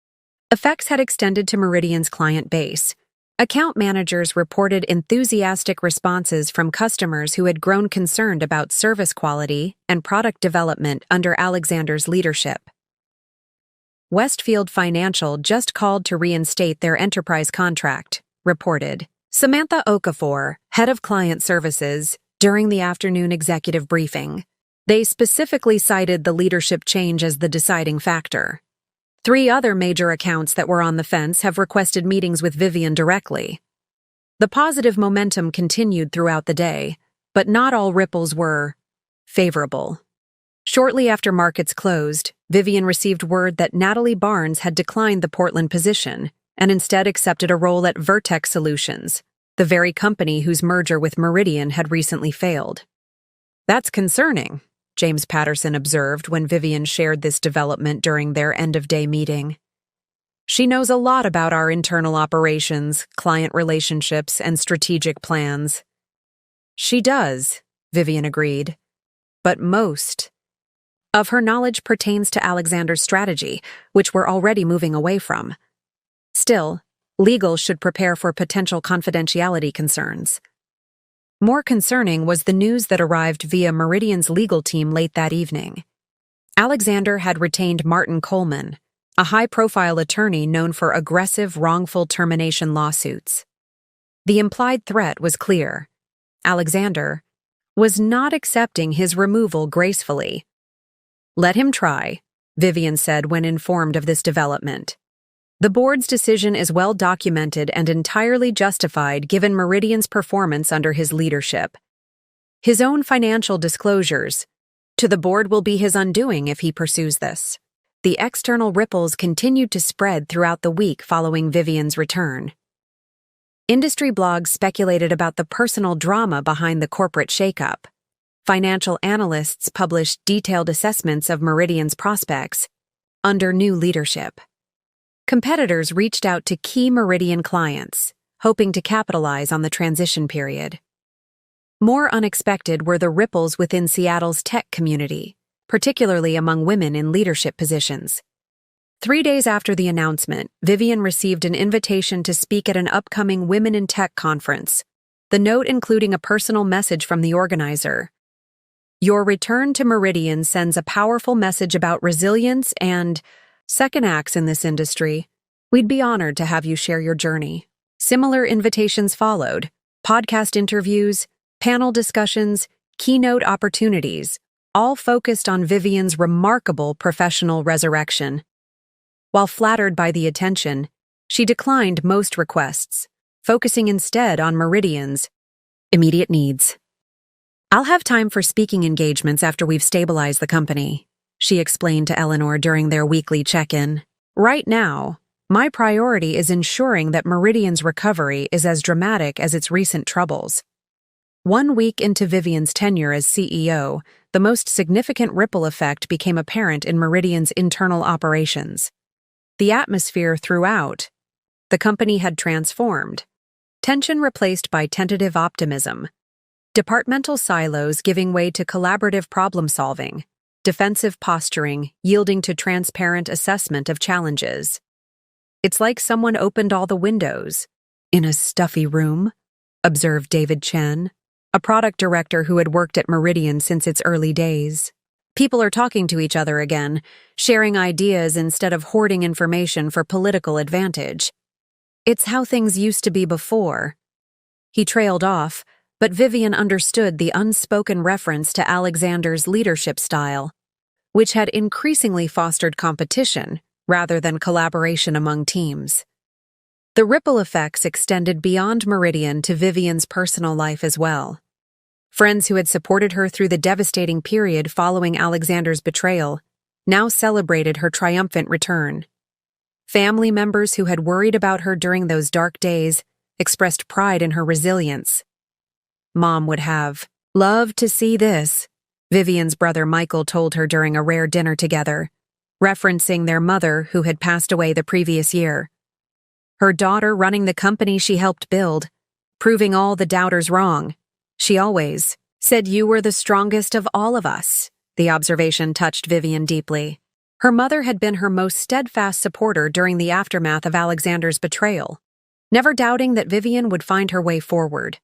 effects had extended to Meridian's client base. Account managers reported enthusiastic responses from customers who had grown concerned about service quality and product development under Alexander's leadership. Westfield Financial just called to reinstate their enterprise contract, reported Samantha Okafor, head of client services, during the afternoon executive briefing. They specifically cited the leadership change as the deciding factor. 3 other major accounts that were on the fence have requested meetings with Vivian directly. The positive momentum continued throughout the day, but not all ripples were favorable. Shortly after markets closed, Vivian received word that Natalie Barnes had declined the Portland position and instead accepted a role at Vertex Solutions, the very company whose merger with Meridian had recently failed. "That's concerning," James Patterson observed when Vivian shared this development during their end-of-day meeting. "She knows a lot about our internal operations, client relationships, and strategic plans." "She does," Vivian agreed. "But most of her knowledge pertains to Alexander's strategy, which we're already moving away from. Still, legal should prepare for potential confidentiality concerns." More concerning was the news that arrived via Meridian's legal team late that evening. Alexander had retained Martin Coleman, a high-profile attorney known for aggressive, wrongful termination lawsuits. The implied threat was clear. Alexander was not accepting his removal gracefully. "Let him try," Vivian said when informed of this development. "The board's decision is well documented and entirely justified given Meridian's performance under his leadership. His own financial disclosures to the board will be his undoing if he pursues this." The external ripples continued to spread throughout the week following Vivian's return. Industry blogs speculated about the personal drama behind the corporate shakeup. Financial analysts published detailed assessments of Meridian's prospects under new leadership. Competitors reached out to key Meridian clients, hoping to capitalize on the transition period. More unexpected were the ripples within Seattle's tech community, particularly among women in leadership positions. 3 days after the announcement, Vivian received an invitation to speak at an upcoming Women in Tech conference, the note including a personal message from the organizer. "Your return to Meridian sends a powerful message about resilience and second acts in this industry. We'd be honored to have you share your journey." Similar invitations followed: podcast interviews, panel discussions, keynote opportunities, all focused on Vivian's remarkable professional resurrection. While flattered by the attention, she declined most requests, focusing instead on Meridian's immediate needs. "I'll have time for speaking engagements after we've stabilized the company," she explained to Eleanor during their weekly check-in. "Right now, my priority is ensuring that Meridian's recovery is as dramatic as its recent troubles." 1 week into Vivian's tenure as CEO, the most significant ripple effect became apparent in Meridian's internal operations. The atmosphere throughout the company had transformed, tension replaced by tentative optimism, departmental silos giving way to collaborative problem-solving, defensive posturing yielding to transparent assessment of challenges. "It's like someone opened all the windows in a stuffy room," observed David Chen, a product director who had worked at Meridian since its early days. "People are talking to each other again, sharing ideas instead of hoarding information for political advantage. It's how things used to be before." He trailed off, but Vivian understood the unspoken reference to Alexander's leadership style, which had increasingly fostered competition rather than collaboration among teams. The ripple effects extended beyond Meridian to Vivian's personal life as well. Friends who had supported her through the devastating period following Alexander's betrayal now celebrated her triumphant return. Family members who had worried about her during those dark days expressed pride in her resilience. "Mom would have loved to see this," Vivian's brother Michael told her during a rare dinner together, referencing their mother who had passed away the previous year. Her daughter running the company she helped build, proving all the doubters wrong. "She always said you were the strongest of all of us." The observation touched Vivian deeply. Her mother had been her most steadfast supporter during the aftermath of Alexander's betrayal, never doubting that Vivian would find her way forward.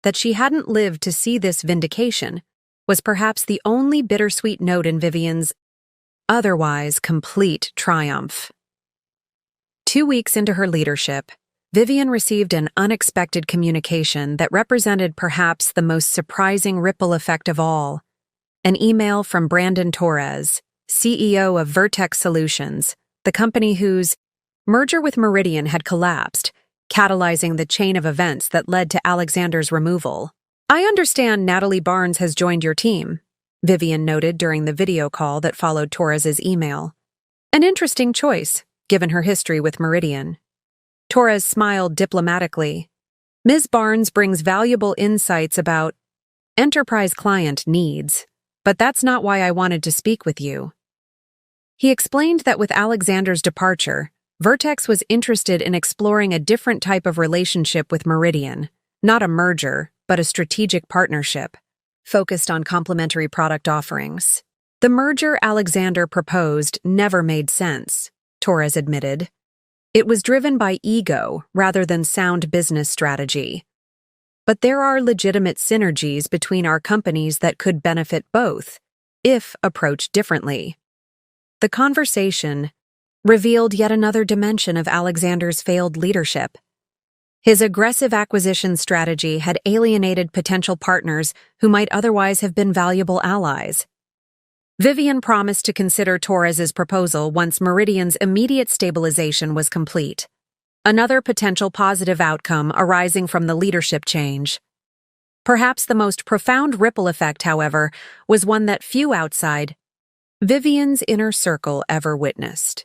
That she hadn't lived to see this vindication was perhaps the only bittersweet note in Vivian's otherwise complete triumph. 2 weeks into her leadership, Vivian received an unexpected communication that represented perhaps the most surprising ripple effect of all. An email from Brandon Torres, CEO of Vertex Solutions, the company whose merger with Meridian had collapsed, catalyzing the chain of events that led to Alexander's removal. "I understand Natalie Barnes has joined your team. Vivian noted during the video call that followed Torres's email. An interesting choice, given her history with Meridian. Torres smiled diplomatically. Ms. Barnes brings valuable insights about enterprise client needs, but that's not why I wanted to speak with you. He explained that with Alexander's departure, Vertex was interested in exploring a different type of relationship with Meridian, not a merger, but a strategic partnership, focused on complementary product offerings. The merger Alexander proposed never made sense, Torres admitted. It was driven by ego rather than sound business strategy. But there are legitimate synergies between our companies that could benefit both, if approached differently. The conversation revealed yet another dimension of Alexander's failed leadership. His aggressive acquisition strategy had alienated potential partners who might otherwise have been valuable allies. Vivian promised to consider Torres's proposal once Meridian's immediate stabilization was complete. Another potential positive outcome arising from the leadership change. Perhaps the most profound ripple effect, however, was one that few outside Vivian's inner circle ever witnessed.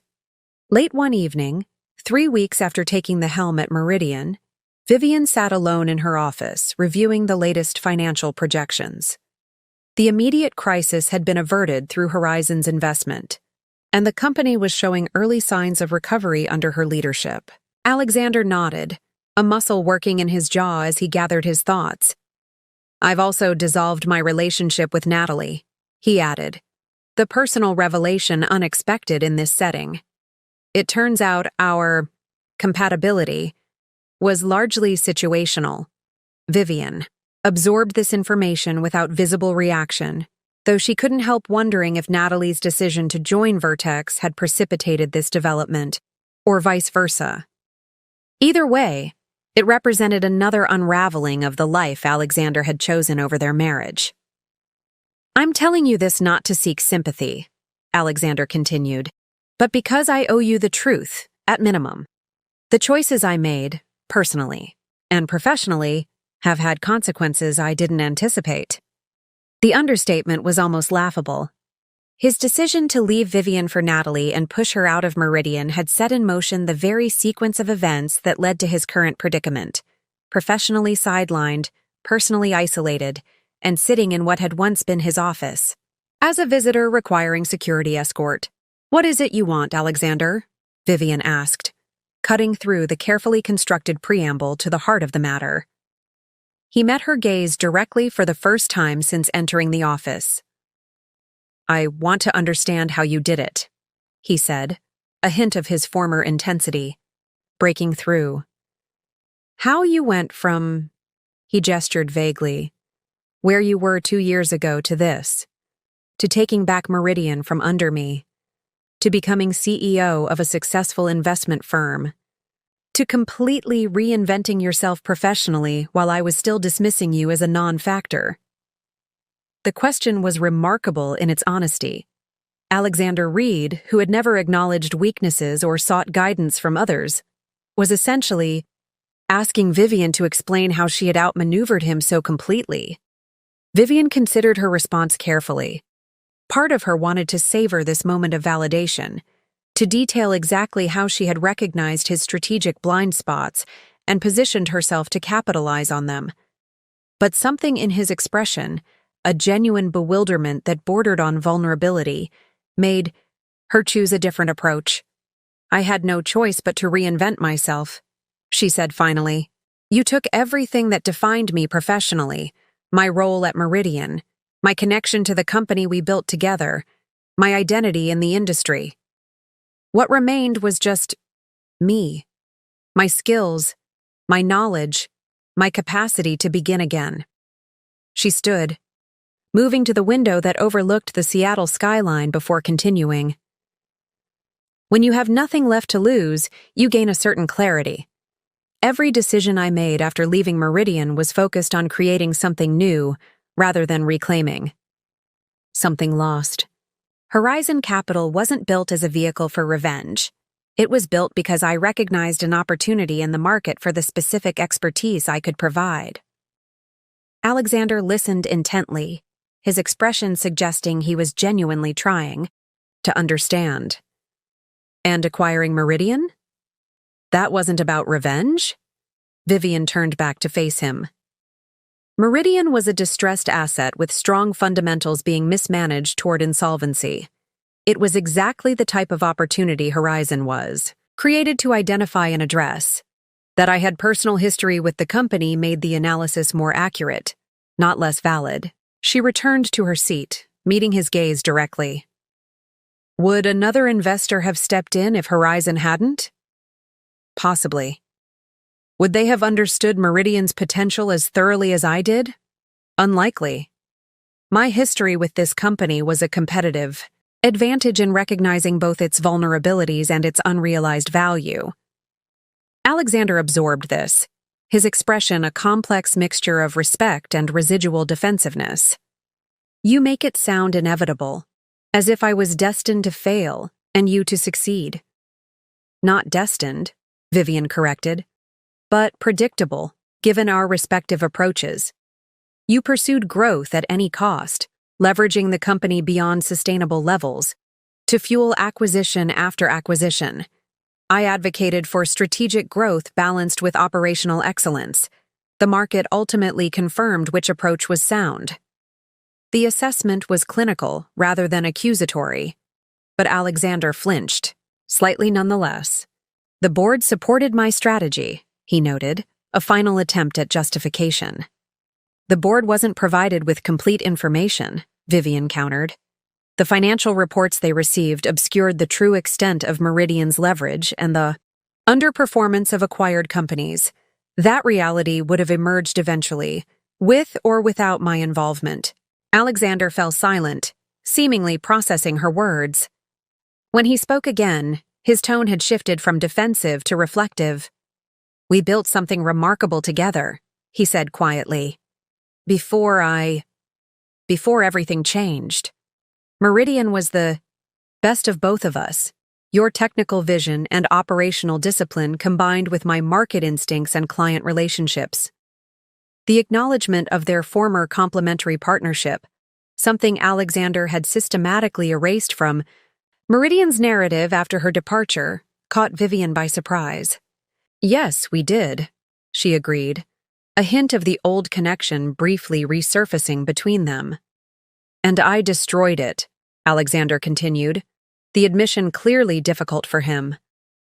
Late one evening, 3 weeks after taking the helm at Meridian, Vivian sat alone in her office, reviewing the latest financial projections. The immediate crisis had been averted through Horizon's investment, and the company was showing early signs of recovery under her leadership. Alexander nodded, a muscle working in his jaw as he gathered his thoughts. I've also dissolved my relationship with Natalie, he added, the personal revelation unexpected in this setting. It turns out our compatibility was largely situational. Vivian absorbed this information without visible reaction, though she couldn't help wondering if Natalie's decision to join Vertex had precipitated this development, or vice versa. Either way, it represented another unraveling of the life Alexander had chosen over their marriage. I'm telling you this not to seek sympathy, Alexander continued, but because I owe you the truth, at minimum. The choices I made, personally and professionally, have had consequences I didn't anticipate. The understatement was almost laughable. His decision to leave Vivian for Natalie and push her out of Meridian had set in motion the very sequence of events that led to his current predicament. Professionally sidelined, personally isolated, and sitting in what had once been his office. As a visitor requiring security escort. What is it you want, Alexander? Vivian asked, cutting through the carefully constructed preamble to the heart of the matter. He met her gaze directly for the first time since entering the office. I want to understand how you did it, he said, a hint of his former intensity, breaking through. How you went from, he gestured vaguely, where you were 2 years ago to this, to taking back Meridian from under me, to becoming CEO of a successful investment firm, to completely reinventing yourself professionally while I was still dismissing you as a non-factor. The question was remarkable in its honesty. Alexander Reed, who had never acknowledged weaknesses or sought guidance from others, was essentially asking Vivian to explain how she had outmaneuvered him so completely. Vivian considered her response carefully. Part of her wanted to savor this moment of validation, to detail exactly how she had recognized his strategic blind spots and positioned herself to capitalize on them. But something in his expression, a genuine bewilderment that bordered on vulnerability, made her choose a different approach. I had no choice but to reinvent myself, she said finally. You took everything that defined me professionally, my role at Meridian, my connection to the company we built together, my identity in the industry. What remained was just me, my skills, my knowledge, my capacity to begin again. She stood, moving to the window that overlooked the Seattle skyline before continuing. When you have nothing left to lose, you gain a certain clarity. Every decision I made after leaving Meridian was focused on creating something new rather than reclaiming something lost. Horizon Capital wasn't built as a vehicle for revenge. It was built because I recognized an opportunity in the market for the specific expertise I could provide. Alexander listened intently, his expression suggesting he was genuinely trying to understand. And acquiring Meridian? That wasn't about revenge? Vivian turned back to face him. Meridian was a distressed asset with strong fundamentals being mismanaged toward insolvency. It was exactly the type of opportunity Horizon was, created to identify and address. That I had personal history with the company made the analysis more accurate, not less valid. She returned to her seat, meeting his gaze directly. Would another investor have stepped in if Horizon hadn't? Possibly. Would they have understood Meridian's potential as thoroughly as I did? Unlikely. My history with this company was a competitive advantage in recognizing both its vulnerabilities and its unrealized value. Alexander absorbed this, his expression a complex mixture of respect and residual defensiveness. You make it sound inevitable, as if I was destined to fail and you to succeed. Not destined, Vivian corrected, but predictable, given our respective approaches. You pursued growth at any cost, leveraging the company beyond sustainable levels, to fuel acquisition after acquisition. I advocated for strategic growth balanced with operational excellence. The market ultimately confirmed which approach was sound. The assessment was clinical rather than accusatory, but Alexander flinched, slightly nonetheless. The board supported my strategy, he noted, a final attempt at justification. The board wasn't provided with complete information, Vivian countered. The financial reports they received obscured the true extent of Meridian's leverage and the underperformance of acquired companies. That reality would have emerged eventually, with or without my involvement. Alexander fell silent, seemingly processing her words. When he spoke again, his tone had shifted from defensive to reflective. We built something remarkable together, he said quietly. Before everything changed. Meridian was the best of both of us. Your technical vision and operational discipline combined with my market instincts and client relationships. The acknowledgement of their former complementary partnership, something Alexander had systematically erased from Meridian's narrative after her departure, caught Vivian by surprise. Yes, we did, she agreed, a hint of the old connection briefly resurfacing between them. And I destroyed it, Alexander continued, the admission clearly difficult for him.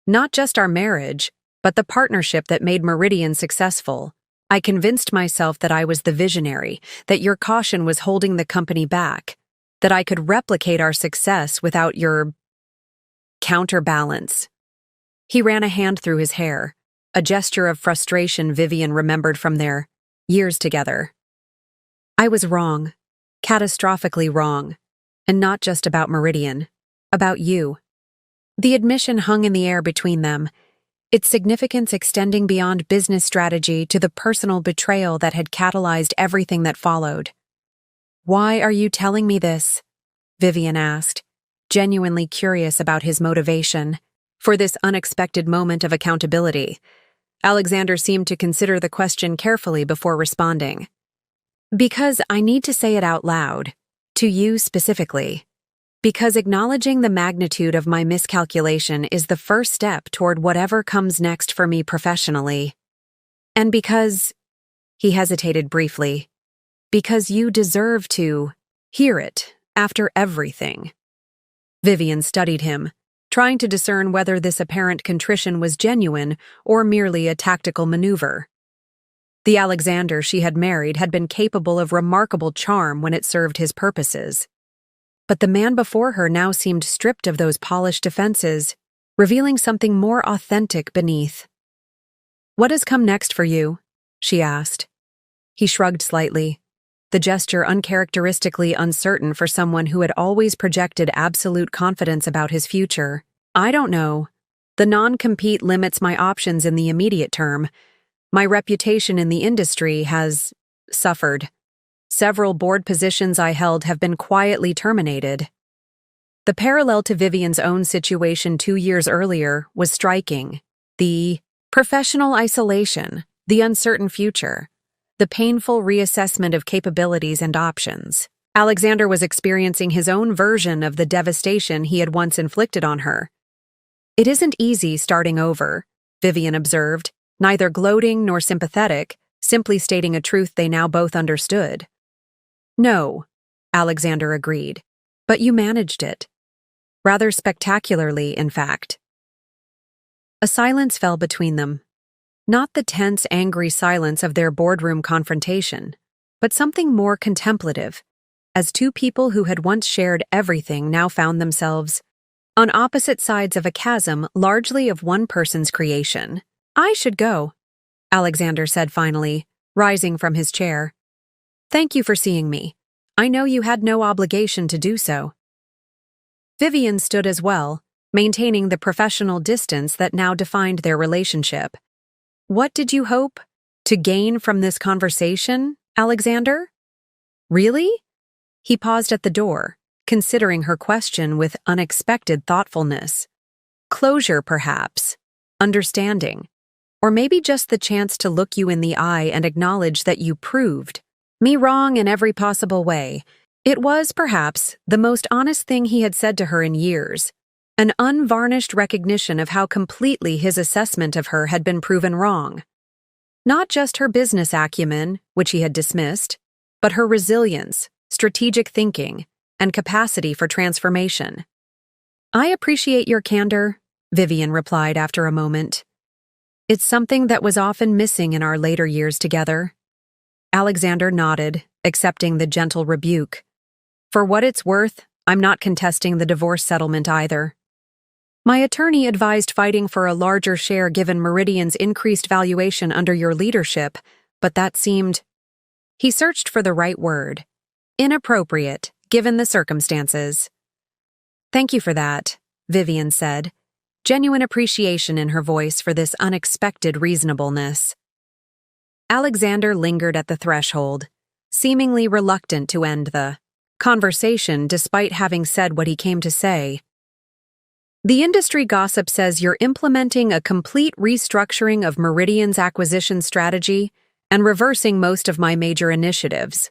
Not just our marriage, but the partnership that made Meridian successful. I convinced myself that I was the visionary, that your caution was holding the company back, that I could replicate our success without your counterbalance. He ran a hand through his hair, a gesture of frustration Vivian remembered from their years together. I was wrong, catastrophically wrong, and not just about Meridian, about you. The admission hung in the air between them, its significance extending beyond business strategy to the personal betrayal that had catalyzed everything that followed. Why are you telling me this? Vivian asked, genuinely curious about his motivation for this unexpected moment of accountability. Alexander seemed to consider the question carefully before responding. Because I need to say it out loud, to you specifically. Because acknowledging the magnitude of my miscalculation is the first step toward whatever comes next for me professionally. And because, he hesitated briefly, because you deserve to hear it after everything. Vivian studied him, trying to discern whether this apparent contrition was genuine or merely a tactical maneuver. The Alexander she had married had been capable of remarkable charm when it served his purposes. But the man before her now seemed stripped of those polished defenses, revealing something more authentic beneath. What has come next for you? She asked. He shrugged slightly, the gesture uncharacteristically uncertain for someone who had always projected absolute confidence about his future. I don't know. The non-compete limits my options in the immediate term. My reputation in the industry has suffered. Several board positions I held have been quietly terminated. The parallel to Vivian's own situation 2 years earlier was striking. The professional isolation, the uncertain future, the painful reassessment of capabilities and options. Alexander was experiencing his own version of the devastation he had once inflicted on her. "It isn't easy starting over," Vivian observed, neither gloating nor sympathetic, simply stating a truth they now both understood. "No," Alexander agreed, "but you managed it. Rather spectacularly, in fact." A silence fell between them. Not the tense, angry silence of their boardroom confrontation, but something more contemplative, as two people who had once shared everything now found themselves on opposite sides of a chasm largely of one person's creation. "I should go," Alexander said finally, rising from his chair. "Thank you for seeing me. I know you had no obligation to do so." Vivian stood as well, maintaining the professional distance that now defined their relationship. "What did you hope to gain from this conversation, Alexander?" "Really?" He paused at the door, considering her question with unexpected thoughtfulness. "Closure, perhaps. Understanding. Or maybe just the chance to look you in the eye and acknowledge that you proved me wrong in every possible way." It was, perhaps, the most honest thing he had said to her in years, an unvarnished recognition of how completely his assessment of her had been proven wrong. Not just her business acumen, which he had dismissed, but her resilience, strategic thinking, and capacity for transformation. "I appreciate your candor," Vivian replied after a moment. "It's something that was often missing in our later years together." Alexander nodded, accepting the gentle rebuke. "For what it's worth, I'm not contesting the divorce settlement either. My attorney advised fighting for a larger share given Meridian's increased valuation under your leadership, but that seemed—" He searched for the right word. "Inappropriate, given the circumstances." "Thank you for that," Vivian said, genuine appreciation in her voice for this unexpected reasonableness. Alexander lingered at the threshold, seemingly reluctant to end the conversation despite having said what he came to say. "The industry gossip says you're implementing a complete restructuring of Meridian's acquisition strategy and reversing most of my major initiatives."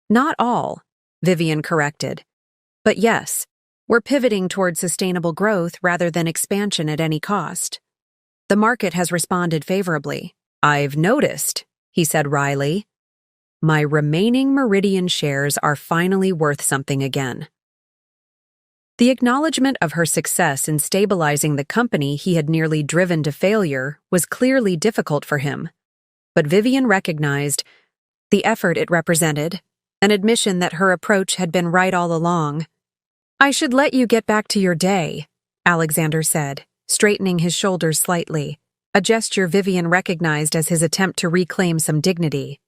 "Not all," Vivian corrected. "But yes, we're pivoting toward sustainable growth rather than expansion at any cost. The market has responded favorably." "I've noticed," he said wryly. "My remaining Meridian shares are finally worth something again." The acknowledgement of her success in stabilizing the company he had nearly driven to failure was clearly difficult for him, but Vivian recognized the effort it represented, an admission that her approach had been right all along. "I should let you get back to your day," Alexander said, straightening his shoulders slightly, a gesture Vivian recognized as his attempt to reclaim some dignity.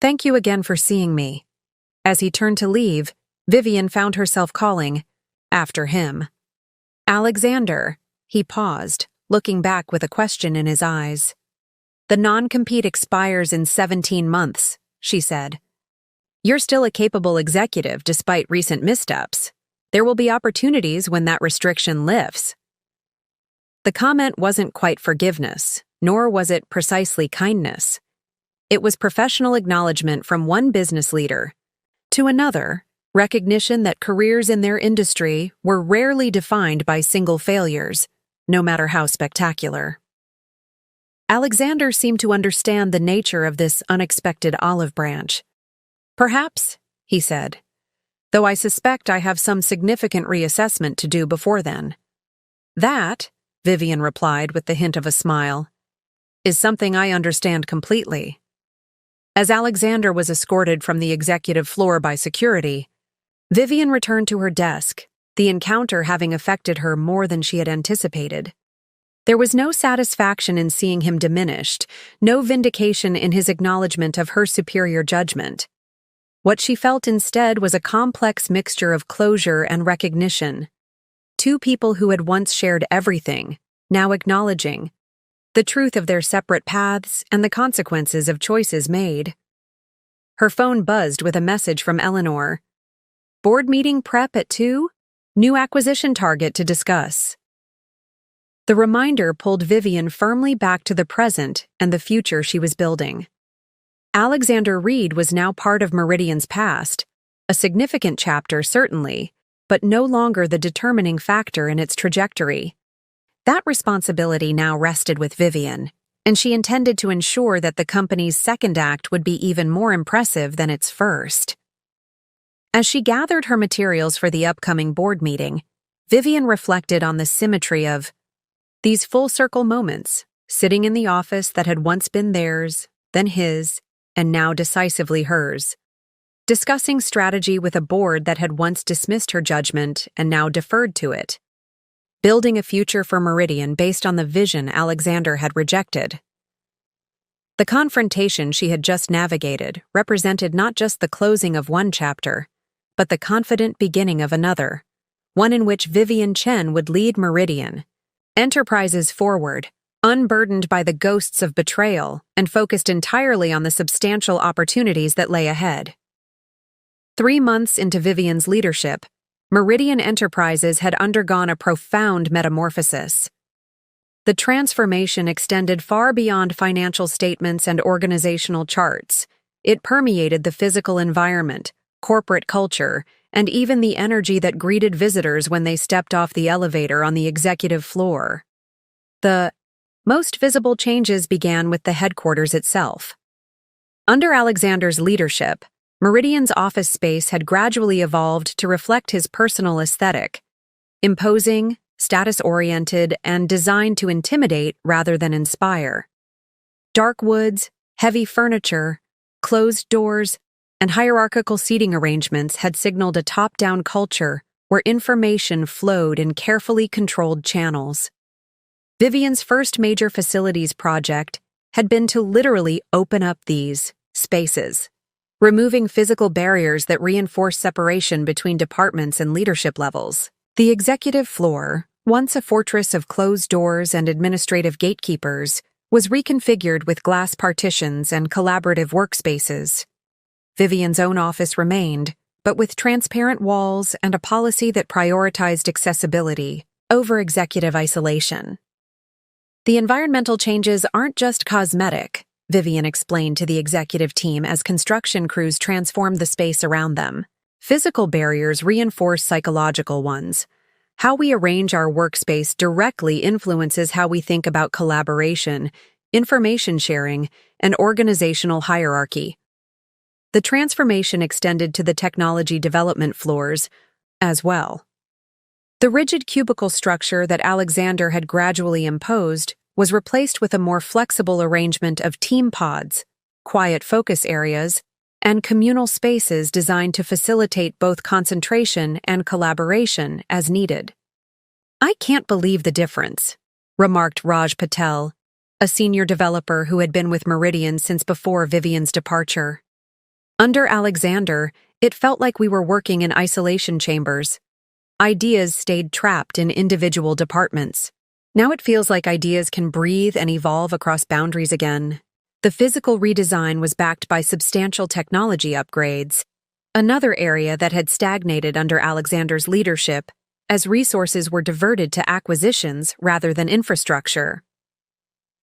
"Thank you again for seeing me." As he turned to leave, Vivian found herself calling after him. "Alexander," he paused, looking back with a question in his eyes. "The non-compete expires in 17 months, she said. You're still a capable executive despite recent missteps. There will be opportunities when that restriction lifts." The comment wasn't quite forgiveness, nor was it precisely kindness. It was professional acknowledgement from one business leader to another, recognition that careers in their industry were rarely defined by single failures, no matter how spectacular. Alexander seemed to understand the nature of this unexpected olive branch. "Perhaps," he said, "though I suspect I have some significant reassessment to do before then." "That," Vivian replied with the hint of a smile, "is something I understand completely." As Alexander was escorted from the executive floor by security, Vivian returned to her desk, the encounter having affected her more than she had anticipated. There was no satisfaction in seeing him diminished, no vindication in his acknowledgement of her superior judgment. What she felt instead was a complex mixture of closure and recognition. Two people who had once shared everything, now acknowledging the truth of their separate paths and the consequences of choices made. Her phone buzzed with a message from Eleanor. "Board meeting prep at 2? New acquisition target to discuss." The reminder pulled Vivian firmly back to the present and the future she was building. Alexander Reed was now part of Meridian's past, A significant chapter, certainly, but no longer the determining factor in its trajectory. That responsibility now rested with Vivian, and she intended to ensure that the company's second act would be even more impressive than its first. As she gathered her materials for the upcoming board meeting, Vivian reflected on the symmetry of these full-circle moments, sitting in the office that had once been theirs, then his, and now decisively hers. Discussing strategy with a board that had once dismissed her judgment and now deferred to it. Building a future for Meridian based on the vision Alexander had rejected. The confrontation she had just navigated represented not just the closing of one chapter, but the confident beginning of another, one in which Vivian Chen would lead Meridian Enterprises forward, unburdened by the ghosts of betrayal and focused entirely on the substantial opportunities that lay ahead. 3 months into Vivian's leadership, Meridian Enterprises had undergone a profound metamorphosis. The transformation extended far beyond financial statements and organizational charts. It permeated the physical environment, corporate culture, and even the energy that greeted visitors when they stepped off the elevator on the executive floor. The most visible changes began with the headquarters itself. Under Alexander's leadership, Meridian's office space had gradually evolved to reflect his personal aesthetic, imposing, status-oriented, and designed to intimidate rather than inspire. Dark woods, heavy furniture, closed doors, and hierarchical seating arrangements had signaled a top-down culture where information flowed in carefully controlled channels. Vivian's first major facilities project had been to literally open up these spaces, removing physical barriers that reinforce separation between departments and leadership levels. The executive floor, once a fortress of closed doors and administrative gatekeepers, was reconfigured with glass partitions and collaborative workspaces. Vivian's own office remained, but with transparent walls and a policy that prioritized accessibility over executive isolation. The environmental changes aren't just cosmetic, Vivian explained to the executive team as construction crews transformed the space around them. Physical barriers reinforce psychological ones. How we arrange our workspace directly influences how we think about collaboration, information sharing, and organizational hierarchy. The transformation extended to the technology development floors as well. The rigid cubicle structure that Alexander had gradually imposed was replaced with a more flexible arrangement of team pods, quiet focus areas, and communal spaces designed to facilitate both concentration and collaboration as needed. "I can't believe the difference," remarked Raj Patel, a senior developer who had been with Meridian since before Vivian's departure. Under Alexander, it felt like we were working in isolation chambers. Ideas stayed trapped in individual departments. Now it feels like ideas can breathe and evolve across boundaries again. The physical redesign was backed by substantial technology upgrades, another area that had stagnated under Alexander's leadership, as resources were diverted to acquisitions rather than infrastructure.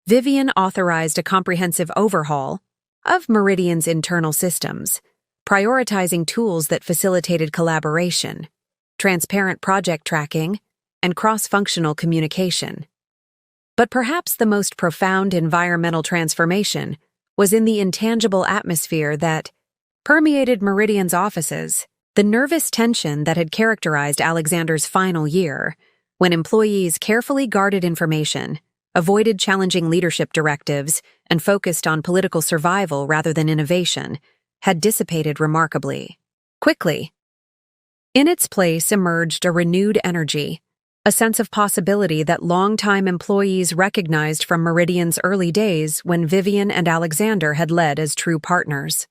Vivian authorized a comprehensive overhaul of Meridian's internal systems, prioritizing tools that facilitated collaboration, transparent project tracking, and cross-functional communication. But perhaps the most profound environmental transformation was in the intangible atmosphere that permeated Meridian's offices, the nervous tension that had characterized Alexander's final year, when employees carefully guarded information, avoided challenging leadership directives, and focused on political survival rather than innovation, had dissipated remarkably quickly. In its place emerged a renewed energy, a sense of possibility that longtime employees recognized from Meridian's early days when Vivian and Alexander had led as true partners.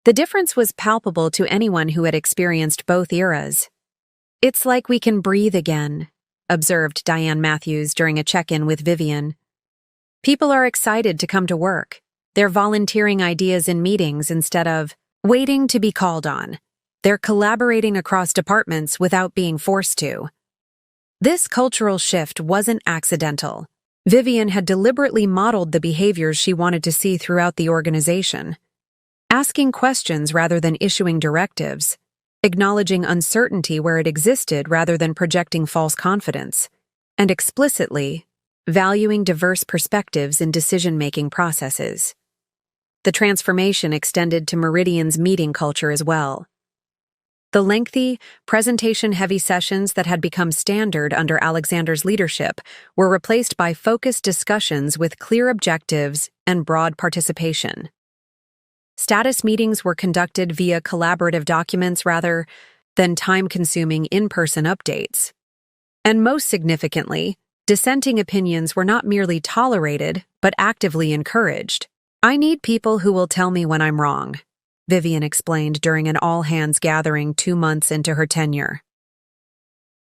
The difference was palpable to anyone who had experienced both eras. "It's like we can breathe again," observed Diane Matthews during a check-in with Vivian. "People are excited to come to work. They're volunteering ideas in meetings instead of waiting to be called on. They're collaborating across departments without being forced to." This cultural shift wasn't accidental. Vivian had deliberately modeled the behaviors she wanted to see throughout the organization. asking questions rather than issuing directives, acknowledging uncertainty where it existed rather than projecting false confidence, and explicitly valuing diverse perspectives in decision-making processes. The transformation extended to Meridian's meeting culture as well. The lengthy, presentation-heavy sessions that had become standard under Alexander's leadership were replaced by focused discussions with clear objectives and broad participation. Status meetings were conducted via collaborative documents rather than time-consuming in-person updates. And most significantly, dissenting opinions were not merely tolerated, but actively encouraged. "I need people who will tell me when I'm wrong," Vivian explained during an all-hands gathering 2 months into her tenure.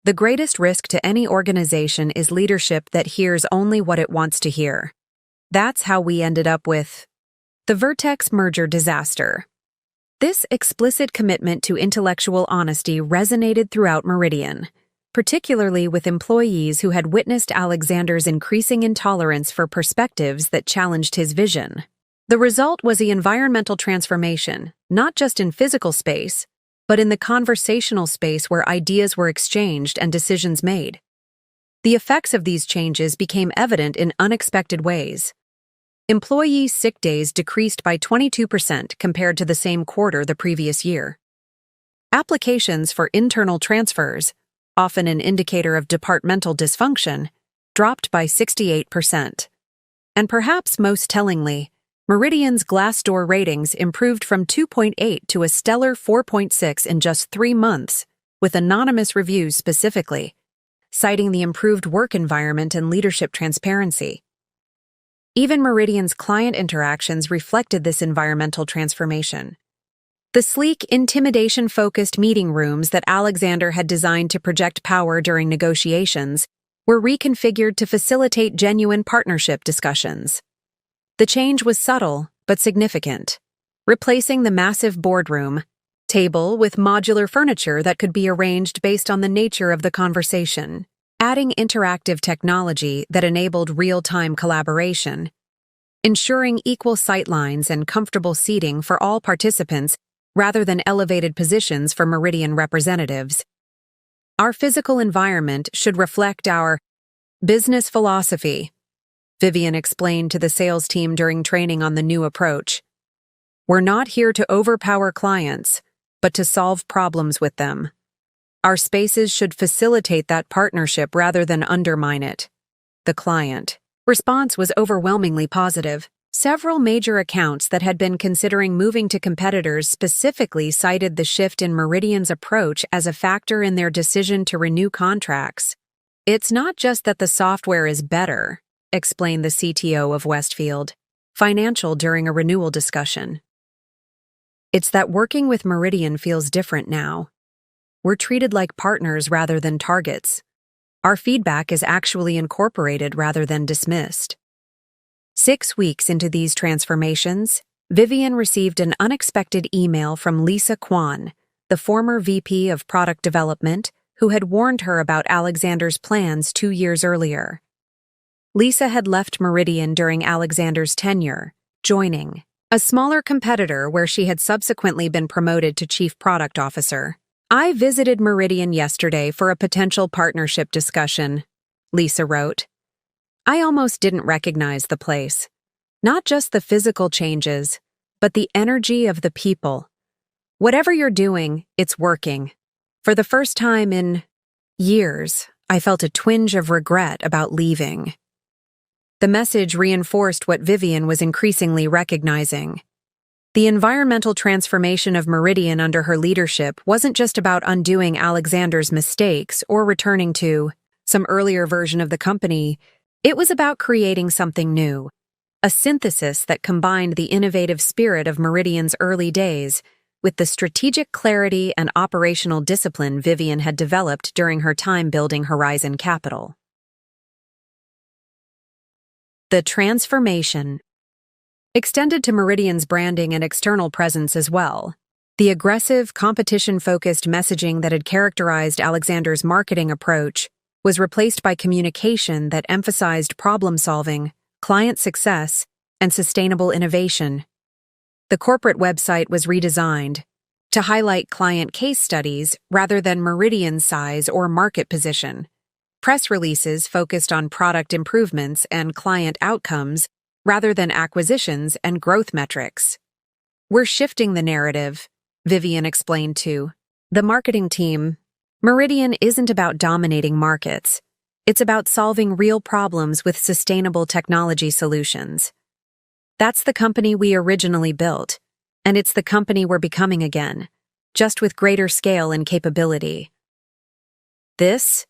The greatest risk to any organization is leadership that hears only what it wants to hear. That's how we ended up with the Vertex merger disaster. This explicit commitment to intellectual honesty resonated throughout Meridian, particularly with employees who had witnessed Alexander's increasing intolerance for perspectives that challenged his vision. The result was the environmental transformation, not just in physical space, but in the conversational space where ideas were exchanged and decisions made. The effects of these changes became evident in unexpected ways. Employee sick days decreased by 22% compared to the same quarter the previous year. Applications for internal transfers, often an indicator of departmental dysfunction, dropped by 68%. And perhaps most tellingly, Meridian's Glassdoor ratings improved from 2.8 to a stellar 4.6 in just 3 months, with anonymous reviews specifically, citing the improved work environment and leadership transparency. Even Meridian's client interactions reflected this environmental transformation. The sleek, intimidation-focused meeting rooms that Alexander had designed to project power during negotiations were reconfigured to facilitate genuine partnership discussions. The change was subtle but significant, replacing the massive boardroom table with modular furniture that could be arranged based on the nature of the conversation, adding interactive technology that enabled real-time collaboration, ensuring equal sightlines and comfortable seating for all participants rather than elevated positions for Meridian representatives. Our physical environment should reflect our business philosophy, Vivian explained to the sales team during training on the new approach. "We're not here to overpower clients, but to solve problems with them. Our spaces should facilitate that partnership rather than undermine it." The client response was overwhelmingly positive. Several major accounts that had been considering moving to competitors specifically cited the shift in Meridian's approach as a factor in their decision to renew contracts. "It's not just that the software is better," explained the CTO of Westfield Financial during a renewal discussion. "It's that working with Meridian feels different now. We're treated like partners rather than targets. Our feedback is actually incorporated rather than dismissed." 6 weeks into these transformations, Vivian received an unexpected email from Lisa Kwan, the former VP of Product Development, who had warned her about Alexander's plans 2 years earlier. Lisa had left Meridian during Alexander's tenure, joining a smaller competitor where she had subsequently been promoted to Chief Product Officer. "I visited Meridian yesterday for a potential partnership discussion," Lisa wrote. "I almost didn't recognize the place. Not just the physical changes, but the energy of the people. Whatever you're doing, it's working. For the first time in years, I felt a twinge of regret about leaving." The message reinforced what Vivian was increasingly recognizing. The environmental transformation of Meridian under her leadership wasn't just about undoing Alexander's mistakes or returning to some earlier version of the company. It was about creating something new, a synthesis that combined the innovative spirit of Meridian's early days with the strategic clarity and operational discipline Vivian had developed during her time building Horizon Capital. The transformation extended to Meridian's branding and external presence as well. The aggressive, competition-focused messaging that had characterized Alexander's marketing approach was replaced by communication that emphasized problem-solving, client success, and sustainable innovation. The corporate website was redesigned to highlight client case studies rather than Meridian's size or market position. Press releases focused on product improvements and client outcomes rather than acquisitions and growth metrics. "We're shifting the narrative," Vivian explained to the marketing team. "Meridian isn't about dominating markets. It's about solving real problems with sustainable technology solutions. That's the company we originally built, and it's the company we're becoming again, just with greater scale and capability." This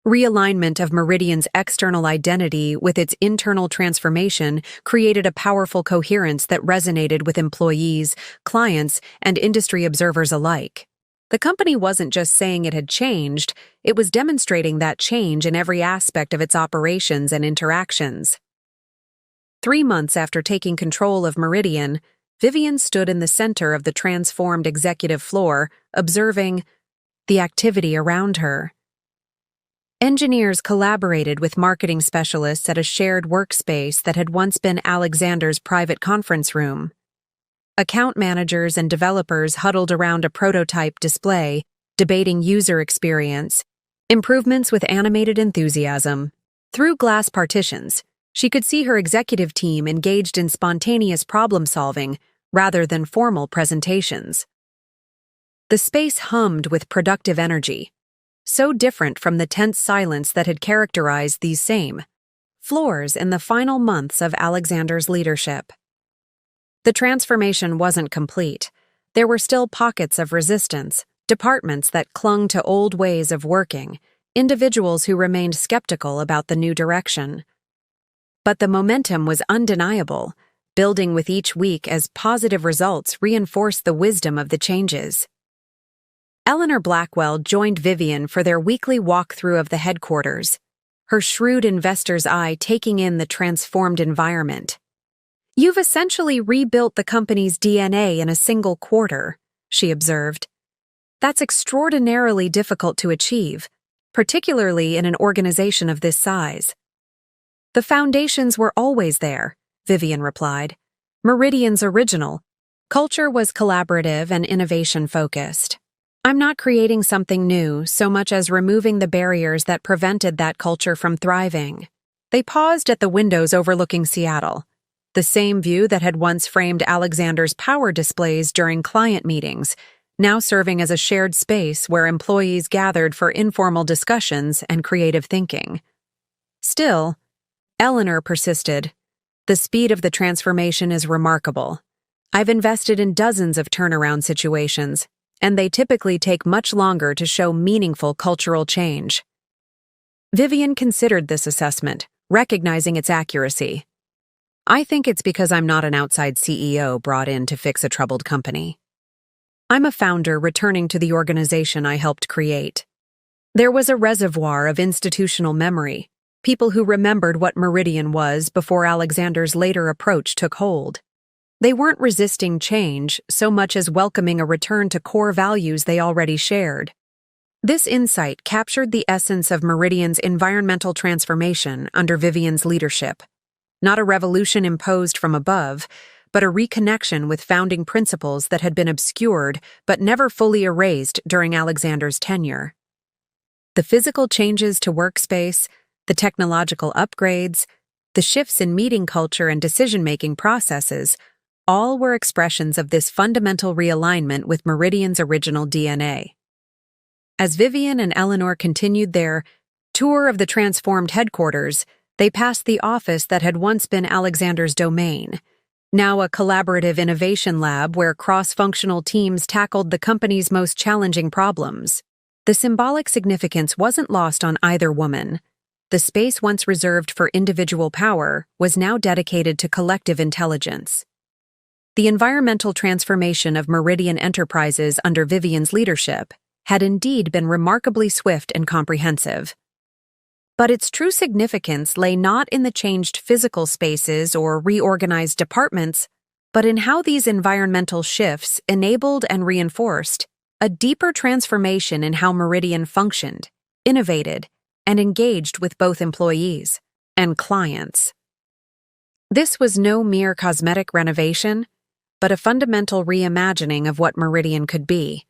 realignment of Meridian's external identity with its internal transformation created a powerful coherence that resonated with employees, clients, and industry observers alike. The company wasn't just saying it had changed, it was demonstrating that change in every aspect of its operations and interactions. 3 months after taking control of Meridian, Vivian stood in the center of the transformed executive floor, observing the activity around her. Engineers collaborated with marketing specialists at a shared workspace that had once been Alexander's private conference room. Account managers and developers huddled around a prototype display, debating user experience, improvements with animated enthusiasm. Through glass partitions, she could see her executive team engaged in spontaneous problem-solving rather than formal presentations. The space hummed with productive energy, so different from the tense silence that had characterized these same floors in the final months of Alexander's leadership. The transformation wasn't complete. There were still pockets of resistance, departments that clung to old ways of working, individuals who remained skeptical about the new direction. But the momentum was undeniable, building with each week as positive results reinforced the wisdom of the changes. Eleanor Blackwell joined Vivian for their weekly walkthrough of the headquarters, her shrewd investor's eye taking in the transformed environment. "You've essentially rebuilt the company's DNA in a single quarter," she observed. "That's extraordinarily difficult to achieve, particularly in an organization of this size." "The foundations were always there," Vivian replied. "Meridian's original culture was collaborative and innovation-focused. I'm not creating something new so much as removing the barriers that prevented that culture from thriving." They paused at the windows overlooking Seattle, the same view that had once framed Alexander's power displays during client meetings, now serving as a shared space where employees gathered for informal discussions and creative thinking. Still, Eleanor persisted. "The speed of the transformation is remarkable. I've invested in dozens of turnaround situations, and they typically take much longer to show meaningful cultural change." Vivian considered this assessment, recognizing its accuracy. "I think it's because I'm not an outside CEO brought in to fix a troubled company. I'm a founder returning to the organization I helped create. There was a reservoir of institutional memory, people who remembered what Meridian was before Alexander's later approach took hold. They weren't resisting change so much as welcoming a return to core values they already shared." This insight captured the essence of Meridian's environmental transformation under Vivian's leadership. Not a revolution imposed from above, but a reconnection with founding principles that had been obscured but never fully erased during Alexander's tenure. The physical changes to workspace, the technological upgrades, the shifts in meeting culture and decision-making processes all were expressions of this fundamental realignment with Meridian's original DNA. As Vivian and Eleanor continued their tour of the transformed headquarters, they passed the office that had once been Alexander's domain, now a collaborative innovation lab where cross-functional teams tackled the company's most challenging problems. The symbolic significance wasn't lost on either woman. The space once reserved for individual power was now dedicated to collective intelligence. The environmental transformation of Meridian Enterprises under Vivian's leadership had indeed been remarkably swift and comprehensive. But its true significance lay not in the changed physical spaces or reorganized departments, but in how these environmental shifts enabled and reinforced a deeper transformation in how Meridian functioned, innovated, and engaged with both employees and clients. This was no mere cosmetic renovation. but a fundamental reimagining of what Meridian could be.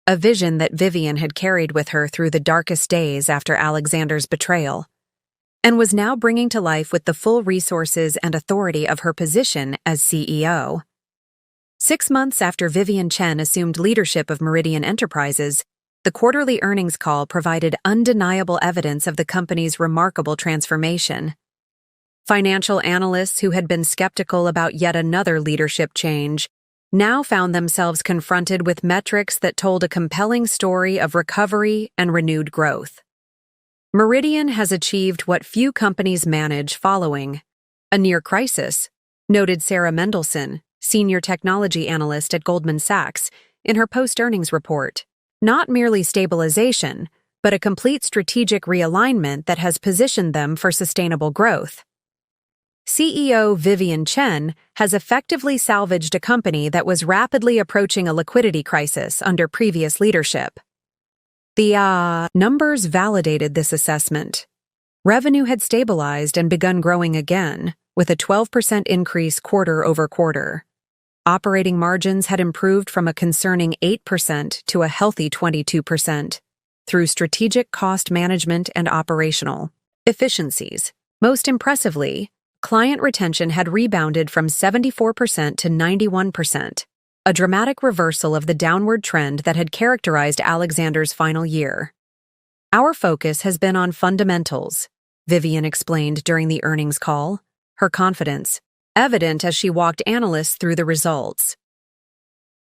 A vision that Vivian had carried with her through the darkest days after Alexander's betrayal, and was now bringing to life with the full resources and authority of her position as CEO. 6 months after Vivian Chen assumed leadership of Meridian Enterprises, the quarterly earnings call provided undeniable evidence of the company's remarkable transformation. Financial analysts who had been skeptical about yet another leadership change now found themselves confronted with metrics that told a compelling story of recovery and renewed growth. Meridian has achieved what few companies manage following a near crisis, noted Sarah Mendelson, senior technology analyst at Goldman Sachs, in her post-earnings report. Not merely stabilization, but a complete strategic realignment that has positioned them for sustainable growth. CEO Vivian Chen has effectively salvaged a company that was rapidly approaching a liquidity crisis under previous leadership. The numbers validated this assessment. Revenue had stabilized and begun growing again, with a 12% increase quarter over quarter. Operating margins had improved from a concerning 8% to a healthy 22% through strategic cost management and operational efficiencies. Most impressively, client retention had rebounded from 74% to 91%, a dramatic reversal of the downward trend that had characterized Alexander's final year. Our focus has been on fundamentals, Vivian explained during the earnings call, her confidence evident as she walked analysts through the results.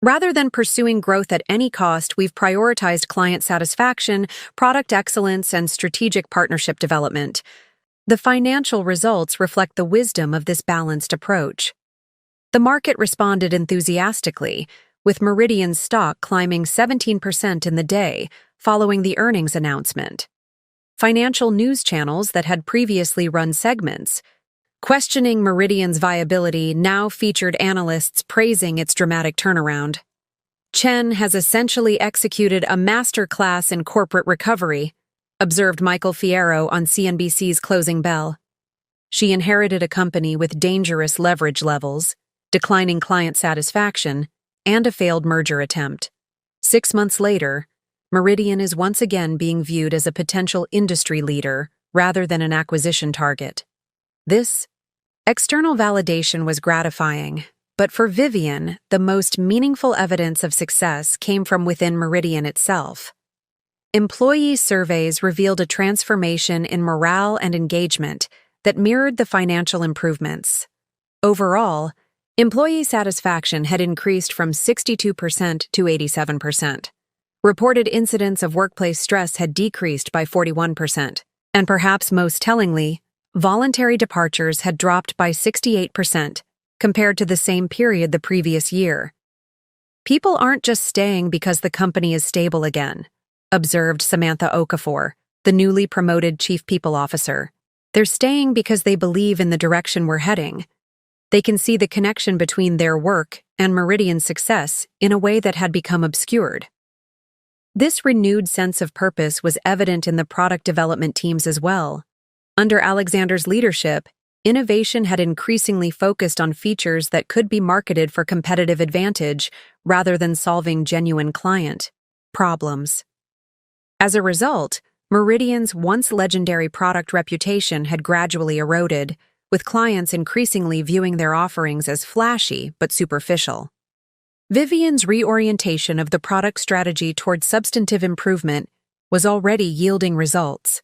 Rather than pursuing growth at any cost, we've prioritized client satisfaction, product excellence, and strategic partnership development. The financial results reflect the wisdom of this balanced approach. The market responded enthusiastically, with Meridian's stock climbing 17% in the day following the earnings announcement. Financial news channels that had previously run segments questioning Meridian's viability now featured analysts praising its dramatic turnaround. Chen has essentially executed a masterclass in corporate recovery, observed Michael Fierro on CNBC's Closing Bell. She inherited a company with dangerous leverage levels, declining client satisfaction, and a failed merger attempt. 6 months later, Meridian is once again being viewed as a potential industry leader rather than an acquisition target. This external validation was gratifying, but for Vivian, the most meaningful evidence of success came from within Meridian itself. Employee surveys revealed a transformation in morale and engagement that mirrored the financial improvements. Overall, employee satisfaction had increased from 62% to 87%. Reported incidents of workplace stress had decreased by 41%, and perhaps most tellingly, voluntary departures had dropped by 68% compared to the same period the previous year. People aren't just staying because the company is stable again, observed Samantha Okafor, the newly promoted Chief People Officer. They're staying because they believe in the direction we're heading. They can see the connection between their work and Meridian's success in a way that had become obscured. This renewed sense of purpose was evident in the product development teams as well. Under Alexander's leadership, innovation had increasingly focused on features that could be marketed for competitive advantage rather than solving genuine client problems. As a result, Meridian's once legendary product reputation had gradually eroded, with clients increasingly viewing their offerings as flashy but superficial. Vivian's reorientation of the product strategy toward substantive improvement was already yielding results.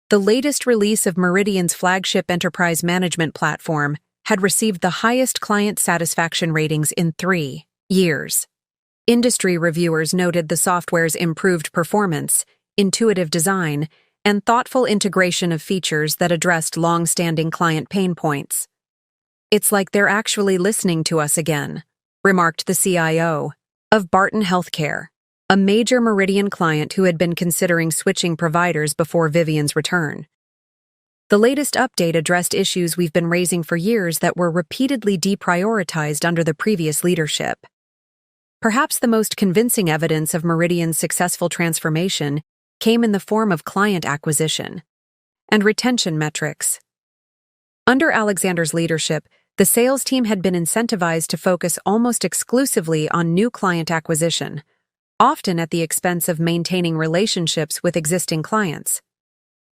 The latest release of Meridian's flagship enterprise management platform had received the highest client satisfaction ratings in 3 years. Industry reviewers noted the software's improved performance, intuitive design, and thoughtful integration of features that addressed long-standing client pain points. "It's like they're actually listening to us again," remarked the CIO of Barton Healthcare, a major Meridian client who had been considering switching providers before Vivian's return. The latest update addressed issues we've been raising for years that were repeatedly deprioritized under the previous leadership. Perhaps the most convincing evidence of Meridian's successful transformation came in the form of client acquisition and retention metrics. Under Alexander's leadership, The sales team had been incentivized to focus almost exclusively on new client acquisition, often at the expense of maintaining relationships with existing clients.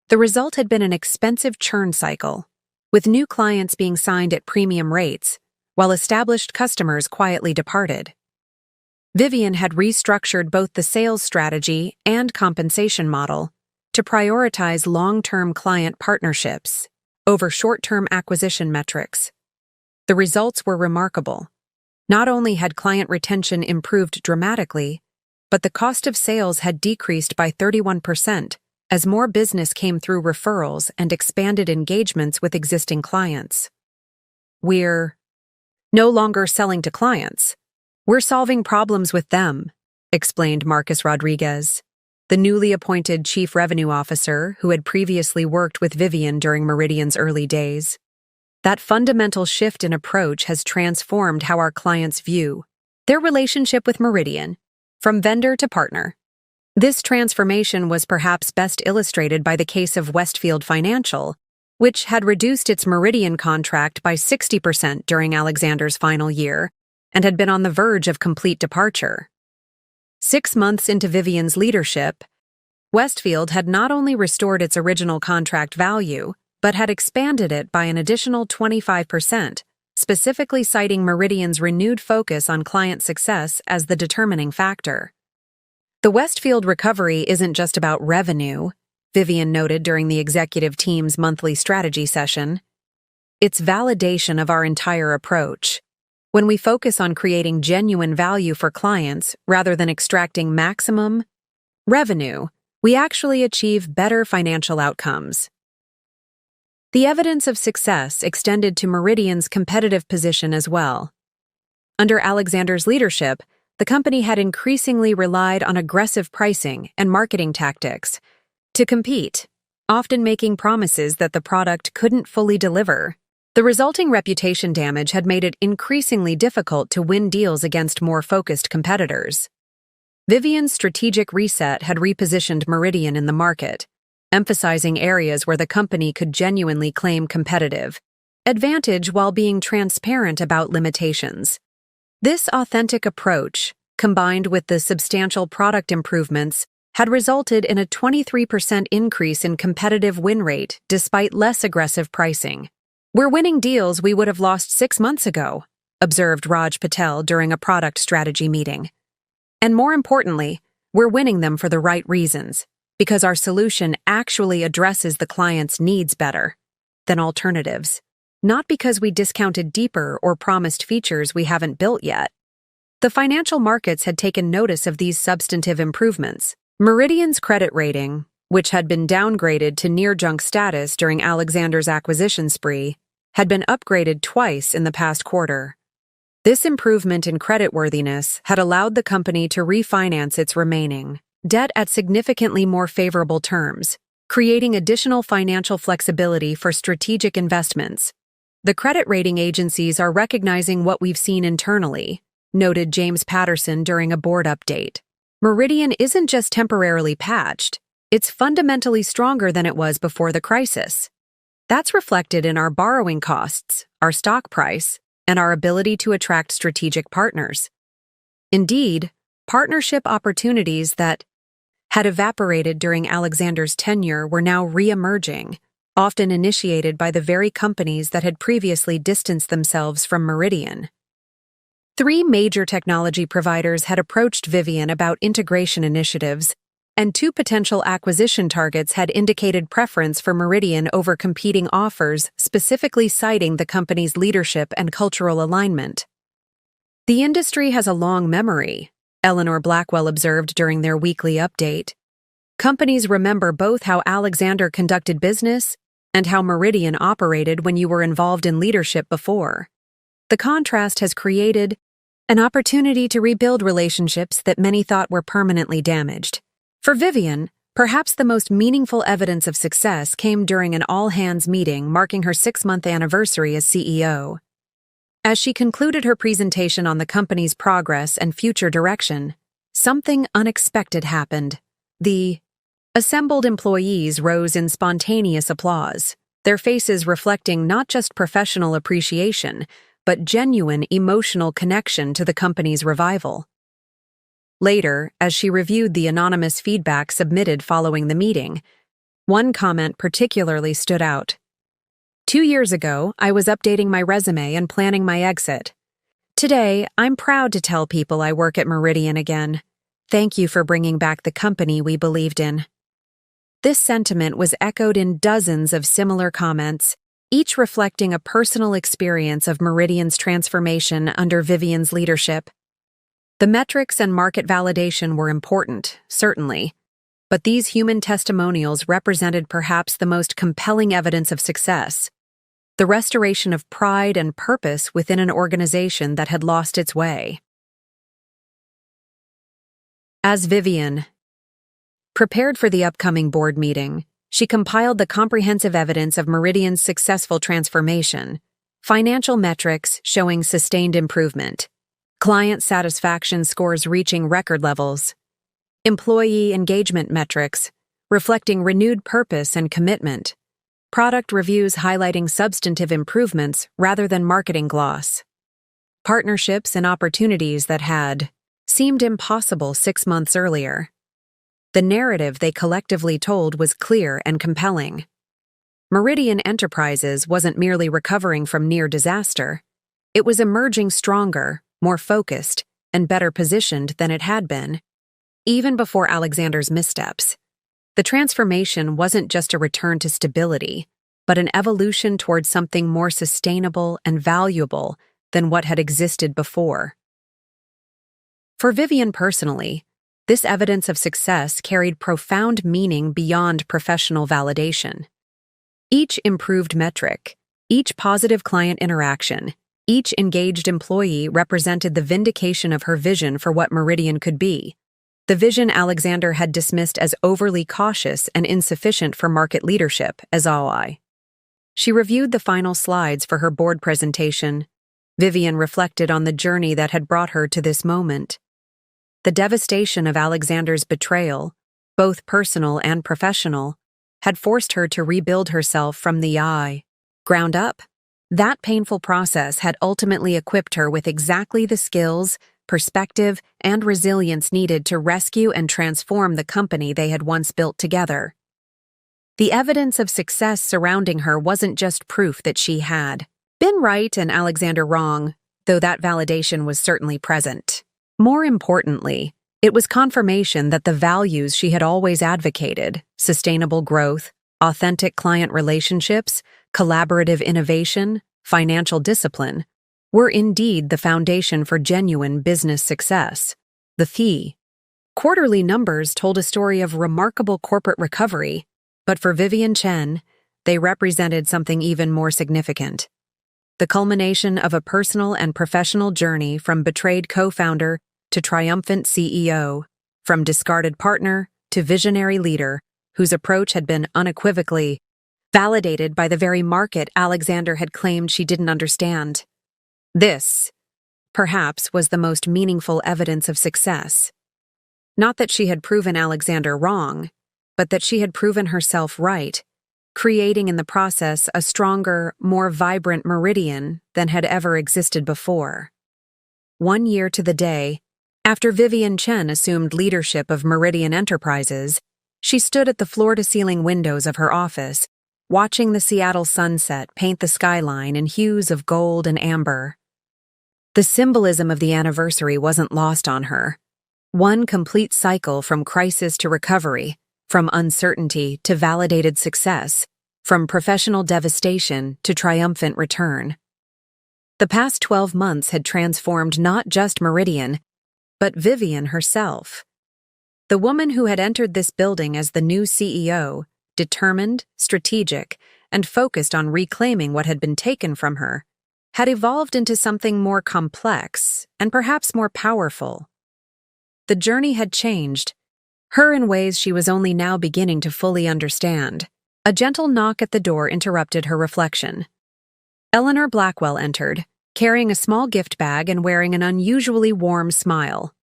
The result had been an expensive churn cycle, with new clients being signed at premium rates, while established customers quietly departed. Vivian had restructured both the sales strategy and compensation model to prioritize long-term client partnerships over short-term acquisition metrics. The results were remarkable. Not only had client retention improved dramatically, but the cost of sales had decreased by 31% as more business came through referrals and expanded engagements with existing clients. We're no longer selling to clients. We're solving problems with them, explained Marcus Rodriguez, the newly appointed Chief Revenue Officer who had previously worked with Vivian during Meridian's early days. That fundamental shift in approach has transformed how our clients view their relationship with Meridian, from vendor to partner. This transformation was perhaps best illustrated by the case of Westfield Financial, which had reduced its Meridian contract by 60% during Alexander's final year and had been on the verge of complete departure. 6 months into Vivian's leadership, Westfield had not only restored its original contract value, but had expanded it by an additional 25%, specifically citing Meridian's renewed focus on client success as the determining factor. The Westfield recovery isn't just about revenue, Vivian noted during the executive team's monthly strategy session. It's validation of our entire approach. When we focus on creating genuine value for clients rather than extracting maximum revenue, we actually achieve better financial outcomes. The evidence of success extended to Meridian's competitive position as well. Under Alexander's leadership, the company had increasingly relied on aggressive pricing and marketing tactics to compete, often making promises that the product couldn't fully deliver. The resulting reputation damage had made it increasingly difficult to win deals against more focused competitors. Vivian's strategic reset had repositioned Meridian in the market, emphasizing areas where the company could genuinely claim competitive advantage while being transparent about limitations. This authentic approach, combined with the substantial product improvements, had resulted in a 23% increase in competitive win rate despite less aggressive pricing. We're winning deals we would have lost 6 months ago, observed Raj Patel during a product strategy meeting. And more importantly, we're winning them for the right reasons, because our solution actually addresses the client's needs better than alternatives, not because we discounted deeper or promised features we haven't built yet. The financial markets had taken notice of these substantive improvements. Meridian's credit rating, which had been downgraded to near-junk status during Alexander's acquisition spree, had been upgraded twice in the past quarter. This improvement in creditworthiness had allowed the company to refinance its remaining debt at significantly more favorable terms, creating additional financial flexibility for strategic investments. The credit rating agencies are recognizing what we've seen internally, noted James Patterson during a board update. Meridian isn't just temporarily patched, it's fundamentally stronger than it was before the crisis. That's reflected in our borrowing costs, our stock price, and our ability to attract strategic partners. Indeed, partnership opportunities that had evaporated during Alexander's tenure were now re-emerging, often initiated by the very companies that had previously distanced themselves from Meridian. 3 major technology providers had approached Vivian about integration initiatives, and 2 potential acquisition targets had indicated preference for Meridian over competing offers, specifically citing the company's leadership and cultural alignment. The industry has a long memory, Eleanor Blackwell observed during their weekly update. Companies remember both how Alexander conducted business and how Meridian operated when you were involved in leadership before. The contrast has created an opportunity to rebuild relationships that many thought were permanently damaged. For Vivian, perhaps the most meaningful evidence of success came during an all-hands meeting marking her 6-month anniversary as CEO. As she concluded her presentation on the company's progress and future direction, something unexpected happened. The assembled employees rose in spontaneous applause, their faces reflecting not just professional appreciation, but genuine emotional connection to the company's revival. Later, as she reviewed the anonymous feedback submitted following the meeting, one comment particularly stood out. 2 years ago, I was updating my resume and planning my exit. Today, I'm proud to tell people I work at Meridian again. Thank you for bringing back the company we believed in. This sentiment was echoed in dozens of similar comments, each reflecting a personal experience of Meridian's transformation under Vivian's leadership. The metrics and market validation were important, certainly, but these human testimonials represented perhaps the most compelling evidence of success: the restoration of pride and purpose within an organization that had lost its way. As Vivian prepared for the upcoming board meeting, she compiled the comprehensive evidence of Meridian's successful transformation: financial metrics showing sustained improvement, client satisfaction scores reaching record levels, employee engagement metrics reflecting renewed purpose and commitment, product reviews highlighting substantive improvements rather than marketing gloss, partnerships and opportunities that had seemed impossible 6 months earlier. The narrative they collectively told was clear and compelling. Meridian Enterprises wasn't merely recovering from near disaster. It was emerging stronger, more focused, and better positioned than it had been. Even before Alexander's missteps, the transformation wasn't just a return to stability, but an evolution towards something more sustainable and valuable than what had existed before. For Vivian personally, this evidence of success carried profound meaning beyond professional validation. Each improved metric, each positive client interaction, each engaged employee represented the vindication of her vision for what Meridian could be, the vision Alexander had dismissed as overly cautious and insufficient for market leadership as ROI. She reviewed the final slides for her board presentation. Vivian reflected on the journey that had brought her to this moment. The devastation of Alexander's betrayal, both personal and professional, had forced her to rebuild herself from the ground up. That painful process had ultimately equipped her with exactly the skills, perspective, and resilience needed to rescue and transform the company they had once built together. The evidence of success surrounding her wasn't just proof that she had been right and Alexander wrong, though that validation was certainly present. More importantly, it was confirmation that the values she had always advocated, sustainable growth, authentic client relationships, collaborative innovation, financial discipline, were indeed the foundation for genuine business success. The quarterly numbers told a story of remarkable corporate recovery, but for Vivian Chen, they represented something even more significant: the culmination of a personal and professional journey from betrayed co-founder to triumphant CEO, from discarded partner to visionary leader, whose approach had been unequivocally validated by the very market Alexander had claimed she didn't understand. This, perhaps, was the most meaningful evidence of success. Not that she had proven Alexander wrong, but that she had proven herself right, creating in the process a stronger, more vibrant Meridian than had ever existed before. 1 year to the day, after Vivian Chen assumed leadership of Meridian Enterprises, she stood at the floor-to-ceiling windows of her office, watching the Seattle sunset paint the skyline in hues of gold and amber. The symbolism of the anniversary wasn't lost on her. One complete cycle from crisis to recovery, from uncertainty to validated success, from professional devastation to triumphant return. The past 12 months had transformed not just Meridian, but Vivian herself. The woman who had entered this building as the new CEO, determined, strategic, and focused on reclaiming what had been taken from her, had evolved into something more complex and perhaps more powerful. The journey had changed, her in ways she was only now beginning to fully understand. A gentle knock at the door interrupted her reflection. Eleanor Blackwell entered, carrying a small gift bag and wearing an unusually warm smile.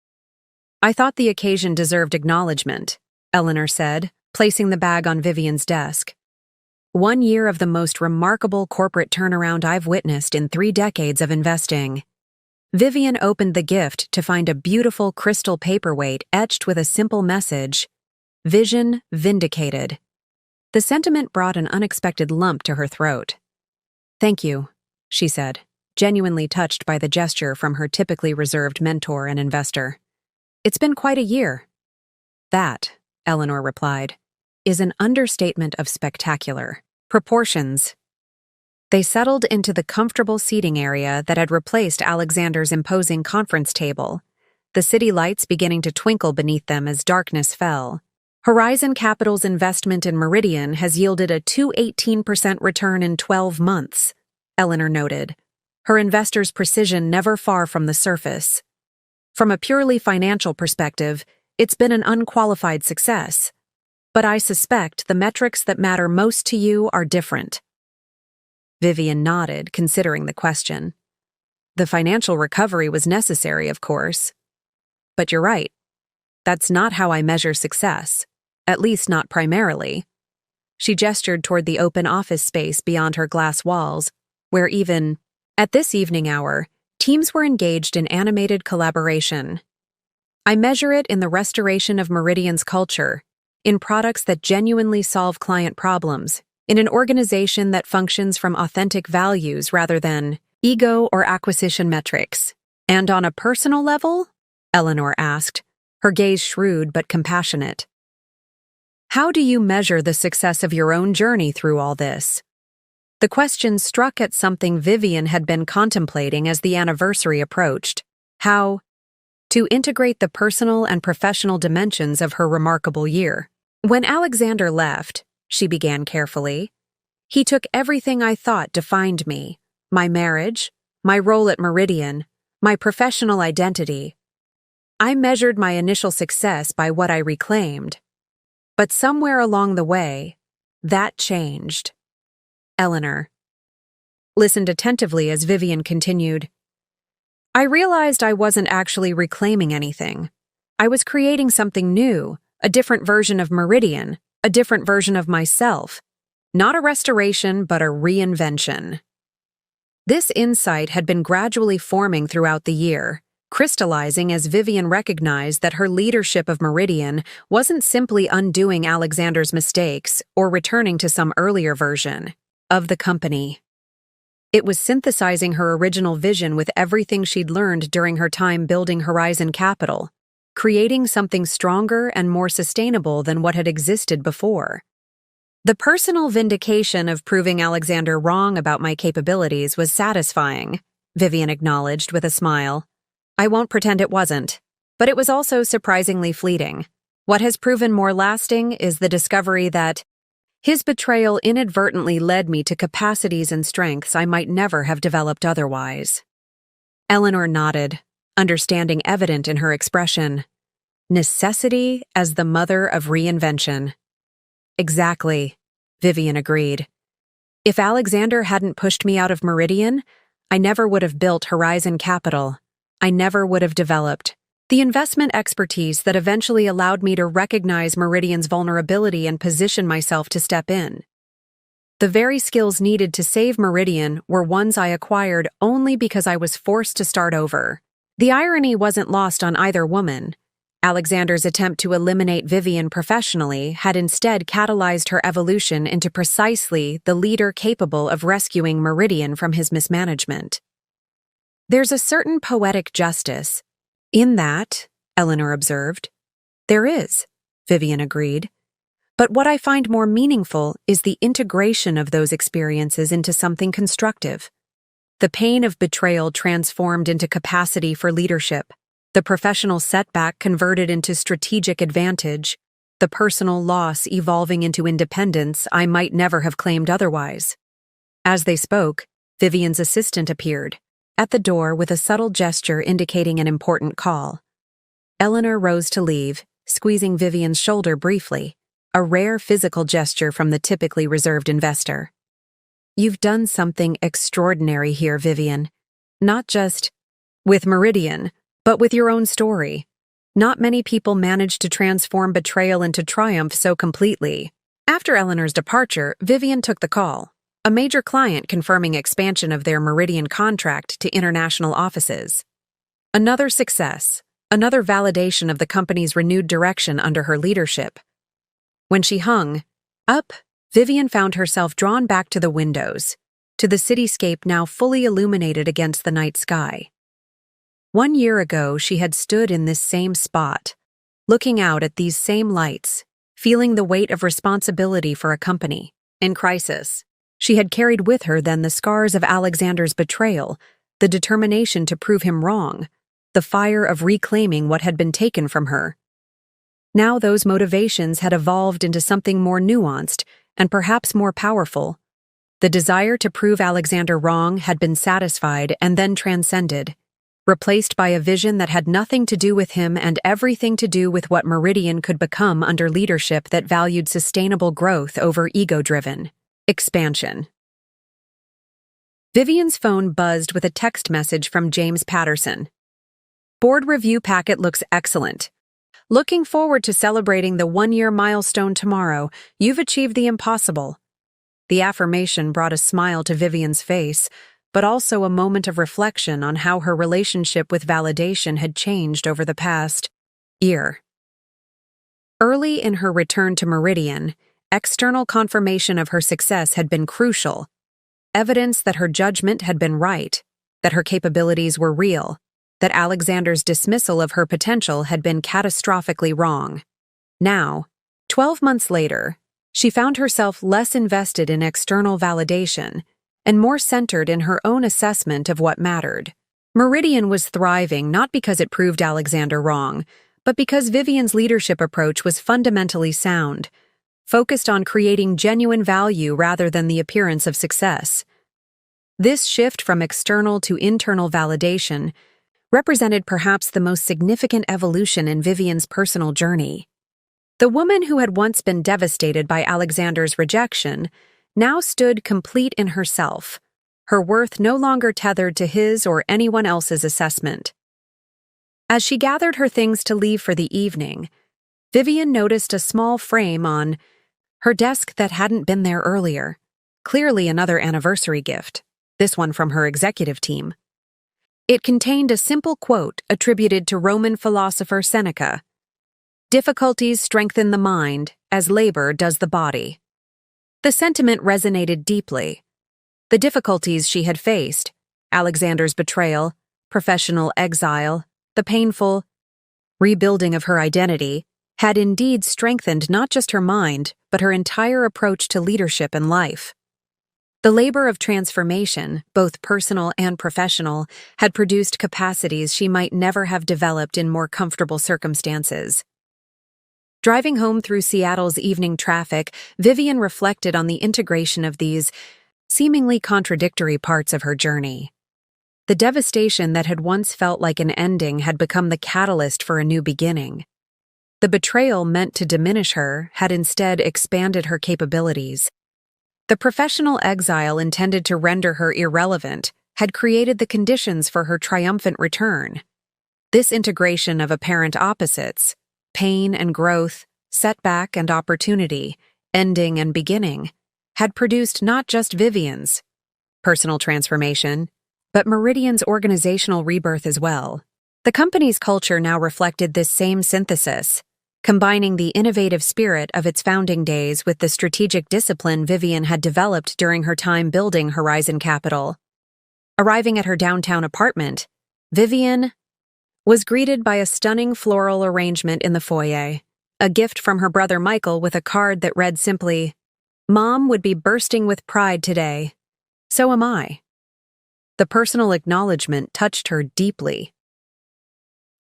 "I thought the occasion deserved acknowledgement," Eleanor said, placing the bag on Vivian's desk. 1 year of the most remarkable corporate turnaround I've witnessed in 3 decades of investing. Vivian opened the gift to find a beautiful crystal paperweight etched with a simple message: Vision vindicated. The sentiment brought an unexpected lump to her throat. "Thank you," she said, genuinely touched by the gesture from her typically reserved mentor and investor. "It's been quite a year." "That," Eleanor replied, "is an understatement of spectacular proportions." They settled into the comfortable seating area that had replaced Alexander's imposing conference table, the city lights beginning to twinkle beneath them as darkness fell. Horizon Capital's investment in Meridian has yielded a 218% return in 12 months, Eleanor noted, her investors' precision never far from the surface. "From a purely financial perspective, it's been an unqualified success. But I suspect the metrics that matter most to you are different." Vivian nodded, considering the question. "The financial recovery was necessary, of course. But you're right. That's not how I measure success, at least not primarily." She gestured toward the open office space beyond her glass walls, where even, at this evening hour, teams were engaged in animated collaboration. "I measure it in the restoration of Meridian's culture, in products that genuinely solve client problems, in an organization that functions from authentic values rather than ego or acquisition metrics. And on a personal level?" Eleanor asked, her gaze shrewd but compassionate. "How do you measure the success of your own journey through all this?" The question struck at something Vivian had been contemplating as the anniversary approached: how to integrate the personal and professional dimensions of her remarkable year. "When Alexander left," she began carefully, "he took everything I thought defined me: my marriage, my role at Meridian, my professional identity. I measured my initial success by what I reclaimed. But somewhere along the way, that changed." Eleanor listened attentively as Vivian continued. "I realized I wasn't actually reclaiming anything. I was creating something new, a different version of Meridian, a different version of myself. Not a restoration, but a reinvention." This insight had been gradually forming throughout the year, crystallizing as Vivian recognized that her leadership of Meridian wasn't simply undoing Alexander's mistakes or returning to some earlier version of the company. It was synthesizing her original vision with everything she'd learned during her time building Horizon Capital, creating something stronger and more sustainable than what had existed before. "The personal vindication of proving Alexander wrong about my capabilities was satisfying," Vivian acknowledged with a smile. "I won't pretend it wasn't, but it was also surprisingly fleeting. What has proven more lasting is the discovery that his betrayal inadvertently led me to capacities and strengths I might never have developed otherwise." Eleanor nodded, understanding evident in her expression. Necessity as the mother of reinvention. "Exactly," Vivian agreed. "If Alexander hadn't pushed me out of Meridian, I never would have built Horizon Capital. I never would have developed the investment expertise that eventually allowed me to recognize Meridian's vulnerability and position myself to step in. The very skills needed to save Meridian were ones I acquired only because I was forced to start over." The irony wasn't lost on either woman. Alexander's attempt to eliminate Vivian professionally had instead catalyzed her evolution into precisely the leader capable of rescuing Meridian from his mismanagement. "There's a certain poetic justice in that," Eleanor observed. "There is," Vivian agreed. "But what I find more meaningful is the integration of those experiences into something constructive. The pain of betrayal transformed into capacity for leadership, the professional setback converted into strategic advantage, the personal loss evolving into independence I might never have claimed otherwise." As they spoke, Vivian's assistant appeared, at the door with a subtle gesture indicating an important call. Eleanor rose to leave, squeezing Vivian's shoulder briefly, a rare physical gesture from the typically reserved investor. "You've done something extraordinary here, Vivian. Not just with Meridian, but with your own story. Not many people manage to transform betrayal into triumph so completely." After Eleanor's departure, Vivian took the call, a major client confirming expansion of their Meridian contract to international offices. Another success, another validation of the company's renewed direction under her leadership. When she hung up, Vivian found herself drawn back to the windows, to the cityscape now fully illuminated against the night sky. 1 year ago, she had stood in this same spot, looking out at these same lights, feeling the weight of responsibility for a company in crisis. She had carried with her then the scars of Alexander's betrayal, the determination to prove him wrong, the fire of reclaiming what had been taken from her. Now those motivations had evolved into something more nuanced and perhaps more powerful. The desire to prove Alexander wrong had been satisfied and then transcended, replaced by a vision that had nothing to do with him and everything to do with what Meridian could become under leadership that valued sustainable growth over ego-driven expansion. Vivian's phone buzzed with a text message from James Patterson. Board review packet looks excellent. Looking forward to celebrating the 1-year milestone tomorrow. You've achieved the impossible. The affirmation brought a smile to Vivian's face, but also a moment of reflection on how her relationship with validation had changed over the past year. Early in her return to Meridian, external confirmation of her success had been crucial, evidence that her judgment had been right, that her capabilities were real, that Alexander's dismissal of her potential had been catastrophically wrong. Now, 12 months later, she found herself less invested in external validation and more centered in her own assessment of what mattered. Meridian was thriving not because it proved Alexander wrong, but because Vivian's leadership approach was fundamentally sound, focused on creating genuine value rather than the appearance of success. This shift from external to internal validation represented perhaps the most significant evolution in Vivian's personal journey. The woman who had once been devastated by Alexander's rejection now stood complete in herself, her worth no longer tethered to his or anyone else's assessment. As she gathered her things to leave for the evening, Vivian noticed a small frame on her desk that hadn't been there earlier, clearly another anniversary gift, this one from her executive team. It contained a simple quote attributed to Roman philosopher Seneca: "Difficulties strengthen the mind as labor does the body." The sentiment resonated deeply. The difficulties she had faced, Alexander's betrayal, professional exile, the painful rebuilding of her identity, had indeed strengthened not just her mind, but her entire approach to leadership and life. The labor of transformation, both personal and professional, had produced capacities she might never have developed in more comfortable circumstances. Driving home through Seattle's evening traffic, Vivian reflected on the integration of these seemingly contradictory parts of her journey. The devastation that had once felt like an ending had become the catalyst for a new beginning. The betrayal meant to diminish her had instead expanded her capabilities. The professional exile intended to render her irrelevant had created the conditions for her triumphant return. This integration of apparent opposites, pain and growth, setback and opportunity, ending and beginning, had produced not just Vivian's personal transformation, but Meridian's organizational rebirth as well. The company's culture now reflected this same synthesis, combining the innovative spirit of its founding days with the strategic discipline Vivian had developed during her time building Horizon Capital. Arriving at her downtown apartment, Vivian was greeted by a stunning floral arrangement in the foyer, a gift from her brother Michael with a card that read simply, "Mom would be bursting with pride today. So am I." The personal acknowledgement touched her deeply.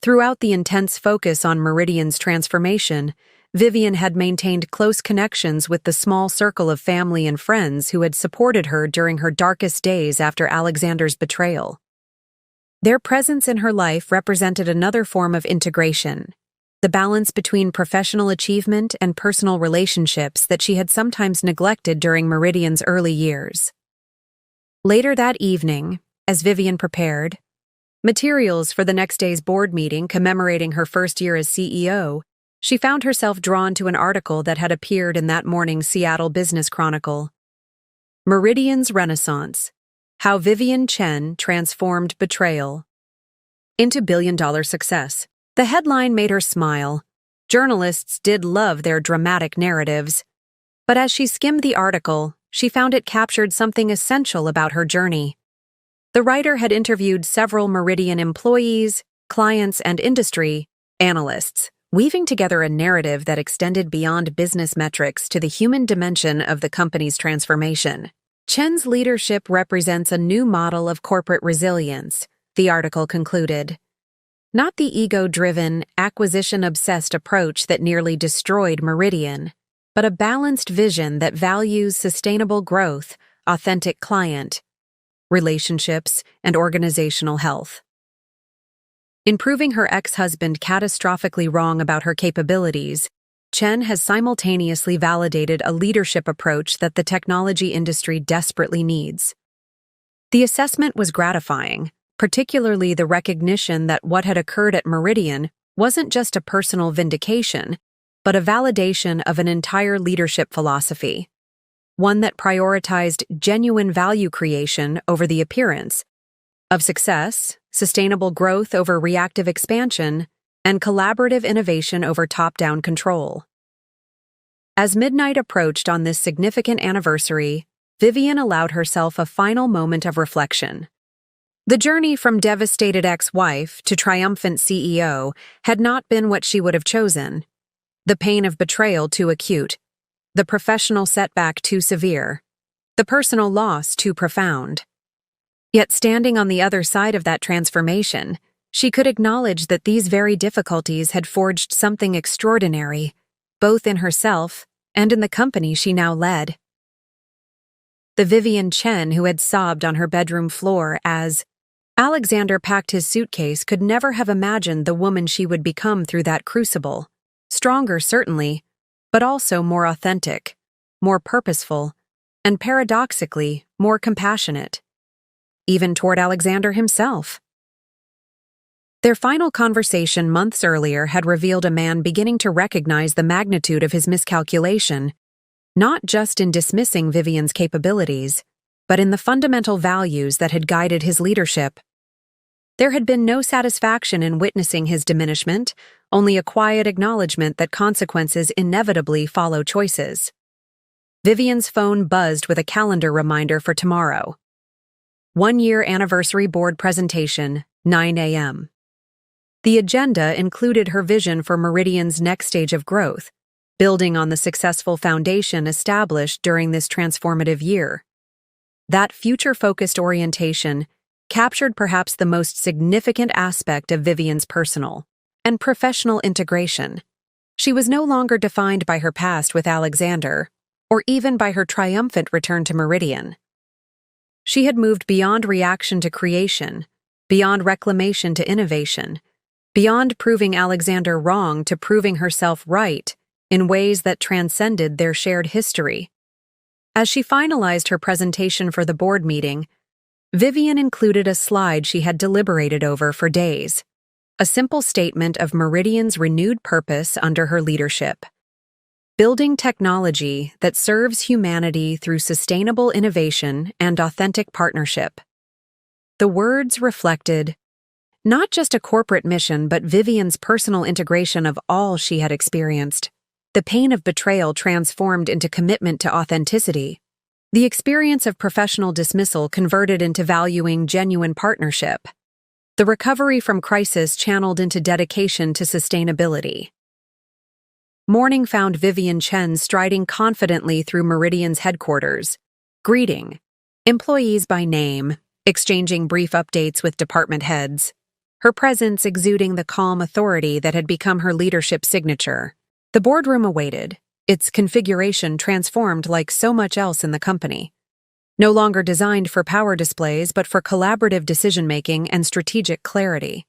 Throughout the intense focus on Meridian's transformation, Vivian had maintained close connections with the small circle of family and friends who had supported her during her darkest days after Alexander's betrayal. Their presence in her life represented another form of integration, the balance between professional achievement and personal relationships that she had sometimes neglected during Meridian's early years. Later that evening, as Vivian prepared materials for the next day's board meeting commemorating her first year as CEO, she found herself drawn to an article that had appeared in that morning's Seattle Business Chronicle. Meridian's Renaissance: How Vivian Chen Transformed Betrayal into Billion-Dollar Success. The headline made her smile. Journalists did love their dramatic narratives. But as she skimmed the article, she found it captured something essential about her journey. The writer had interviewed several Meridian employees, clients, and industry analysts, weaving together a narrative that extended beyond business metrics to the human dimension of the company's transformation. Chen's leadership represents a new model of corporate resilience, the article concluded. Not the ego-driven, acquisition-obsessed approach that nearly destroyed Meridian, but a balanced vision that values sustainable growth, authentic client relationships, and organizational health. In proving her ex-husband catastrophically wrong about her capabilities, Chen has simultaneously validated a leadership approach that the technology industry desperately needs. The assessment was gratifying, particularly the recognition that what had occurred at Meridian wasn't just a personal vindication, but a validation of an entire leadership philosophy, one that prioritized genuine value creation over the appearance of success, sustainable growth over reactive expansion, and collaborative innovation over top-down control. As midnight approached on this significant anniversary, Vivian allowed herself a final moment of reflection. The journey from devastated ex-wife to triumphant CEO had not been what she would have chosen. The pain of betrayal too acute, the professional setback too severe, the personal loss too profound. Yet standing on the other side of that transformation, she could acknowledge that these very difficulties had forged something extraordinary, both in herself and in the company she now led. The Vivian Chen who had sobbed on her bedroom floor as Alexander packed his suitcase could never have imagined the woman she would become through that crucible. Stronger, certainly, but also more authentic, more purposeful, and paradoxically, more compassionate. Even toward Alexander himself. Their final conversation months earlier had revealed a man beginning to recognize the magnitude of his miscalculation, not just in dismissing Vivian's capabilities, but in the fundamental values that had guided his leadership. There had been no satisfaction in witnessing his diminishment, only a quiet acknowledgement that consequences inevitably follow choices. Vivian's phone buzzed with a calendar reminder for tomorrow. 1-year anniversary board presentation, 9 a.m. The agenda included her vision for Meridian's next stage of growth, building on the successful foundation established during this transformative year. That future-focused orientation captured perhaps the most significant aspect of Vivian's personal and professional integration. She was no longer defined by her past with Alexander, or even by her triumphant return to Meridian. She had moved beyond reaction to creation, beyond reclamation to innovation, beyond proving Alexander wrong to proving herself right in ways that transcended their shared history. As she finalized her presentation for the board meeting, Vivian included a slide she had deliberated over for days, a simple statement of Meridian's renewed purpose under her leadership. Building technology that serves humanity through sustainable innovation and authentic partnership. The words reflected not just a corporate mission but Vivian's personal integration of all she had experienced. The pain of betrayal transformed into commitment to authenticity. The experience of professional dismissal converted into valuing genuine partnership. The recovery from crisis channeled into dedication to sustainability. Morning found Vivian Chen striding confidently through Meridian's headquarters, greeting employees by name, exchanging brief updates with department heads, her presence exuding the calm authority that had become her leadership signature. The boardroom awaited, its configuration transformed like so much else in the company. No longer designed for power displays but for collaborative decision-making and strategic clarity.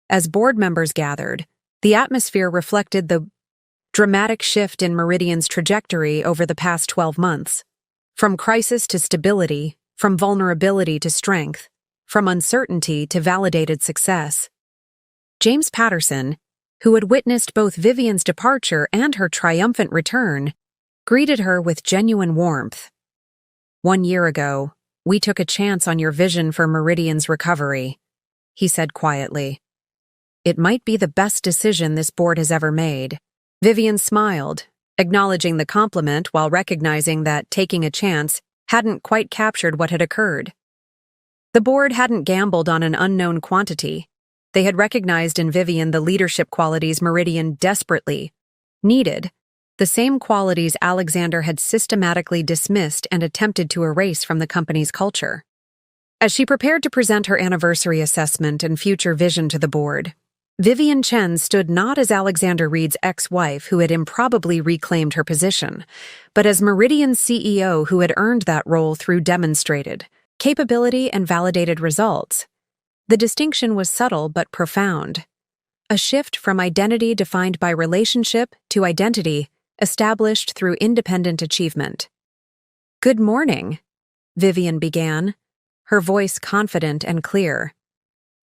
As board members gathered, the atmosphere reflected the dramatic shift in Meridian's trajectory over the past 12 months. From crisis to stability, from vulnerability to strength, from uncertainty to validated success. James Patterson, who had witnessed both Vivian's departure and her triumphant return, greeted her with genuine warmth. "1 year ago, we took a chance on your vision for Meridian's recovery," he said quietly. "It might be the best decision this board has ever made." Vivian smiled, acknowledging the compliment while recognizing that taking a chance hadn't quite captured what had occurred. The board hadn't gambled on an unknown quantity. They had recognized in Vivian the leadership qualities Meridian desperately needed, the same qualities Alexander had systematically dismissed and attempted to erase from the company's culture. As she prepared to present her anniversary assessment and future vision to the board, Vivian Chen stood not as Alexander Reed's ex-wife who had improbably reclaimed her position, but as Meridian's CEO who had earned that role through demonstrated capability and validated results. The distinction was subtle but profound. A shift from identity defined by relationship to identity established through independent achievement. "Good morning," Vivian began, her voice confident and clear.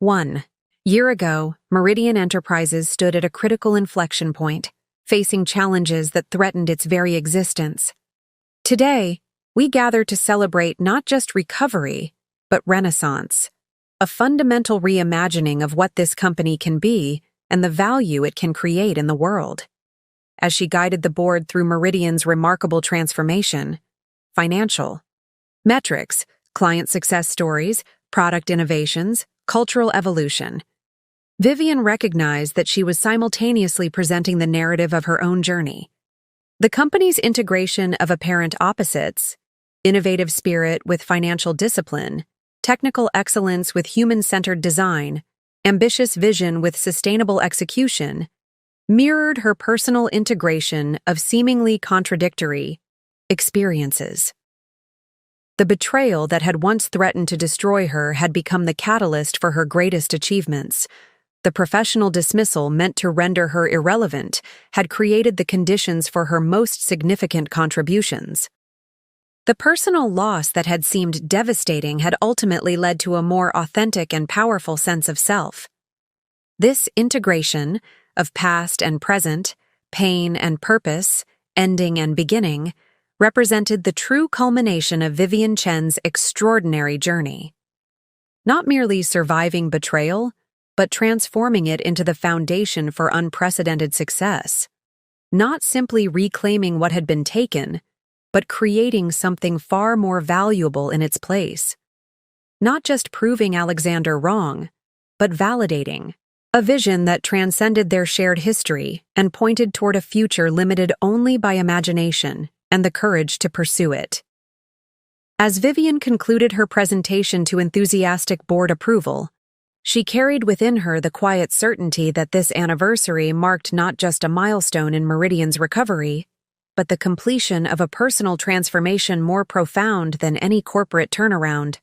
1 year ago, Meridian Enterprises stood at a critical inflection point, facing challenges that threatened its very existence. Today, we gather to celebrate not just recovery, but renaissance, a fundamental reimagining of what this company can be and the value it can create in the world. As she guided the board through Meridian's remarkable transformation, financial, metrics, client success stories, product innovations, cultural evolution, Vivian recognized that she was simultaneously presenting the narrative of her own journey. The company's integration of apparent opposites, innovative spirit with financial discipline, technical excellence with human-centered design, ambitious vision with sustainable execution, mirrored her personal integration of seemingly contradictory experiences. The betrayal that had once threatened to destroy her had become the catalyst for her greatest achievements. The professional dismissal meant to render her irrelevant had created the conditions for her most significant contributions. The personal loss that had seemed devastating had ultimately led to a more authentic and powerful sense of self. This integration of past and present, pain and purpose, ending and beginning, represented the true culmination of Vivian Chen's extraordinary journey. Not merely surviving betrayal, but transforming it into the foundation for unprecedented success. Not simply reclaiming what had been taken, but creating something far more valuable in its place. Not just proving Alexander wrong, but validating a vision that transcended their shared history and pointed toward a future limited only by imagination and the courage to pursue it. As Vivian concluded her presentation to enthusiastic board approval, she carried within her the quiet certainty that this anniversary marked not just a milestone in Meridian's recovery, but the completion of a personal transformation more profound than any corporate turnaround.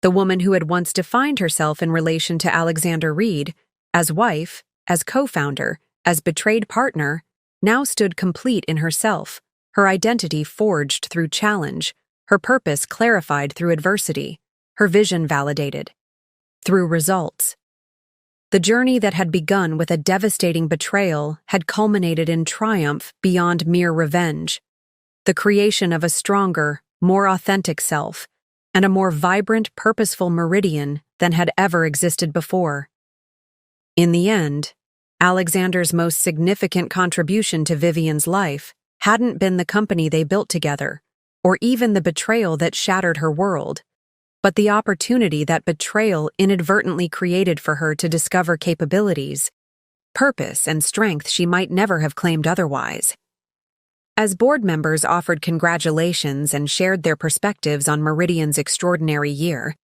The woman who had once defined herself in relation to Alexander Reed, as wife, as co-founder, as betrayed partner, now stood complete in herself, her identity forged through challenge, her purpose clarified through adversity, her vision validated through results. The journey that had begun with a devastating betrayal had culminated in triumph beyond mere revenge, the creation of a stronger, more authentic self, and a more vibrant, purposeful Meridian than had ever existed before. In the end, Alexander's most significant contribution to Vivian's life hadn't been the company they built together, or even the betrayal that shattered her world, but the opportunity that betrayal inadvertently created for her to discover capabilities, purpose, and strength she might never have claimed otherwise. As board members offered congratulations and shared their perspectives on Meridian's extraordinary year,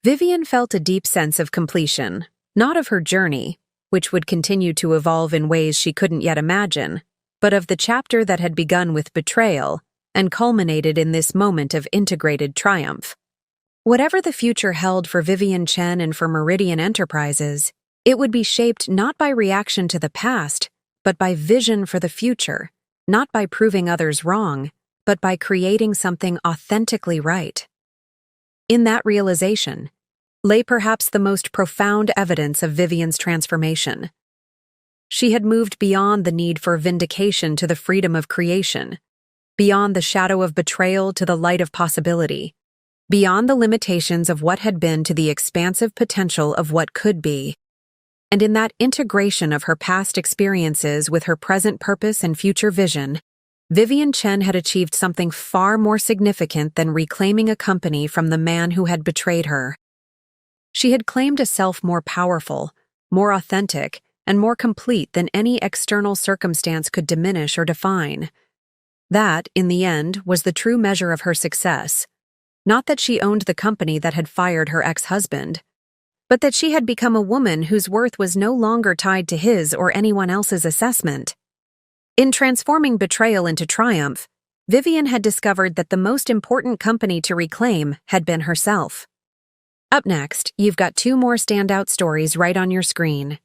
Vivian felt a deep sense of completion, not of her journey, which would continue to evolve in ways she couldn't yet imagine, but of the chapter that had begun with betrayal and culminated in this moment of integrated triumph. Whatever the future held for Vivian Chen and for Meridian Enterprises, it would be shaped not by reaction to the past, but by vision for the future, not by proving others wrong, but by creating something authentically right. In that realization lay perhaps the most profound evidence of Vivian's transformation. She had moved beyond the need for vindication to the freedom of creation, beyond the shadow of betrayal to the light of possibility, beyond the limitations of what had been to the expansive potential of what could be. And in that integration of her past experiences with her present purpose and future vision, Vivian Chen had achieved something far more significant than reclaiming a company from the man who had betrayed her. She had claimed a self more powerful, more authentic, and more complete than any external circumstance could diminish or define. That, in the end, was the true measure of her success. Not that she owned the company that had fired her ex-husband, but that she had become a woman whose worth was no longer tied to his or anyone else's assessment. In transforming betrayal into triumph, Vivian had discovered that the most important company to reclaim had been herself. Up next, you've got 2 more standout stories right on your screen.